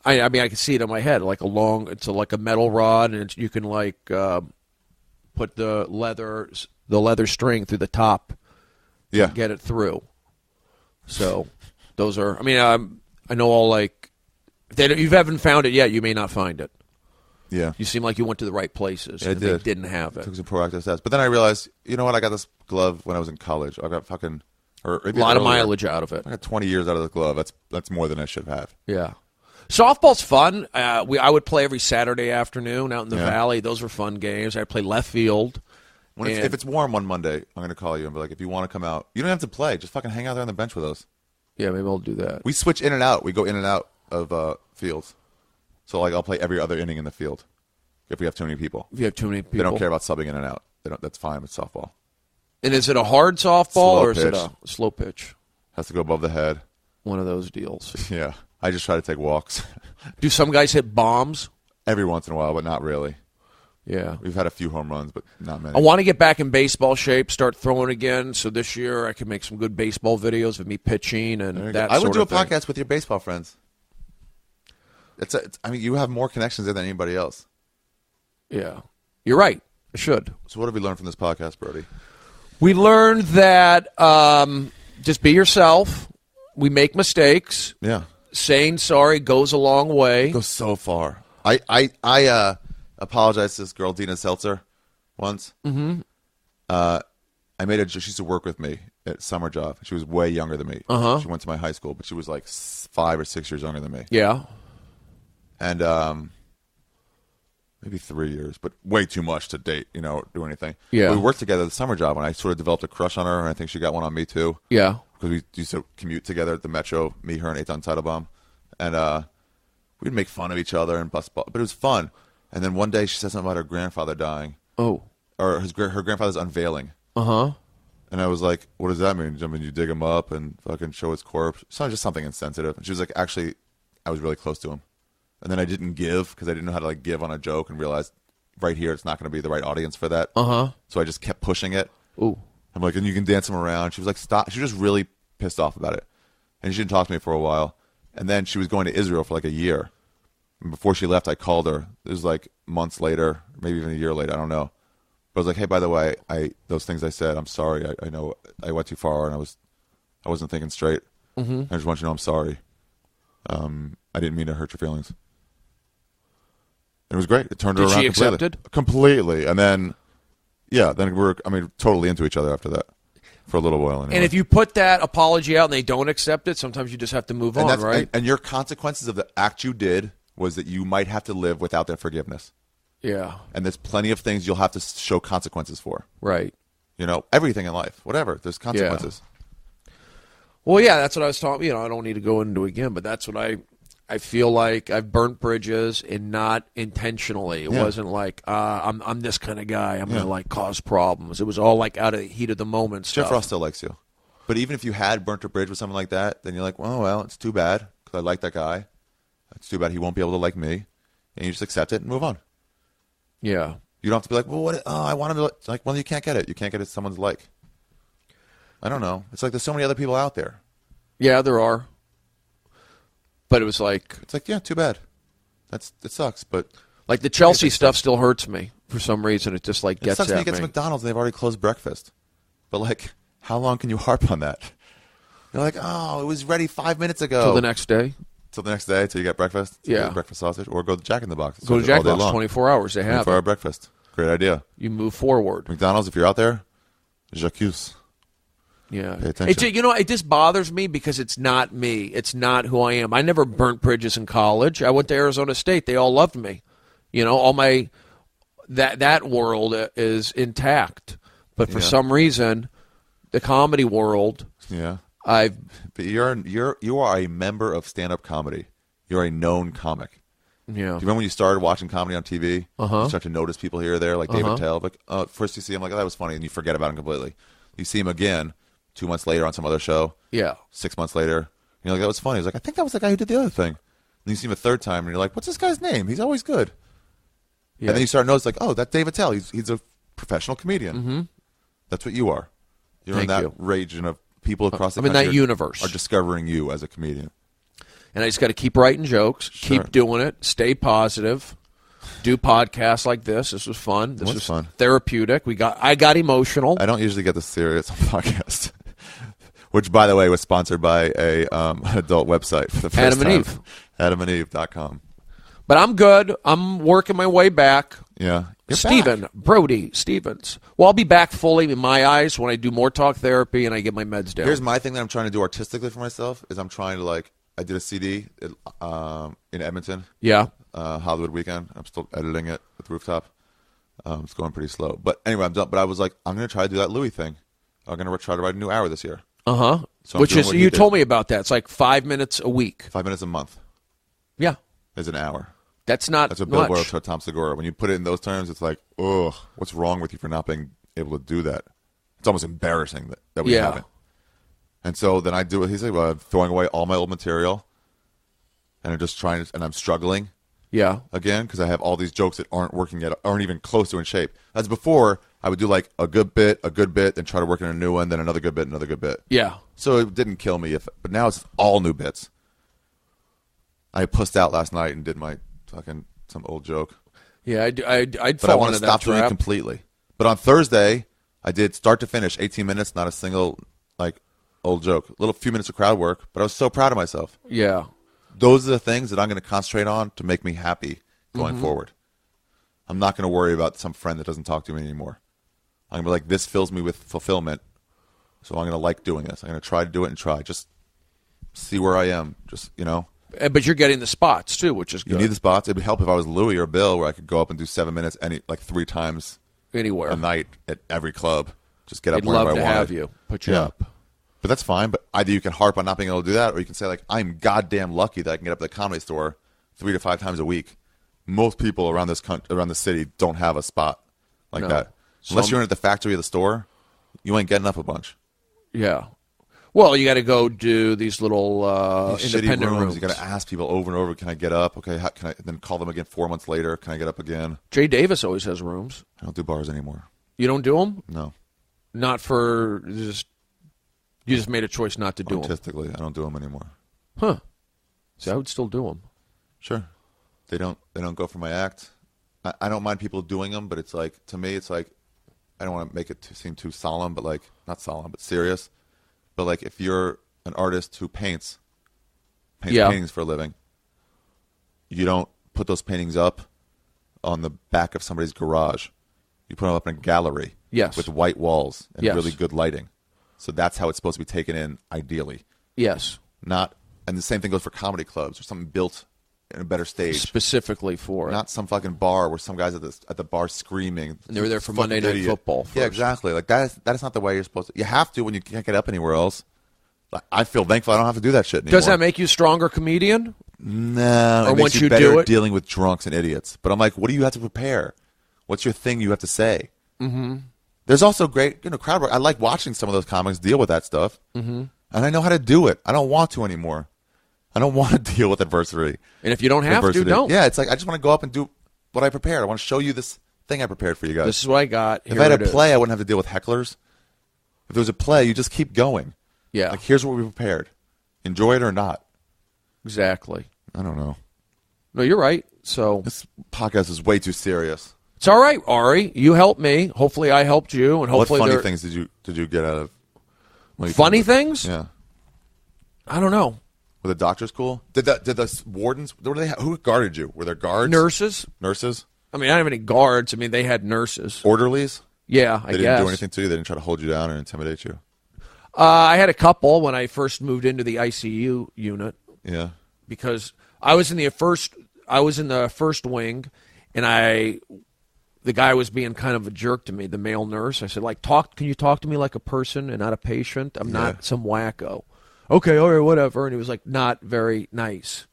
I mean, I can see it in my head, like it's like a metal rod, and you can like put the leather string through the top. Yeah. To get it through. So those are. I mean, I know all like. If you haven't found it yet, you may not find it. Yeah. You seem like you went to the right places. Yeah, I did. They didn't have it. Took some proactive steps. But then I realized, you know what? I got this glove when I was in college. I got fucking... a lot of mileage out of it. I got 20 years out of the glove. That's more than I should have. Yeah. Softball's fun. I would play every Saturday afternoon out in the Valley. Those were fun games. I'd play left field. If it's warm one Monday, I'm going to call you and be like, if you want to come out, you don't have to play. Just fucking hang out there on the bench with us. Yeah, maybe I'll do that. We switch in and out. We go in and out of fields. So like I'll play every other inning in the field if we have too many people. If you have too many people. They don't care about subbing in and out. That's fine with softball. And is it a hard softball or is it a slow pitch? Has to go above the head. One of those deals. Yeah. I just try to take walks. Do some guys hit bombs? Every once in a while, but not really. Yeah. We've had a few home runs, but not many. I want to get back in baseball shape, start throwing again. So this year I can make some good baseball videos of me pitching and that I would do a thing. podcast with your baseball friends. I mean, you have more connections there than anybody else. Yeah. You're right. I should. So what have we learned from this podcast, Brody? We learned that just be yourself. We make mistakes. Yeah. Saying sorry goes a long way. It goes so far. I apologized to this girl, Dina Seltzer, once. Mm-hmm. I made she used to work with me at summer job. She was way younger than me. Uh-huh. She went to my high school, but she was like 5 or 6 years younger than me. Yeah. And maybe 3 years, but way too much to date, do anything. Yeah. We worked together at the summer job, and I sort of developed a crush on her, and I think she got one on me too. Yeah. Because we used to commute together at the Metro, me, her, and Eitan Teitelbaum. And we'd make fun of each other and bust balls, but it was fun. And then one day she said something about her grandfather dying. Oh. Or her grandfather's unveiling. Uh-huh. And I was like, what does that mean? I mean, you dig him up and fucking show his corpse? It's not just something insensitive. And she was like, actually, I was really close to him. And then I didn't give because I didn't know how to give on a joke and realized right here it's not going to be the right audience for that. Uh-huh. So I just kept pushing it. Ooh. I'm like, and you can dance him around. She was like, stop. She was just really pissed off about it. And she didn't talk to me for a while. And then she was going to Israel for like a year. And before she left, I called her. It was like months later, maybe even a year later. I don't know. But I was like, hey, by the way, those things I said, I'm sorry. I know I went too far and I wasn't thinking straight. Mm-hmm. I just want you to know I'm sorry. I didn't mean to hurt your feelings. It was great. It turned her around completely. Did she accept it? Completely. And then, then we're totally into each other after that for a little while. Anyway. And if you put that apology out and they don't accept it, sometimes you just have to move on, right? And your consequences of the act you did was that you might have to live without their forgiveness. Yeah. And there's plenty of things you'll have to show consequences for. Right. Everything in life, whatever. There's consequences. Yeah. Well, yeah, that's what I was talking. I don't need to go into it again, but that's what I feel like I've burnt bridges and not intentionally. It wasn't like I'm this kind of guy. I'm gonna like cause problems. It was all like out of the heat of the moment stuff. Jeff Ross still likes you, but even if you had burnt a bridge with someone like that, then you're like, well, it's too bad because I like that guy. It's too bad he won't be able to like me, and you just accept it and move on. Yeah, you don't have to be like, well, what? Oh, I want him to like. Well, you can't get it. You can't get it. Someone's like. I don't know. It's like there's so many other people out there. Yeah, there are. But it was like... It's like, yeah, too bad. It sucks, but... Like the Chelsea stuff still hurts me for some reason. It just like gets at me. It sucks when you get to McDonald's and they've already closed breakfast. But like, how long can you harp on that? You're like, oh, it was ready 5 minutes ago. Till the next day? Till the next day, till you get breakfast? Yeah. Breakfast sausage? Or go to Jack in the Box. Go to Jack in the Box, 24 hours. They have 24-hour breakfast. Great idea. You move forward. McDonald's, if you're out there, j'accuse. Yeah. Pay attention. It just bothers me because it's not me. It's not who I am. I never burnt bridges in college. I went to Arizona State. They all loved me. All my that world is intact. But for some reason, the comedy world, But you are a member of stand-up comedy. You're a known comic. Yeah. Do you remember when you started watching comedy on TV? You start to notice people here or there, like David Tell. Like, first you see him, like, oh, that was funny, and you forget about him completely. You see him again 2 months later on some other show. Yeah. 6 months later, you're like, that was funny. He's like, I think that was the guy who did the other thing. And you see him a third time, and you're like, what's this guy's name? He's always good. Yeah. And then you start to notice, like, oh, that's David Tell. He's a professional comedian. Mm-hmm. That's what you are. You're in that region of people across the country. I'm in that universe. Are discovering you as a comedian. And I just got to keep writing jokes, keep doing it, stay positive, do podcasts like this. This was fun. This was fun. Therapeutic. I got emotional. I don't usually get this serious on podcasts. Which, by the way, was sponsored by an adult website for the first Adam and time. Eve. AdamandEve.com. But I'm good. I'm working my way back. Yeah. Stephen, Brody, Stevens. Well, I'll be back fully in my eyes when I do more talk therapy and I get my meds down. Here's my thing that I'm trying to do artistically for myself is I'm trying to, like, I did a CD in Edmonton. Yeah. Hollywood Weekend. I'm still editing it with Rooftop. It's going pretty slow. But anyway, I'm done. But I was like, I'm going to try to do that Louis thing. I'm going to try to write a new hour this year. Uh-huh. So which is, you told me about that. It's like 5 minutes a week. 5 minutes a month. Yeah. Is an hour. That's not That's what Bill Burrow told Tom Segura. When you put it in those terms, it's like, ugh, what's wrong with you for not being able to do that? It's almost embarrassing that we haven't. And so then I do it. He's like, well, I'm throwing away all my old material, and I'm just trying to, and I'm struggling. Yeah. Again, because I have all these jokes that aren't working yet, aren't even close to in shape. As before, I would do like a good bit, then try to work in a new one, then another good bit. Yeah. So it didn't kill me, but now it's all new bits. I pussed out last night and did my fucking some old joke. Yeah, I'd but I want to stop doing it completely. But on Thursday, I did start to finish 18 minutes, not a single like old joke. A little few minutes of crowd work, but I was so proud of myself. Yeah. Those are the things that I'm going to concentrate on to make me happy going forward. I'm not going to worry about some friend that doesn't talk to me anymore. I'm going to be like, this fills me with fulfillment, so I'm going to like doing this. I'm going to try to do it and try. Just see where I am. Just, But you're getting the spots, too, which is good. You need the spots. It would help if I was Louis or Bill, where I could go up and do 7 minutes like 3 times anywhere a night at every club. Just get up They'd whenever I love want. to have you. Put you up. But that's fine. But either you can harp on not being able to do that, or you can say, like, I'm goddamn lucky that I can get up at the Comedy Store 3 to 5 times a week. Most people around the city don't have a spot like that. Unless you're in at the factory of the store, you ain't getting up a bunch. Yeah. Well, you got to go do these little independent rooms. You got to ask people over and over, can I get up? Okay, can I then call them again 4 months later? Can I get up again? Jay Davis always has rooms. I don't do bars anymore. You don't do them? No. Not for just... You just made a choice not to do them. Artistically, I don't do them anymore. Huh. See, I would still do them. Sure. They don't go for my act. I don't mind people doing them, but it's like, to me, it's like, I don't want to make it seem too solemn, but like, not solemn, but serious. But like, if you're an artist who paints paintings for a living, you don't put those paintings up on the back of somebody's garage. You put them up in a gallery with white walls and really good lighting. So that's how it's supposed to be taken in, ideally. Yes. And the same thing goes for comedy clubs or something built in a better stage. Specifically for it. Not some fucking bar where some guys at the bar screaming. And they were there for Monday Night Football first. Yeah, exactly. Like that is not the way you're supposed to. You have to when you can't get up anywhere else. I feel thankful I don't have to do that shit anymore. Does that make you a stronger comedian? No. It makes you better dealing with drunks and idiots. But I'm like, what do you have to prepare? What's your thing you have to say? Mm-hmm. There's also great, crowd work. I like watching some of those comics deal with that stuff. Mm-hmm. And I know how to do it. I don't want to anymore. I don't want to deal with adversity. And if you don't have to, don't. Yeah, it's like I just want to go up and do what I prepared. I want to show you this thing I prepared for you guys. This is what I got. If I had a play, I wouldn't have to deal with hecklers. If there was a play, you just keep going. Yeah. Like, here's what we prepared. Enjoy it or not. Exactly. I don't know. No, you're right. So this podcast is way too serious. It's all right, Ari. You helped me. Hopefully, I helped you. And hopefully, what funny things did you get out of? Funny things? Yeah. I don't know. Were the doctors cool? Did the wardens? Who guarded you? Were there guards? Nurses. Nurses. I mean, I don't have any guards. I mean, they had nurses. Orderlies. Yeah, they didn't do anything to you. They didn't try to hold you down or intimidate you. I had a couple when I first moved into the ICU unit. Yeah. Because I was in the first wing, and the guy was being kind of a jerk to me, the male nurse. I said, can you talk to me like a person and not a patient? I'm not some wacko. Okay, all right, whatever. And he was not very nice.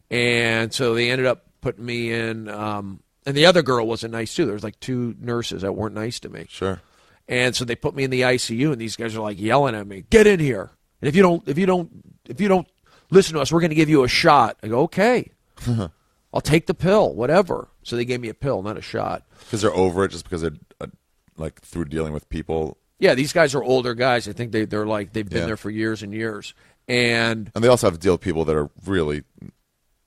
And so they ended up putting me in, and the other girl wasn't nice too. There was two nurses that weren't nice to me. Sure. And so they put me in the ICU, and these guys are yelling at me, "Get in here! And if you don't listen to us, we're going to give you a shot." I go, "Okay, I'll take the pill, whatever." So they gave me a pill, not a shot. Because they're over it, just because they're through dealing with people. Yeah, these guys are older guys. I think they've been there for years and years, and they also have to deal with people that are really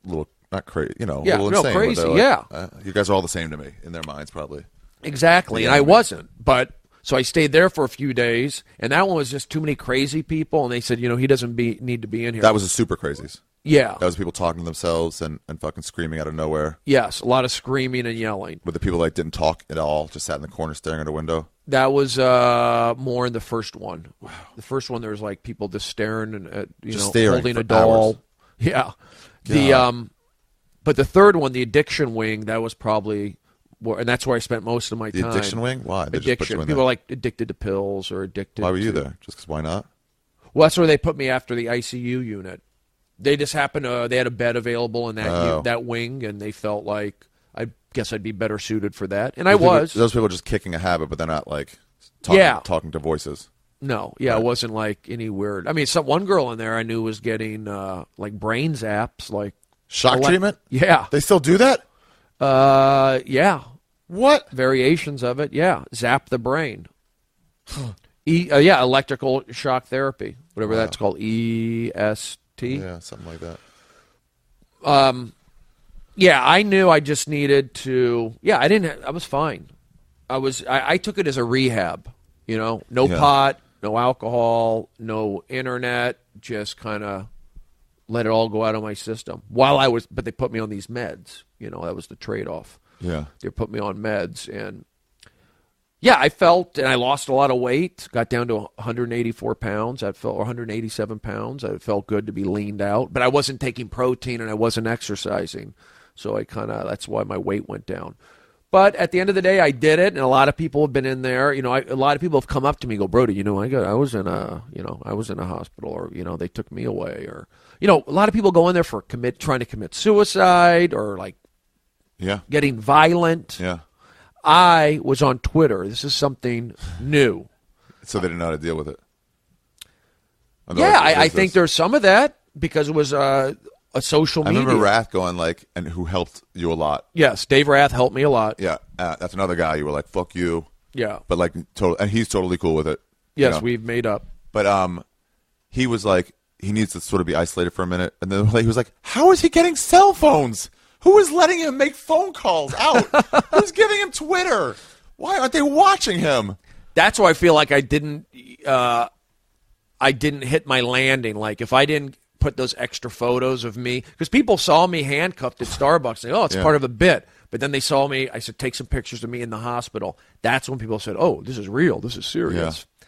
little not crazy, a little insane. Crazy. You guys are all the same to me in their minds, probably. Exactly, and I wasn't, but. So I stayed there for a few days, and that one was just too many crazy people, and they said, he doesn't need to be in here. That was the super crazies. Yeah. That was people talking to themselves and fucking screaming out of nowhere. Yes, a lot of screaming and yelling. But the people didn't talk at all, just sat in the corner staring at a window? That was more in the first one. Wow. The first one, there was people just staring and holding a doll. Hours. Yeah. But the third one, the addiction wing, that was probably... And that's where I spent most of my time. The addiction wing? Why? They addiction. People are addicted to pills or addicted. Why were you there? Just because why not? Well, that's where they put me after the ICU unit. They just happened to. They had a bed available in that wing, and they felt like I guess I'd be better suited for that, and I was. Those people are just kicking a habit, but they're not talking to voices. No, yeah, right. It wasn't any weird. I mean, one girl in there I knew was getting brain zaps, shock treatment. Yeah, they still do that. Yeah. What? Variations of it, yeah. Zap the brain. Electrical shock therapy, whatever that's called, EST. Yeah, something like that. I knew I just needed to. Yeah, I was fine. I took it as a rehab. No pot, no alcohol, no internet. Just kind of let it all go out of my system. But they put me on these meds. That was the trade-off. Yeah. They put me on meds, and I felt, and I lost a lot of weight, got down to 184 pounds, or 187 pounds. It felt good to be leaned out, but I wasn't taking protein and I wasn't exercising, so that's why my weight went down. But at the end of the day, I did it, and a lot of people have been in there. A lot of people have come up to me and go, "Brody, I was in a hospital, or they took me away, or a lot of people go in there for trying to commit suicide, or getting violent." Yeah. I was on Twitter. This is something new. So they didn't know how to deal with it. I think there's some of that because it was a social media. I remember Rath going and who helped you a lot. Yes, Dave Rath helped me a lot. Yeah, that's another guy you were like, "Fuck you." Yeah. But and he's totally cool with it. Yes, we've made up. But he was he needs to sort of be isolated for a minute, and then he was like, "How is he getting cell phones? Who is letting him make phone calls out? Who's giving him Twitter? Why aren't they watching him?" That's why I feel like I didn't hit my landing. If I didn't put those extra photos of me, because people saw me handcuffed at Starbucks, and it's part of a bit. But then they saw me. I said, "Take some pictures of me in the hospital." That's when people said, "Oh, this is real. This is serious." Yeah.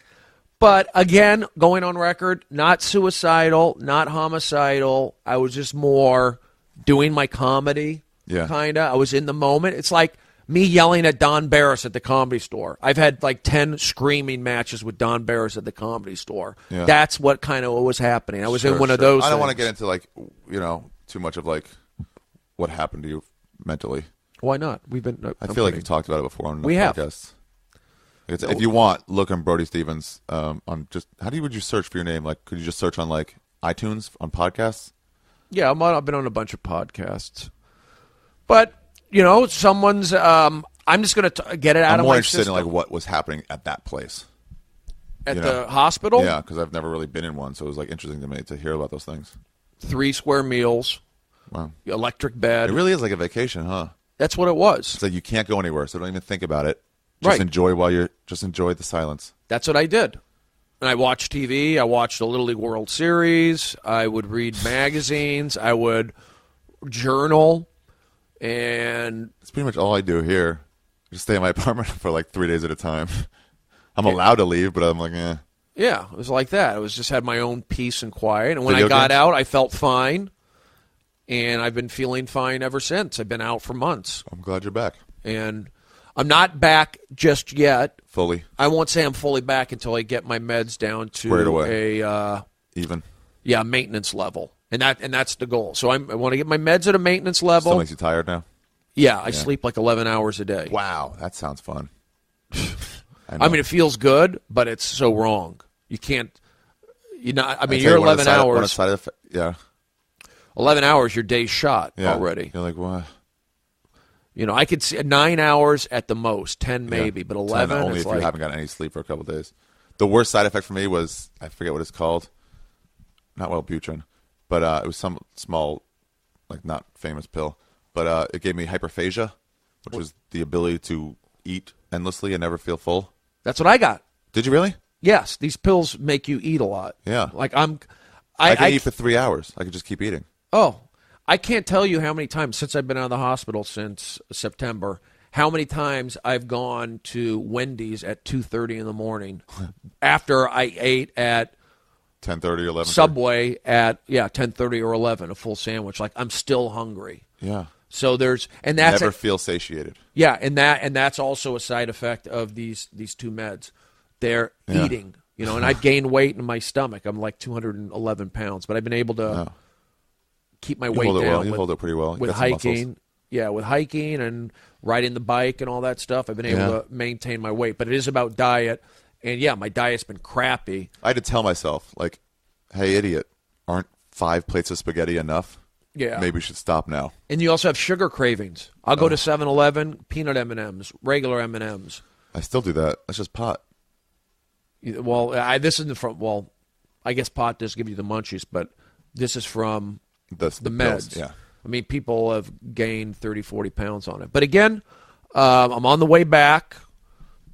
But again, going on record, not suicidal, not homicidal. I was just more doing my comedy, kind of. I was in the moment. It's like Me yelling at Don Barris at the Comedy Store. I've had like 10 screaming matches with Don Barris at the Comedy Store. Yeah. That's what kind of was happening. I was in one of those. I don't want to get into like, too much of like what happened to you mentally. Why not? We've been. I feel like you've talked about it before on the have. podcast. If you want, look on Brody Stevens. On just would you search for your name? Like, could you just search on like iTunes on podcasts? Yeah, I've been on a bunch of podcasts, but. Someone's. I'm just going to get it out of my system. I'm more interested in like what was happening at that place. At the hospital? Yeah, because I've never really been in one, so it was like interesting to me to hear about those things. 3 square meals. Wow. Electric bed. It really is like a vacation, huh? That's what it was. It's like you can't go anywhere, so don't even think about it. Just enjoy enjoy the silence. That's what I did. And I watched TV. I watched the Little League World Series. I would read magazines. I would journal. And it's pretty much all I do here. Just stay in my apartment for like 3 days at a time. I'm allowed to leave, but I'm like, eh. Yeah, it was like that. I was just had my own peace and quiet. And when I got out, I felt fine. And I've been feeling fine ever since. I've been out for months. I'm glad you're back. And I'm not back just yet. Fully. I won't say I'm fully back until I get my meds down to a maintenance level. And that's the goal. So I want to get my meds at a maintenance level. Still makes you tired now? Yeah, I sleep like 11 hours a day. Wow, that sounds fun. I mean, it feels good, but it's so wrong. You can't. You're 11 hours. 11 hours, your day's shot already. You're like, what? I could see 9 hours at the most, 10 maybe, but 11 only if you haven't gotten any sleep for a couple of days. The worst side effect for me was, I forget what it's called, not Wellbutrin. But it was some small, like not famous pill. But it gave me hyperphagia, which was the ability to eat endlessly and never feel full. That's what I got. Did you really? Yes. These pills make you eat a lot. Yeah. Like I can eat for 3 hours. I could just keep eating. Oh, I can't tell you how many times since I've been out of the hospital since September, how many times I've gone to Wendy's at 2:30 in the morning after I ate at 10:30 or 11. Subway at 10:30 or 11, a full sandwich. Like I'm still hungry. Yeah. So that's never feel satiated. Yeah, and that's also a side effect of these 2 meds. They're eating, and I've gained weight in my stomach. I'm like 211 pounds, but I've been able to keep my weight down. You hold it pretty well. With hiking. Yeah, with hiking and riding the bike and all that stuff, I've been able to maintain my weight. But it is about diet. And, my diet's been crappy. I had to tell myself, like, hey, idiot, aren't 5 plates of spaghetti enough? Yeah. Maybe we should stop now. And you also have sugar cravings. I'll go to 7-Eleven, peanut M&Ms, regular M&Ms. I still do that. That's just pot. Well, this isn't from, I guess pot does give you the munchies, but this is from the meds. Pills, yeah. I mean, people have gained 30, 40 pounds on it. But again, I'm on the way back,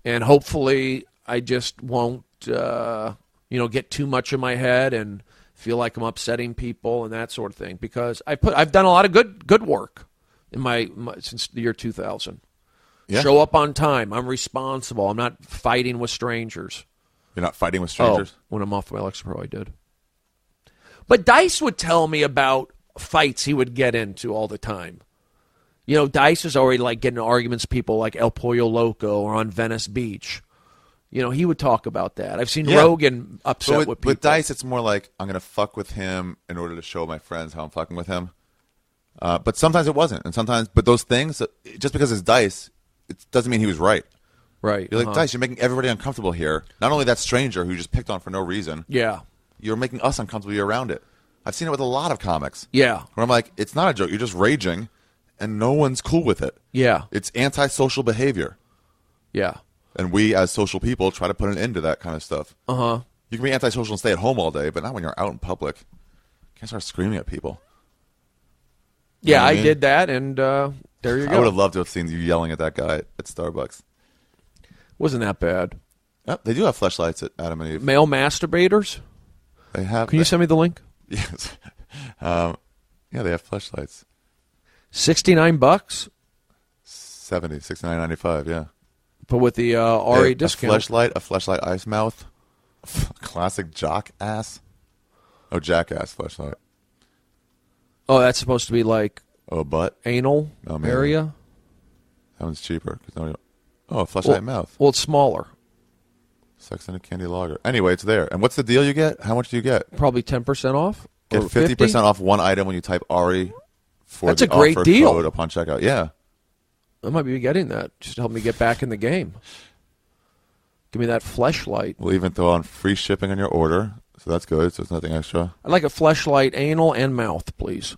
and hopefully I just won't, get too much in my head and feel like I'm upsetting people and that sort of thing. Because I've done a lot of good work in my since the year 2000. Yeah. Show up on time. I'm responsible. I'm not fighting with strangers. You're not fighting with strangers? When I'm off my Lexapro, I did. But Dice would tell me about fights he would get into all the time. Dice is already like getting in arguments with people like El Pollo Loco or on Venice Beach. He would talk about that. I've seen Rogan upset with people. With Dice, it's more like, I'm going to fuck with him in order to show my friends how I'm fucking with him. But sometimes it wasn't. But those things, just because it's Dice, it doesn't mean he was right. Right. You're like, Dice, you're making everybody uncomfortable here. Not only that stranger who you just picked on for no reason. Yeah. You're making us uncomfortable. You're around it. I've seen it with a lot of comics. Yeah. Where I'm like, it's not a joke. You're just raging, and no one's cool with it. Yeah. It's antisocial behavior. Yeah. And we, as social people, try to put an end to that kind of stuff. Uh-huh. You can be antisocial and stay at home all day, but not when you're out in public. You can't start screaming at people. Yeah, I did that, and there you go. I would have loved to have seen you yelling at that guy at Starbucks. Wasn't that bad. Oh, they do have fleshlights at Adam and Eve. Male masturbators? They have. Can you send me the link? Yes. Yeah, they have fleshlights. $69? 69.95, yeah. But with the Ari discount. A fleshlight ice mouth. Classic jock ass. Oh, jackass fleshlight. Oh, that's supposed to be like butt? Anal area? That one's cheaper. Fleshlight mouth. Well, it's smaller. Sex and a candy lager. Anyway, it's there. And what's the deal you get? How much do you get? Probably 10% off. Get 50% off one item when you type Ari for That's the a great offer deal. code upon checkout. Yeah. I might be getting that just to help me get back in the game. Give me that Fleshlight. We'll even throw on free shipping on your order, so that's good. So it's nothing extra. I'd like a Fleshlight anal and mouth, please.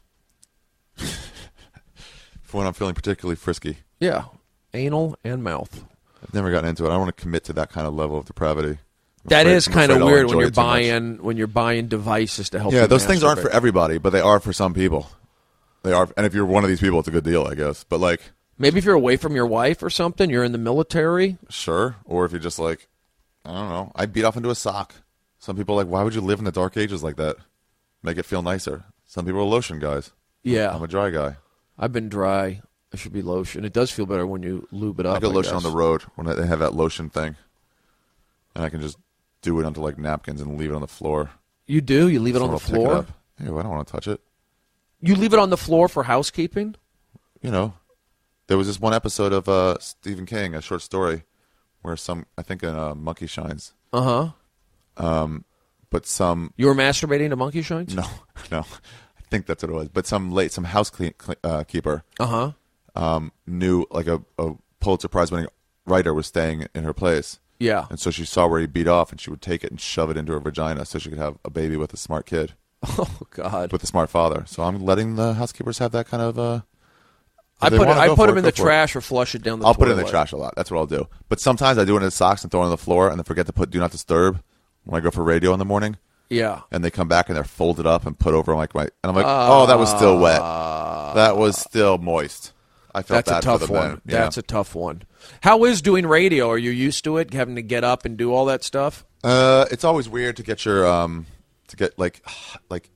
For when I'm feeling particularly frisky. Yeah, anal and mouth. I've never gotten into it. I don't want to commit to that kind of level of depravity. That is kind of weird when you're buying devices to help. Yeah, you those things aren't masturbate. for everybody, but they are for some people. They are, and if you're one of these people, it's a good deal, I guess. But like, maybe if you're away from your wife or something, you're in the military. Sure, or if you're just like, I don't know, I beat off into a sock. Some people are like, why would you live in the dark ages like that? Make it feel nicer. Some people are lotion guys. Yeah, I'm a dry guy. I've been dry. I should be lotion. It does feel better when you lube it up. I go lotion on the road when they have that lotion thing, and I can just do it onto like napkins and leave it on the floor. You do? You leave it on the Someone will floor? pick it up. Ew, I don't want to touch it. You leave it on the floor for housekeeping? You know, there was this one episode of Stephen King, a short story, where I think in Monkey Shines. Uh-huh. But some... You were masturbating to Monkey Shines? No. I think that's what it was. But some housekeeper knew, like a Pulitzer Prize winning writer was staying in her place. Yeah. And so she saw where he beat off, and she would take it and shove it into her vagina so she could have a baby with a smart kid. Oh, God. With a smart father. So I'm letting the housekeepers have that kind of... I put them in the trash or flush it down the toilet. I'll put it in the trash a lot. That's what I'll do. But sometimes I do it in the socks and throw it on the floor and then forget to put Do Not Disturb when I go for radio in the morning. Yeah. And they come back and they're folded up and put over like and I'm like, oh, that was still wet. That was still moist. I felt That's bad a tough for the one. men. Yeah. That's a tough one. How is doing radio? Are you used to it, having to get up and do all that stuff? It's always weird to get your like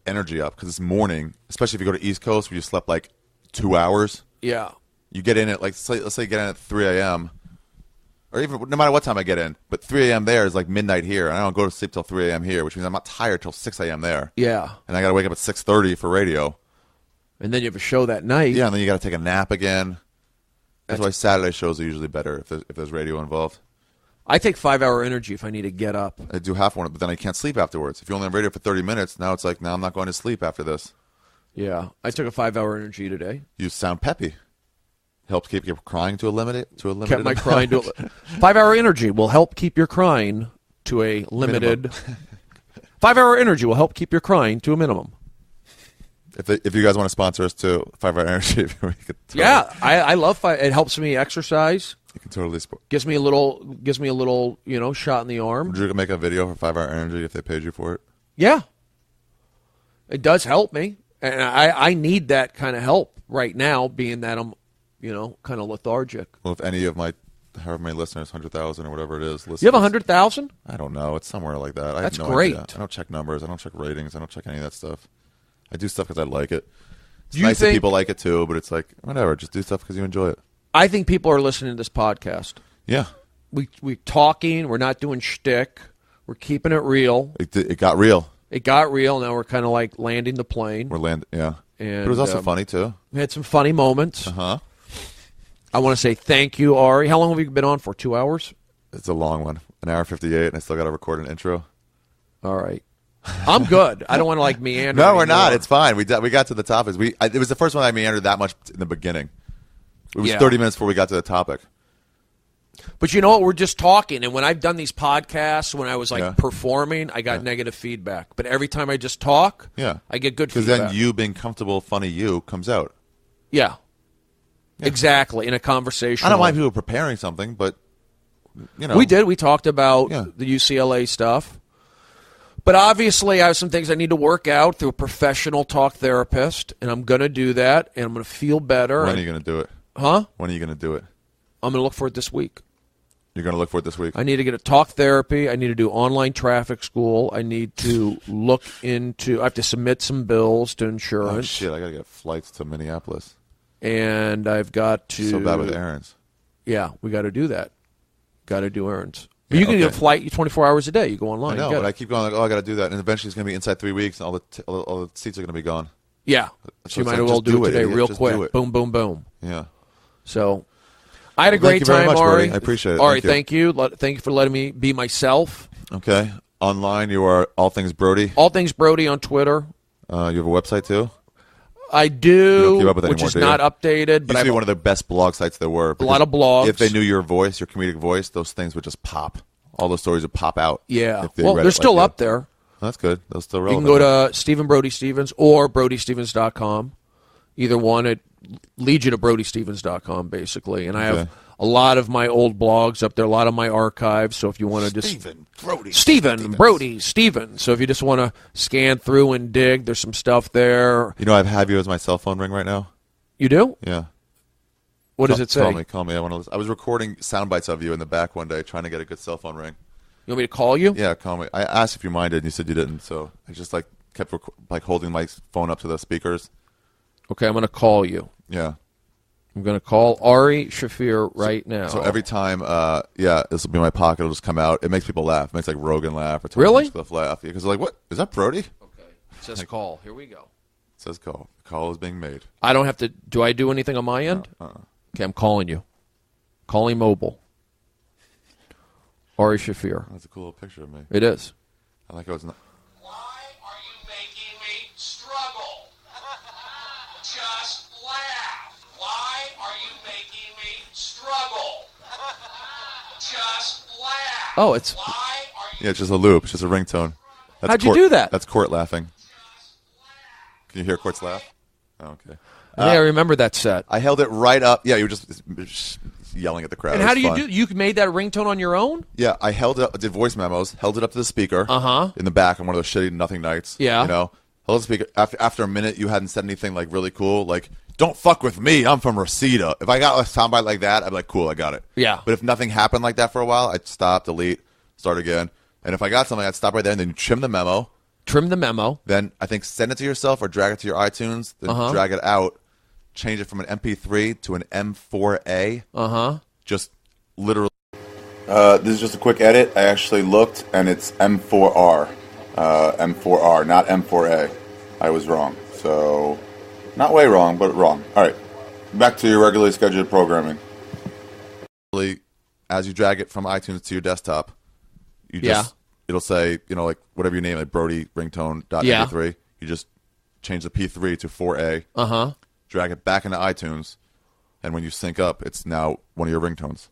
energy up because it's morning, especially if you go to East Coast where you slept like 2 hours. Yeah. You get in at let's say you get in at 3 a.m. or even no matter what time I get in, but 3 a.m. there is like midnight here, and I don't go to sleep till 3 a.m. here, which means I'm not tired till 6 a.m. there. Yeah. And I got to wake up at 6:30 for radio. And then you have a show that night. Yeah, and then you got to take a nap again. That's why Saturday shows are usually better if there's radio involved. I take 5-hour energy if I need to get up. I do half one, but then I can't sleep afterwards. If you're only on radio for 30 minutes, now it's like, now I'm not going to sleep after this. Yeah. I took a 5-hour energy today. You sound peppy. Helps keep your crying to a limited Kept my crying to 5-hour energy will help keep your crying to a limited. 5-hour energy will help keep your crying to a minimum. If you guys want to sponsor us too, 5-hour energy. Yeah, I love it. Helps me exercise. You can totally gives me a little shot in the arm. Would you make a video for 5-hour energy if they paid you for it? Yeah, it does help me, and I need that kind of help right now, being that I'm kind of lethargic. Well, if any of my however many listeners, 100,000 or whatever it is, listens. You have 100,000? I don't know. It's somewhere like that. That's have no great. idea. I don't check numbers. I don't check ratings. I don't check any of that stuff. I do stuff because I like it. It's nice that people like it too, but it's like, whatever. Just do stuff because you enjoy it. I think people are listening to this podcast. Yeah. We're talking. We're not doing shtick. We're keeping it real. It got real. It got real. Now we're kind of like landing the plane. Yeah. And, but it was also funny too. We had some funny moments. Uh-huh. I want to say thank you, Ari. How long have you been on for? 2 hours? It's a long one. 1:58, and I still got to record an intro. All right. I'm good. I don't want to like meander. No, we're not. It's fine. We got to the topics. It was the first one I meandered that much in the beginning. It was 30 minutes before we got to the topic. But you know what? We're just talking. And when I've done these podcasts, when I was performing, I got negative feedback. But every time I just talk, I get good feedback. Because then you being comfortable, funny you comes out. Yeah. Exactly. In a conversation. I don't mind people preparing something, but, We did. We talked about the UCLA stuff. But obviously, I have some things I need to work out through a professional talk therapist, and I'm going to do that, and I'm going to feel better. When are you going to do it? Huh? When are you going to do it? I'm going to look for it this week. You're going to look for it this week? I need to get a talk therapy. I need to do online traffic school. I need to I have to submit some bills to insurance. Oh, shit. I got to get flights to Minneapolis. And I've got to... So bad with errands. Yeah, we got to do that. Got to do errands. But you can get a flight 24 hours a day. You go online. I know, but I keep going like, I got to do that. And eventually it's going to be inside 3 weeks, and all the seats are going to be gone. Yeah. So you might as well do it today real quick. Do it. Boom, boom, boom. Yeah. So I had a great time, much, Ari. Brody. I appreciate it. Ari, thank you. Thank you for letting me be myself. Okay. Online, you are All Things Brody. All Things Brody on Twitter. You have a website, too? I do, you don't keep up with which anymore, is not updated. But used to be one of the best blog sites there were. A lot of blogs. If they knew your voice, your comedic voice, those things would just pop. All those stories would pop out. Yeah. Well, they're still up there. That's good. They're still relevant. You can go to Stephen Brody Stevens or BrodyStevens.com. Either one, it leads you to BrodyStevens.com, basically. And I have a lot of my old blogs up there, a lot of my archives. So if you want to just Stephen Brody Stevens. So if you just want to scan through and dig, there's some stuff there. You know, I have you as my cell phone ring right now. You do? Yeah. What does it say? Call me. I was recording sound bites of you in the back one day, trying to get a good cell phone ring. You want me to call you? Yeah, call me. I asked if you minded, and you said you didn't. So I just kept holding my phone up to the speakers. Okay, I'm going to call you. Yeah. I'm going to call Ari Shaffir right now. So every time, this will be in my pocket. It'll just come out. It makes people laugh. It makes Rogan laugh. Or really? Cliff laugh. Because they're like, what? Is that Brody? Okay. It says call. Here we go. It says call. The call is being made. I don't have to. Do I do anything on my end? Okay, I'm calling you. Calling mobile. Ari Shaffir. That's a cool little picture of me. It is. I like how it's not. Why are you making me struggle? Just laugh. Why are you making me struggle? Just laugh. Oh, it's. Why are you? Yeah, it's just a loop. It's just a ringtone. How'd you do that? That's Court laughing. Can you hear Court's laugh? Oh, okay. I remember that set. I held it right up. Yeah, you were just yelling at the crowd. And how do you do? You made that ringtone on your own? Yeah, I held it. Did voice memos. Held it up to the speaker. In the back on one of those shitty nothing nights. Yeah. You know, held the speaker. After a minute, you hadn't said anything like really cool. Like, don't fuck with me. I'm from Reseda. If I got a soundbite like that, I'd be like, cool, I got it. Yeah. But if nothing happened like that for a while, I'd stop, delete, start again. And if I got something, I'd stop right there and then trim the memo. Then I think send it to yourself or drag it to your iTunes. Then drag it out. Change it from an MP3 to an M4A. Just literally. This is just a quick edit. I actually looked, and it's M4R. M4R, not M4A. I was wrong. So, not way wrong, but wrong. All right. Back to your regularly scheduled programming. As you drag it from iTunes to your desktop, it'll say, like whatever you name it, Brody ringtone.mp3. You just change the P3 to 4A. Drag it back into iTunes, and when you sync up, it's now one of your ringtones.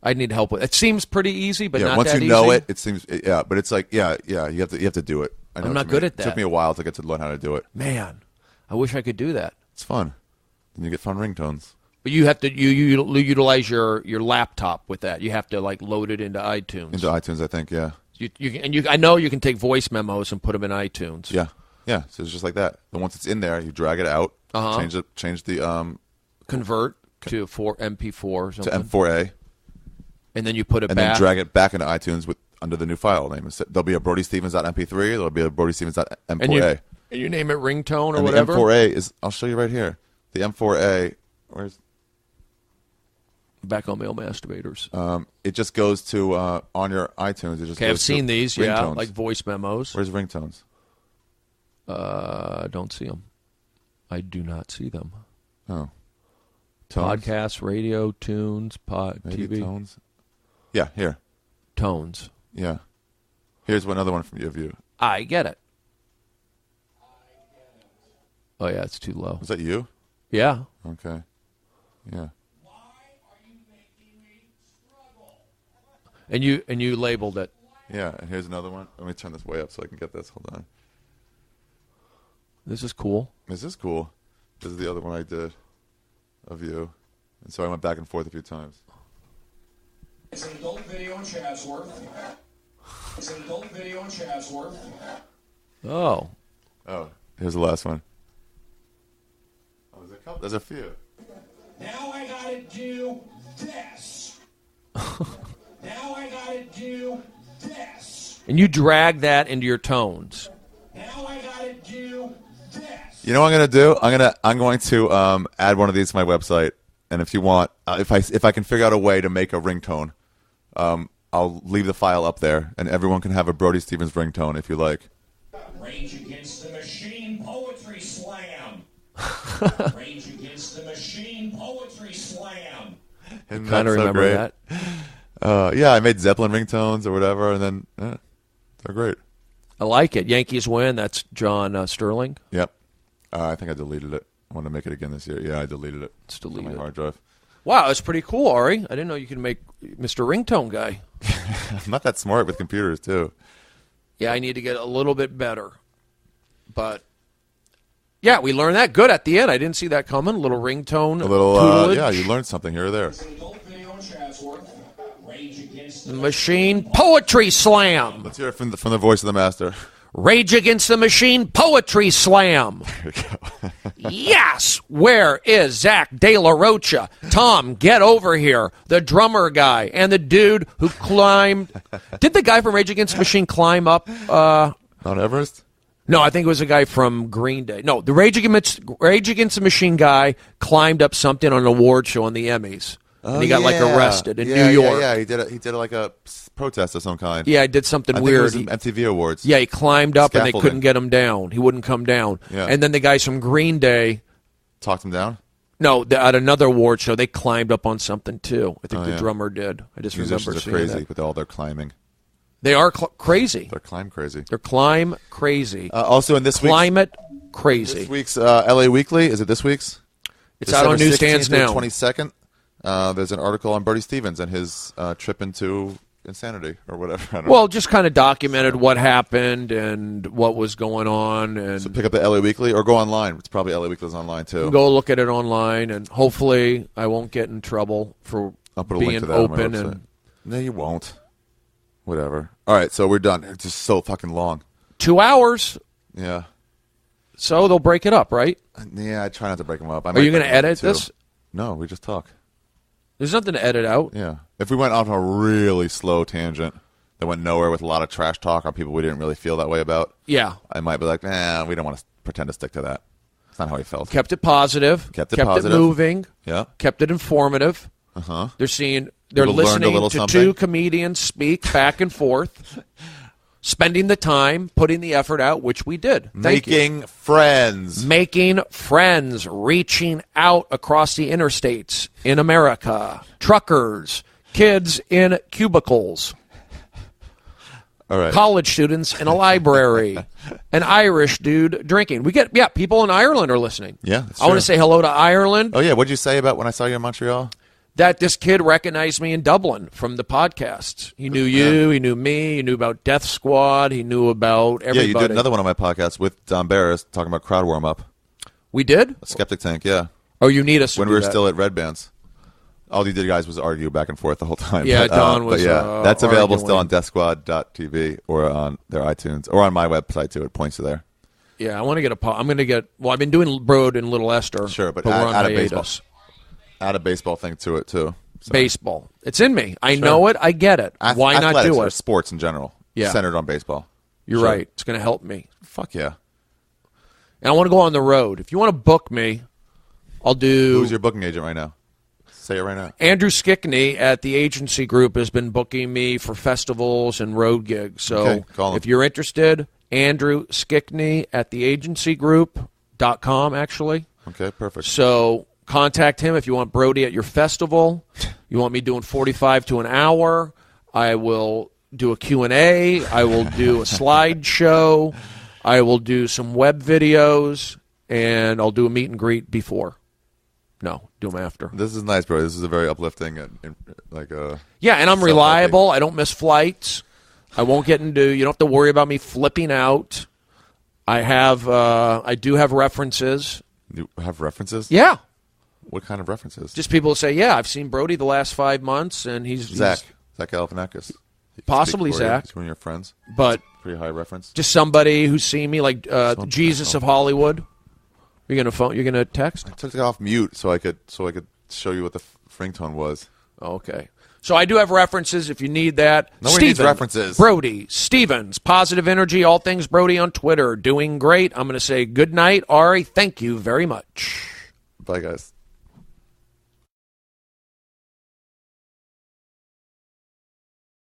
I need help with it. It seems pretty easy, but not once that you know easy. it seems but it's like you have to do it. I know I'm not good at that. It took me a while to get to learn how to do it. Man, I wish I could do that. It's fun. Then you get fun ringtones. But you have to you utilize your laptop with that. You have to load it into iTunes. Into iTunes, I think, yeah. I know you can take voice memos and put them in iTunes. Yeah. Yeah, so it's just like that. Then once it's in there, you drag it out, change the convert to MP4 or something. To M4A. And then you put it back. And then drag it back into iTunes under the new file name. There'll be a BrodyStevens.mp3, there'll be a BrodyStevens.m4A. And you name it ringtone or and whatever? The M4A is, I'll show you right here. The M4A, where's... Back on Male Masturbators. It just goes to, on your iTunes, it just goes I've seen these, ringtones. like voice memos. Where's ringtones? Don't see them. I do not see them. Oh. Tones? Podcasts, radio, tunes, TV. Tones? Yeah, here. Tones. Yeah. Here's another one from you. I get it. Oh, yeah, it's too low. Was that you? Yeah. Okay. Yeah. Why are you making me struggle? And you labeled it. Yeah, and here's another one. Let me turn this way up so I can get this. Hold on. This is cool. This is cool. This is the other one I did of you. And so I went back and forth a few times. It's an adult video in Chatsworth. Oh. Oh, here's the last one. Oh, there's a couple. There's a few. Now I gotta do this. And you drag that into your tones. Now I gotta do this. You know what I'm gonna do? I'm going to add one of these to my website, and if you want, if I can figure out a way to make a ringtone, I'll leave the file up there, and everyone can have a Brody Stevens ringtone if you like. Rage Against the Machine Poetry Slam. Rage Against the Machine Poetry Slam. And kind of remember that. Yeah, I made Zeppelin ringtones or whatever, and then they're great. I like it. Yankees win. That's John Sterling. Yep. I think I deleted it. I want to make it again this year. Yeah, I deleted it. It's deleted. On my hard drive. Wow, that's pretty cool, Ari. I didn't know you could make Mr. Ringtone Guy. I'm not that smart with computers, too. Yeah, I need to get a little bit better. But, yeah, we learned that. Good at the end. I didn't see that coming. A little ringtone. A little, yeah, you learned something here or there. The Machine Poetry Slam. Let's hear it from the voice of the master. Rage Against the Machine Poetry Slam. There we go. Yes! Where is Zach De La Rocha? Tom, get over here. The drummer guy and the dude who climbed. Did the guy from Rage Against the Machine climb up? Mount Everest? No, I think it was a guy from Green Day. No, the Rage Against the Machine guy climbed up something on an award show on the Emmys. And he got arrested in New York. Yeah, he did like a protest of some kind. Yeah, he did something I weird. Think it was MTV Awards. Yeah, he climbed up and they Scaffolding. couldn't get him down. He wouldn't come down. Yeah. And then the guys from Green Day talked him down. No, at another award show, they climbed up on something too. I think the drummer did. I just Musicians remember are seeing crazy that. with all their climbing. They are crazy. They're climb crazy. They're climb crazy. Also in this week's Climate crazy. This week's LA Weekly, is it this week's? It's out on newsstands now. 22nd. There's an article on Brody Stevens and his trip into insanity or whatever. I don't know. Just kind of documented what happened and what was going on. And So pick up the LA Weekly or go online. It's probably LA Weekly's online too. go look at it online, and hopefully I won't get in trouble for I'll put a link being to that on my open. website. And No, you won't. Whatever. All right, so we're done. It's just so fucking long. 2 hours, Yeah. so they'll break it up, right? Yeah, I try not to break them up. Are you going to edit this? No, we just talk. There's nothing to edit out. Yeah. If we went off a really slow tangent that went nowhere with a lot of trash talk on people we didn't really feel that way about, Yeah. I might be like, we don't want to pretend to stick to that. It's not how he felt. Kept it positive. Kept it positive. Moving. Yeah. Kept it informative. Uh-huh. They're People learned a listening little to something. two comedians speak back and forth, spending the time, putting the effort out, which we did. Thank you. Making friends. Making friends, reaching out across the interstates in America, truckers, kids in cubicles, All right. college students in a library, an Irish dude drinking. We get, people in Ireland are listening. Yeah, that's I want true. to say hello to Ireland. Oh, yeah. What'd you say about when I saw you in Montreal? That this kid recognized me in Dublin from the podcasts. He knew you, he knew me, he knew about Death Squad, he knew about everybody. Yeah, you did another one on my podcast with Don Barris talking about crowd warm-up. We did? A Skeptic Tank, yeah. Oh, you need us to When do we were that. still at Red Bands. All you did, guys, was argue back and forth the whole time. Yeah, But, Don was, But yeah, that's available arguing. still on deathsquad.tv or on their iTunes or on my website, too. It points to there. Yeah, I want to get I'm going to get, I've been doing Brode and Little Esther. Sure, but we're on add a baseball. hiatus. Add a baseball thing to it, too. So. Baseball. It's in me. I know it. I get it. Why not Athletics do or it? sports in general. Yeah. Centered on baseball. You're Sure. right. It's going to help me. Fuck yeah. And I want to go on the road. If you want to book me, I'll do. Who's your booking agent right now? Say it right now. Andrew Skickney at the agency group has been booking me for festivals and road gigs. So Okay, call him. if you're interested, Andrew Skickney at theagencygroup.com, actually. Okay, perfect. So contact him if you want Brody at your festival. You want me doing 45 to an hour. I will do a Q&A. I will do a slideshow. I will do some web videos. And I'll do a meet and greet before. No, do them after. This is nice, bro. This is a very uplifting Yeah, and I'm self-helping. reliable. I don't miss flights. I won't get into. You don't have to worry about me flipping out. I do have references. You have references? Yeah, What kind of references? just people say, yeah, I've seen Brody the last 5 months, and he's Zach Galifianakis. He can Possibly speak for you. Zach. He's one of your friends. but Pretty high reference. just somebody who's seen me, like Jesus professional. of Hollywood. You're gonna phone. You're gonna text. I took it off mute so I could show you what the ringtone was. Okay. So I do have references if you need that. Nobody needs references. Brody, Stevens, Positive Energy, all things Brody on Twitter. Doing great. I'm going to say good night, Ari. Thank you very much. Bye, guys.